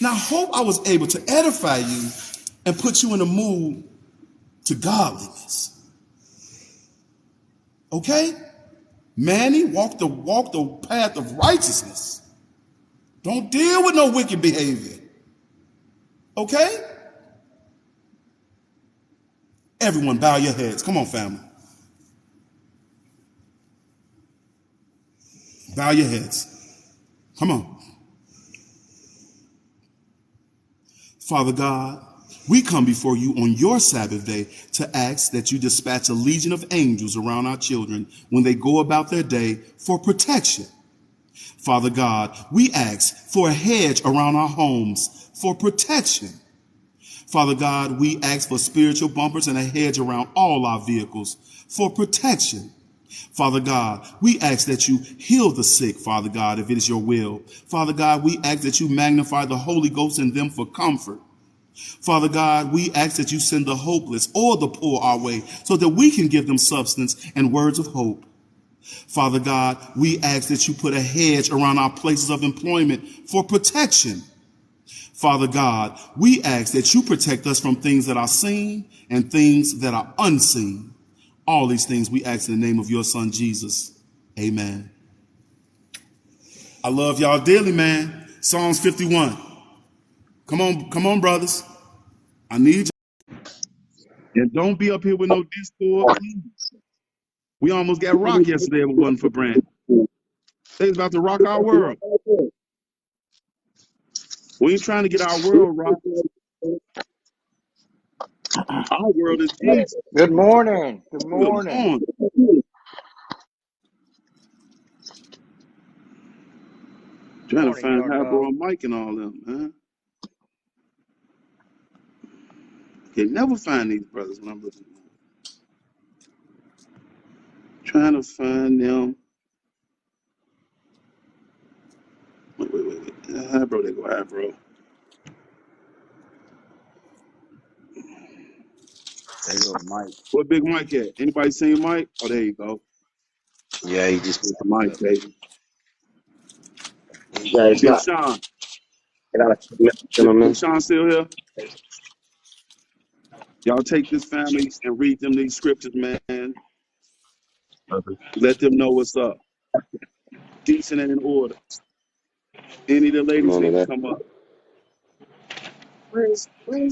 Now, I hope I was able to edify you and put you in a mood to godliness. Okay? Manny, walk the path of righteousness. Don't deal with no wicked behavior. Okay? Everyone bow your heads. Come on, family. Bow your heads. Come on. Father God, we come before you on your Sabbath day to ask that you dispatch a legion of angels around our children when they go about their day for protection. Father God, we ask for a hedge around our homes for protection. Father God, we ask for spiritual bumpers and a hedge around all our vehicles for protection. Father God, we ask that you heal the sick, Father God, if it is your will. Father God, we ask that you magnify the Holy Ghost in them for comfort. Father God, we ask that you send the hopeless or the poor our way so that we can give them substance and words of hope. Father God, we ask that you put a hedge around our places of employment for protection. Father God, we ask that you protect us from things that are seen and things that are unseen. All these things we ask in the name of your son, Jesus. Amen. I love y'all dearly, man. Psalms 51. Come on, brothers. I need you. And don't be up here with no discord, please. We almost got rocked yesterday if it wasn't for Brand. They was about to rock our world. We ain't trying to get our world rocked. Our world is Jesus. Good morning. Good Good morning. morning. Trying to Morning, find Yard how Dog. bro Mike and all them, man. Can never find these brothers when I'm looking. Trying to find them. Wait. Hi, bro. They go, hi, bro. There you go, Mike. Where Big Mike at? Anybody seen Mike? Oh, there you go. Yeah, he just picked him Mike, up. baby. Yeah, it's Big not. Sean. I got a Big gentlemen. Sean still here? Y'all take this family and read them these scriptures, man. Let them know what's up. Decent and in order. Any of the I'm ladies on to need to that. come up. Where's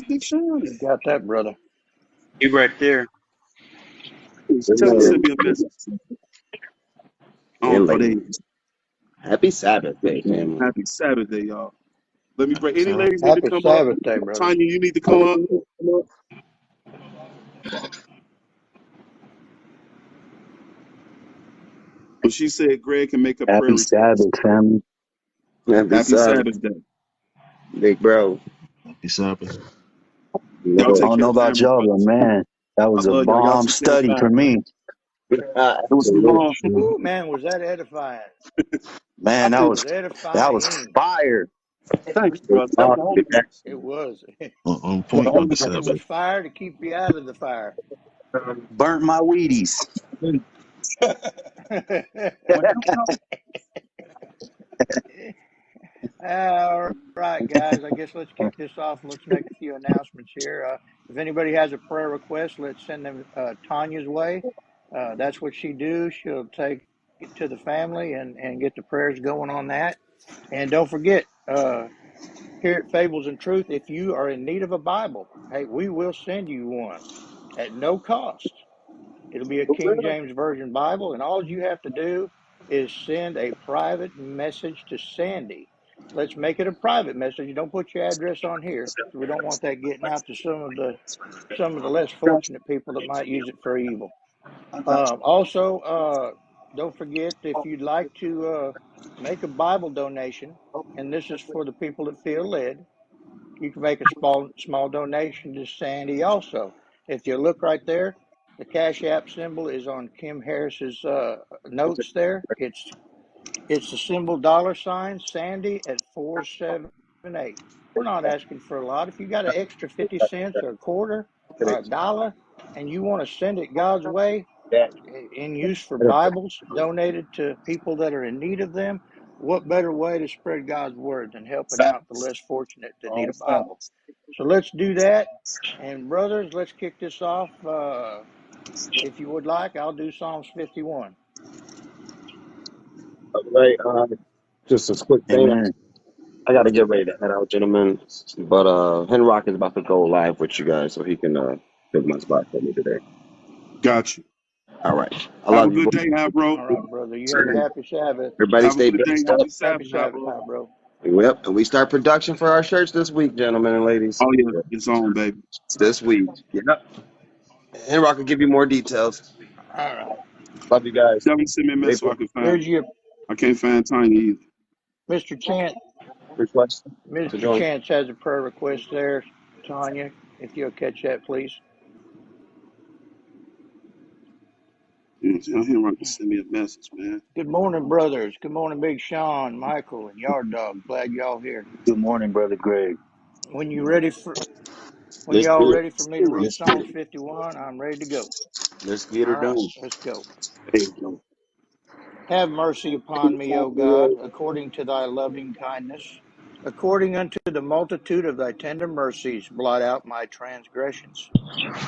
Big Sean You at? got that, brother. He right there. Tell him to Amen. send me a message. And Oh, there you ladies. Happy Sabbath day, go. family. Happy Saturday, y'all. Let me break. Any ladies need to Happy come up? Sabbath day, brother. Tanya, you need to come up. But she said Greg can make a prayer Happy request. Sabbath, family. Happy Happy Sabbath, Sabbath day. big bro. Happy Sabbath. Y'all I Lord. take don't care know of about family, y'all, but brothers. man, that I was a love y'all. Y'all bomb take care of study for family. me. It was Salute. long. Shoot. Ooh, man, was that edifying? Man, That was that was edifying. fire. Thank you, brother. That was Oh, the Holy big man. Ghost. It was. On The point with Holy the It Ghost. was subject. fire to keep you out of the fire. Burnt my Wheaties. When you come, All right, guys. I guess let's kick this off. Let's make a few announcements here. If anybody has a prayer request, let's send them Tanya's way. That's what she do. She'll take it to the family and get the prayers going on that. And don't forget, here at Fables and Truth, if you are in need of a Bible, hey, we will send you one at no cost. It'll be a King James Version Bible, and all you have to do is send a private message to Sandy. Let's make it a private message. Don't put your address on here. We don't want that getting out to some of the less fortunate people that might use it for evil. Also, don't forget if you'd like to make a Bible donation, and this is for the people that feel led. You can make a small donation to Sandy also. If you look right there, the Cash App symbol is on Kim Harris's notes there. It's the symbol $ Sandy at 478. We're not asking for a lot. If you got an extra 50 cents or a quarter or a dollar and you want to send it God's way, in use for Bibles donated to people that are in need of them, what better way to spread God's word than helping out the less fortunate that need a Bible? So let's do that. And brothers, let's kick this off. If you would like, I'll do Psalms 51. Right, just a quick thing. Amen. I got to get ready to head out, gentlemen. But Henrock is about to go live with you guys, so he can pick my spot for me today. got you. All right. I Have a love you, good boys. day, now, bro. All right, brother. You have a happy Sabbath. Everybody Have a stay good day. blessed up. Happy Happy Sabbath, now, Sabbath, bro. hi, bro. Yep. And we start production for our church this week, gentlemen and ladies. Oh yeah, it's on, baby. It's this week. Yep. Henrock will give you more details. All right. Love you guys. Definitely send me a message so I April, can find. Here's your I can't find Tanya either. Mr. Chance. request to Mr. join. Chance has a prayer request there. Tanya, if you'll catch that, please. Tell him to send me a message, man. Good morning, brothers. Good morning, Big Sean, Michael, and Yard Dog. Glad y'all here. Good morning, Brother Greg. When you ready for when Let's y'all get it. ready for me to read Let's get Psalms it. 51, I'm ready to go. Let's get her All right, done. let's go. There you go. Have mercy upon me, O God, according to thy loving kindness. According unto the multitude of thy tender mercies, blot out my transgressions.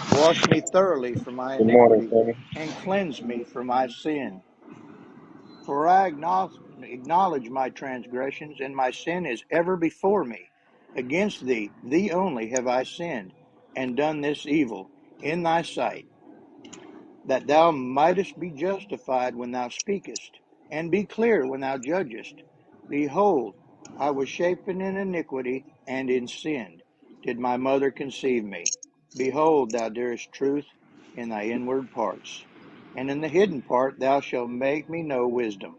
Wash me thoroughly from my Good morning, iniquity, Sammy. and cleanse me from my sin. For I acknowledge my transgressions, and my sin is ever before me. Against thee, thee only, have I sinned, and done this evil in thy sight, that thou mightest be justified when thou speakest, and be clear when thou judgest. Behold, I was shapen in iniquity, and in sin did my mother conceive me. Behold, thou dearest truth in thy inward parts, and in the hidden part thou shalt make me know wisdom.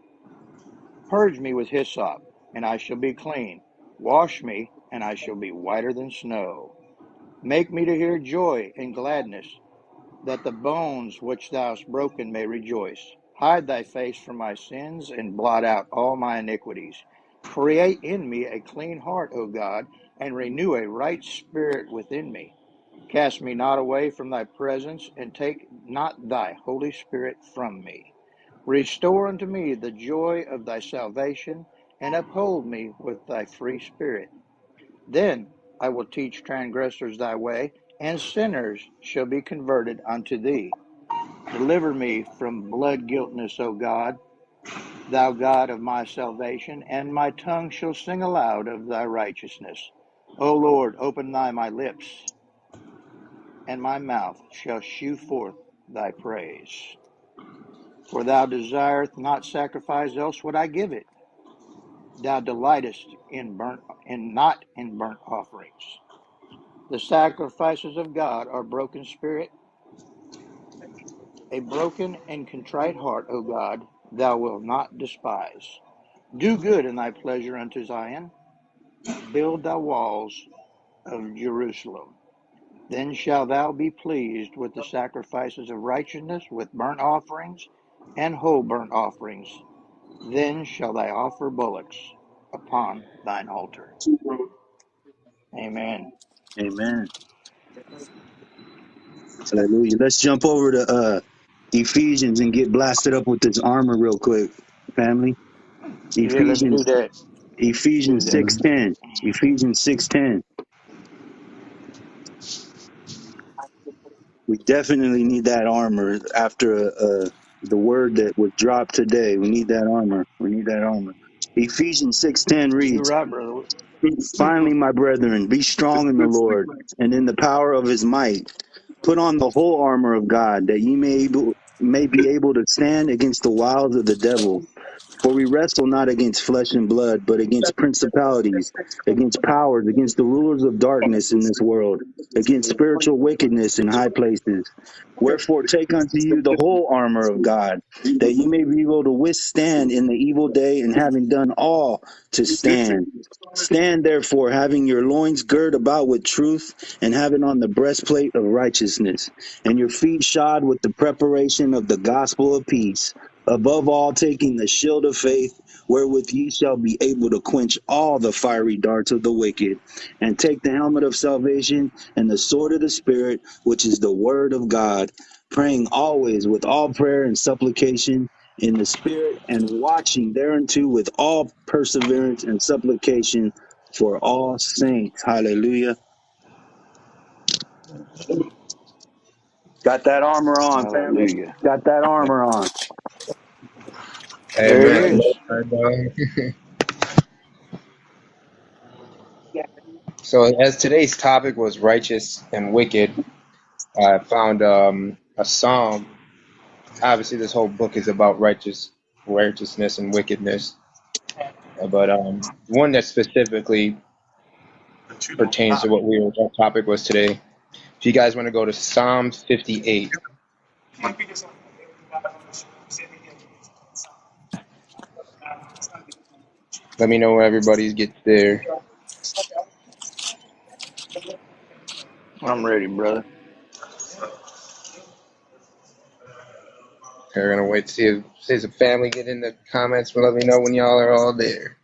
Purge me with hyssop, and I shall be clean. Wash me, and I shall be whiter than snow. Make me to hear joy and gladness, that the bones which thou hast broken may rejoice. Hide thy face from my sins, and blot out all my iniquities. Create in me a clean heart, O God, and renew a right spirit within me. Cast me not away from thy presence, and take not thy Holy Spirit from me. Restore unto me the joy of thy salvation, and uphold me with thy free spirit. Then I will teach transgressors thy way, and sinners shall be converted unto thee. Deliver me from blood guiltness, O God, thou God of my salvation, and my tongue shall sing aloud of thy righteousness. O Lord, open my lips, and my mouth shall shew forth thy praise. For thou desirest not sacrifice, else would I give it. Thou delightest not in burnt offerings. The sacrifices of God are broken spirit, a broken and contrite heart, O God, thou wilt not despise. Do good in thy pleasure unto Zion, build thy walls of Jerusalem. Then shalt thou be pleased with the sacrifices of righteousness, with burnt offerings and whole burnt offerings. Then shall thy offer bullocks upon thine altar. Amen. Amen. Hallelujah. Let's jump over to Ephesians and get blasted up with this armor real quick, family. Yeah, let's do Ephesians that. Let's do Ephesians that. 6:10. Ephesians 6:10. We definitely need that armor after the word that was dropped today. We need that armor. We need that armor. Ephesians 6:10 You're reads, right, brother. "Finally, my brethren, be strong in the Lord and in the power of his might. Put on the whole armor of God, that ye may be able to stand against the wiles of the devil. For we wrestle not against flesh and blood, but against principalities, against powers, against the rulers of darkness in this world, against spiritual wickedness in high places. Wherefore take unto you the whole armor of God, that ye may be able to withstand in the evil day, and having done all, to stand. Stand therefore, having your loins girt about with truth, and having on the breastplate of righteousness, and your feet shod with the preparation of the gospel of peace. Above all, taking the shield of faith, wherewith ye shall be able to quench all the fiery darts of the wicked, and take the helmet of salvation and the sword of the Spirit, which is the word of God, praying always with all prayer and supplication in the Spirit, and watching thereunto with all perseverance and supplication for all saints. Hallelujah. Got that armor on, family. Hallelujah. Got that armor on. There it Amen. is. So, as today's topic was righteous and wicked, I found a psalm. Obviously, this whole book is about righteousness and wickedness, but one that specifically pertains to what our topic was today. If you guys want to go to Psalms 58, let me know when everybody gets there. I'm ready, brother. We're gonna wait to see if the family get in the comments, but let me know when y'all are all there.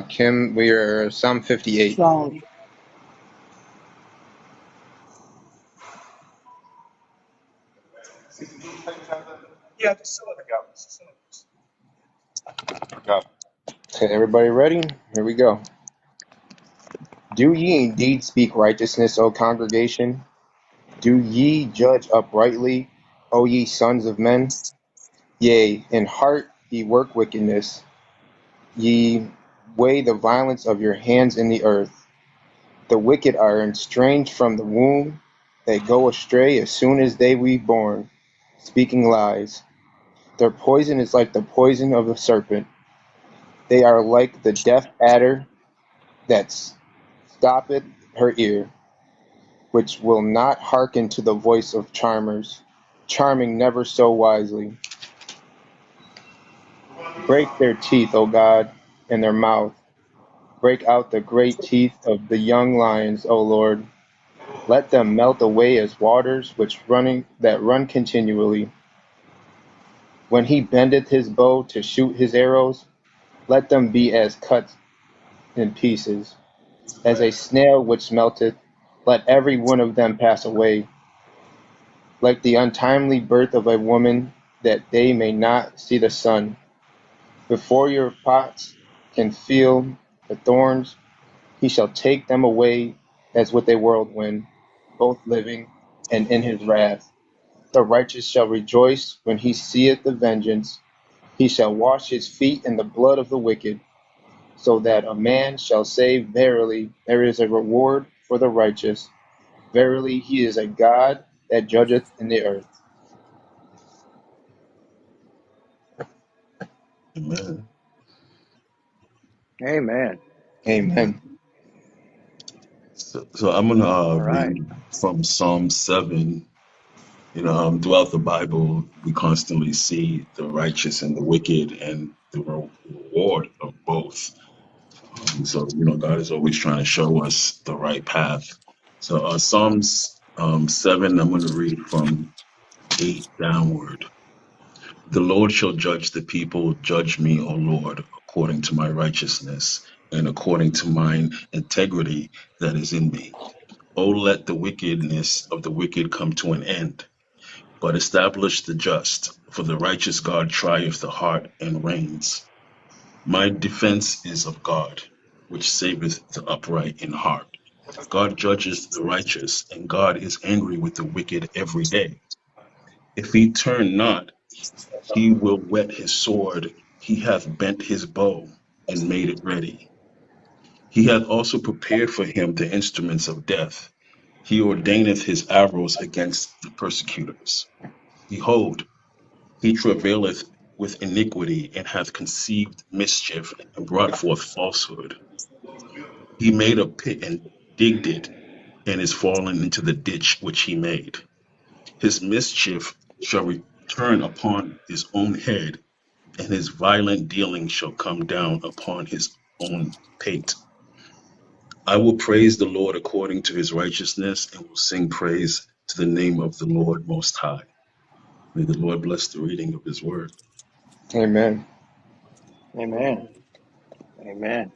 Kim, we are Psalm 58. Psalms. Okay, everybody ready? Here we go. Do ye indeed speak righteousness, O congregation? Do ye judge uprightly, O ye sons of men? Yea, in heart ye work wickedness. Ye weigh the violence of your hands in the earth. The wicked are estranged from the womb. They go astray as soon as they be born, speaking lies. Their poison is like the poison of the serpent. They are like the deaf adder that stoppeth her ear, which will not hearken to the voice of charmers, charming never so wisely. Break their teeth, O God, in their mouth, Break out the great teeth of the young lions, O Lord. Let them melt away as waters that run continually. When he bendeth his bow to shoot his arrows, let them be as cut in pieces. As a snail which melteth, let every one of them pass away. Like the untimely birth of a woman, that they may not see the sun. Before your pots can feel the thorns, he shall take them away as with a whirlwind, both living and in his wrath. The righteous shall rejoice when he seeth the vengeance. He shall wash his feet in the blood of the wicked, so that a man shall say, verily, there is a reward for the righteous. Verily, he is a God that judgeth in the earth. Amen. Amen. Amen. So I'm gonna All right. read from Psalm 7. Throughout the Bible, we constantly see the righteous and the wicked and the reward of both. God is always trying to show us the right path. So, Psalms 7, I'm going to read from 8 downward. The Lord shall judge the people. Judge me, O Lord, according to my righteousness and according to mine integrity that is in me. O let the wickedness of the wicked come to an end, but establish the just. For the righteous God trieth the heart and reigns. My defense is of God, which saveth the upright in heart. God judges the righteous, and God is angry with the wicked every day. If he turn not, he will whet his sword. He hath bent his bow and made it ready. He hath also prepared for him the instruments of death. He ordaineth his arrows against the persecutors. Behold, he travaileth with iniquity and hath conceived mischief and brought forth falsehood. He made a pit and digged it and is fallen into the ditch which he made. His mischief shall return upon his own head, and his violent dealing shall come down upon his own pate. I will praise the Lord according to his righteousness and will sing praise to the name of the Lord Most High. May the Lord bless the reading of his word. Amen. Amen. Amen.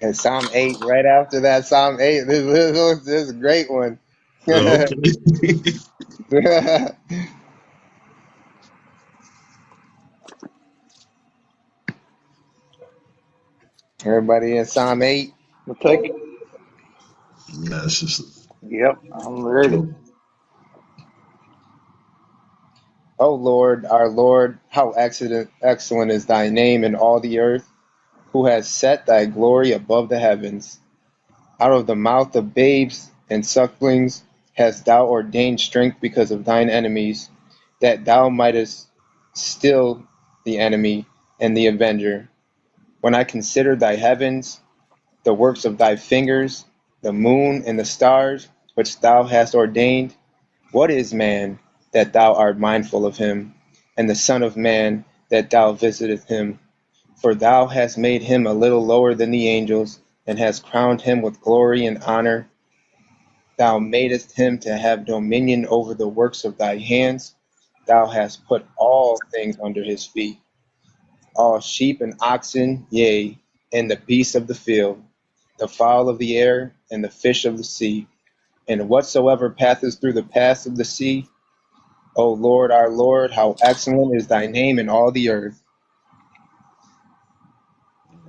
And Psalm 8, right after that, Psalm 8, this is a great one. Okay. Everybody in Psalm 8. We'll take it. Yeah, it's just Yep. I'm ready. O Lord, our Lord, how excellent is thy name in all the earth, who has set thy glory above the heavens. Out of the mouth of babes and sucklings hast thou ordained strength because of thine enemies, that thou mightest still the enemy and the avenger. When I consider thy heavens, the works of thy fingers, the moon and the stars which thou hast ordained, what is man that thou art mindful of him, and the Son of Man that thou visitest him? For thou hast made him a little lower than the angels, and hast crowned him with glory and honor. Thou madest him to have dominion over the works of thy hands. Thou hast put all things under his feet, all sheep and oxen, yea, and the beasts of the field, the fowl of the air, and the fish of the sea, and whatsoever passeth through the paths of the sea. O Lord, our Lord, how excellent is thy name in all the earth.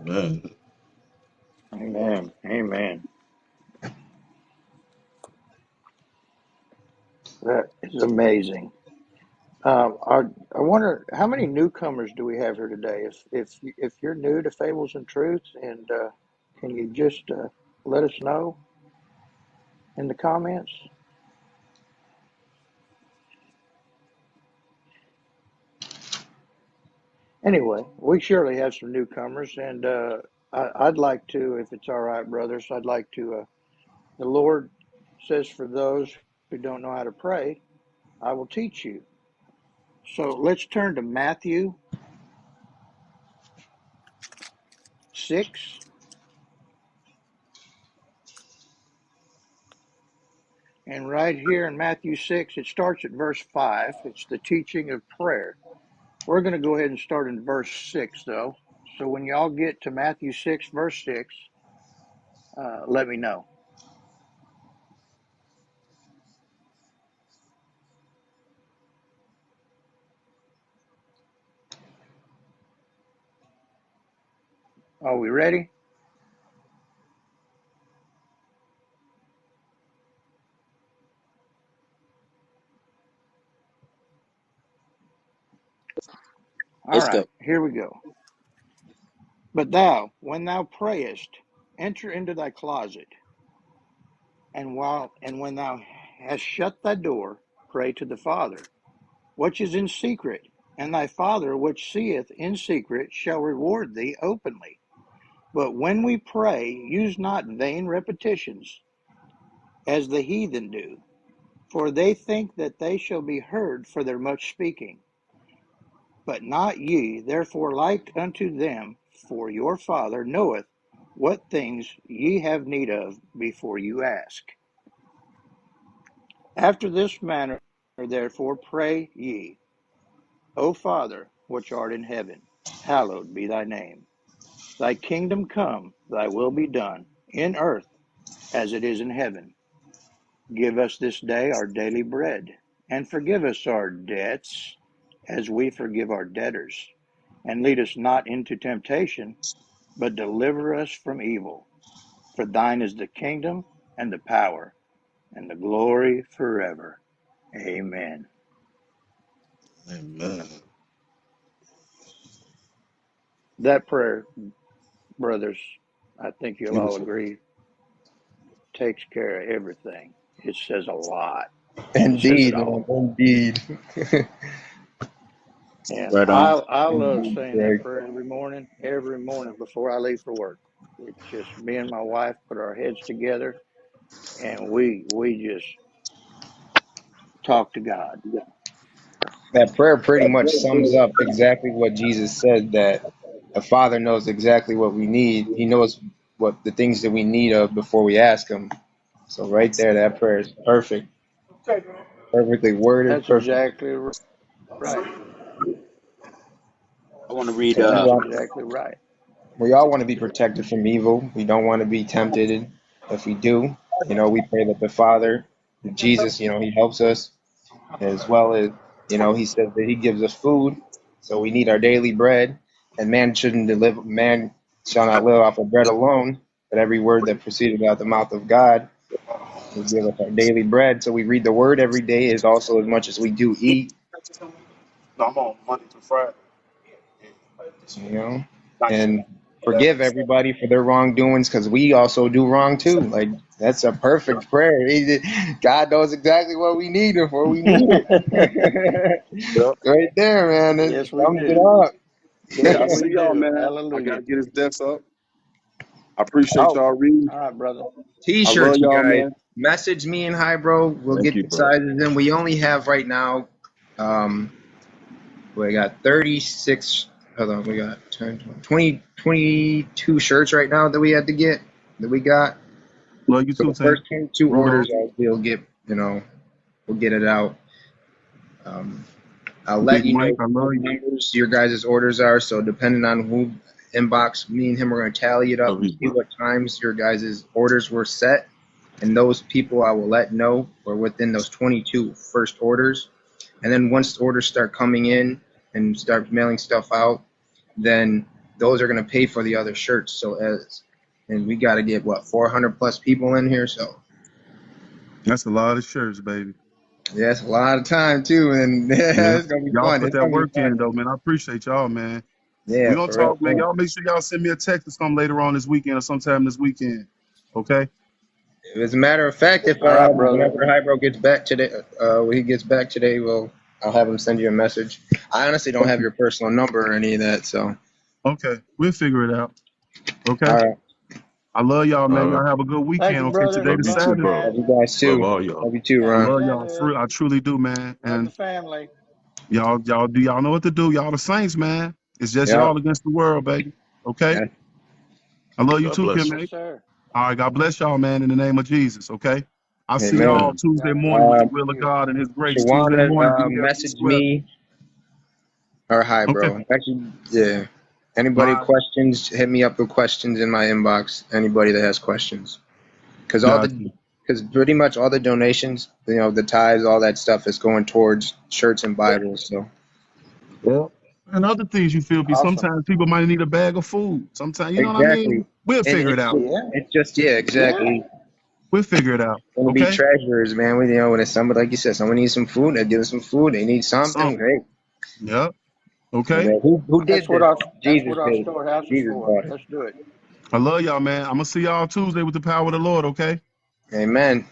man. Amen. Amen. That is amazing. I wonder how many newcomers do we have here today? If you're new to Fables and Truths, and can you just let us know in the comments? Anyway, we surely have some newcomers, and I'd like to, if it's all right, brothers, I'd like to. The Lord says, "For those who don't know how to pray, I will teach you." So let's turn to Matthew 6. And right here in Matthew 6, it starts at verse 5. It's the teaching of prayer. We're going to go ahead and start in verse 6, though. So when y'all get to Matthew 6, verse 6, let me know. Are we ready? All Let's go. right, here we go. But thou, when thou prayest, enter into thy closet, and when thou hast shut thy door, pray to the Father, which is in secret, and thy Father which seeth in secret shall reward thee openly. But when we pray, use not vain repetitions, as the heathen do, for they think that they shall be heard for their much speaking. But not ye, therefore, like unto them, for your Father knoweth what things ye have need of before you ask. After this manner, therefore, pray ye, O Father, which art in heaven, hallowed be thy name. Thy kingdom come, thy will be done, in earth as it is in heaven. Give us this day our daily bread, and forgive us our debts, as we forgive our debtors. And lead us not into temptation, but deliver us from evil. For thine is the kingdom, and the power, and the glory forever. Amen. Amen. That prayer, brothers, I think you'll all Beautiful. agree, takes care of everything. It says a lot. It says it Indeed, man. all. Indeed. And Right on. I love Indeed, saying that Greg. prayer every morning before I leave for work. It's just me and my wife put our heads together, and we just talk to God. That prayer pretty much sums up exactly what Jesus said, that the Father knows exactly what we need. He knows what the things that we need of before we ask Him. So right there, that prayer is perfect. Perfectly worded, That's perfect. exactly right. I want to read. So That's exactly right. we all want to be protected from evil. We don't want to be tempted. And if we do, we pray that the Father, Jesus, He helps us, as well as, He says that He gives us food. So we need our daily bread, and man shall not live off of bread alone, but every word that proceeded out the mouth of God will give us our daily bread. So we read the Word every day, is also as much as we do eat. No, I'm on Monday through Friday. you know, and forgive everybody for their wrongdoings because we also do wrong too. Like, that's a perfect prayer. God knows exactly what we need before we need it. Yep. Right there, man. It Yes, we sums it do. up. Hey, Yes, I'll we see y'all, do. man. I Hallelujah. gotta get his desk up. I appreciate Oh, y'all reading. All right, brother. I love t-shirts, you y'all, guys. man. Message me and Hi Bro. We'll Thank get you, the bro. sizes in. We only have right now, we got 36. Hold on, we got 10, 20, 22 shirts right now that we had to get, that we got. Love you So too, the Tank. first 22 Roll on. orders, we'll get, we'll get it out. I'll let Big you Mike, know I what love you. numbers your guys' orders are. So depending on who inbox, me and him are going to tally it up Love and you, see bro. what times your guys' orders were set. And those people I will let know were within those 22 first orders. And then once orders start coming in and start mailing stuff out, then those are going to pay for the other shirts. And we got to get 400 plus people in here. So That's a lot of shirts, baby. yeah, it's a lot of time too, and Yeah. it's gonna be Y'all fun. put It's that gonna be work in, fun. though, man. I appreciate y'all, man. We Yeah, gonna for real. talk, man. Y'all make sure y'all send me a text or something later on this weekend or sometime this weekend. Okay? As a matter of fact, if All right, brother. whenever Hybro gets back today, when he gets back today, I'll have him send you a message. I honestly don't have Okay. your personal number or any of that, so Okay. We'll figure it out. Okay? all right. I love y'all, man. Uh, Y'all have a good Thank weekend. you, Okay, brother. today love the you Love too, you, Sabbath. bro. Love you man. guys Love too. all y'all. Love you too, I Happy Ron. love y'all. Sabbath. I truly do, man. Love the And family. y'all know what to do. Y'all the saints, man. It's just Yeah. y'all against the world, baby. Okay? Yeah. I love you God too, Kim. bless. Yes, A. sir. All right, God bless y'all, man, in the name of Jesus. Okay. I'll see y'all Amen. Tuesday God morning with bless the Uh, you will of too. God and His grace. Tuesday Shawana morning, be there, be messaged square. me, or hi, Okay. bro. Actually, yeah. Anybody All right. questions? Hit me up with questions in my inbox. Anybody that has questions, because Gotcha. because pretty much all the donations, the tithes, all that stuff is going towards shirts and Bibles. So Yeah. And other things you feel be Awesome. sometimes people might need a bag of food. Sometimes, you know what I exactly, mean? We'll and figure it out. Yeah. it's just yeah, Yeah. exactly. We'll figure it out. Gonna be Okay? treasurers, man. When it's somebody like you said, someone needs some food, they give them some food. They need something. Something. Great. Yep. And Okay? then who That's did what this? that's what Jesus our did. storehouse is Jesus for. bought it. Let's do it. I love y'all, man. I'm gonna see y'all Tuesday with the power of the Lord, okay? Amen.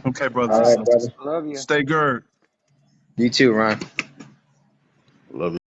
Okay, All brothers and All right. right, brother. sisters. Love you. Stay girded. You too, Ron. Love you.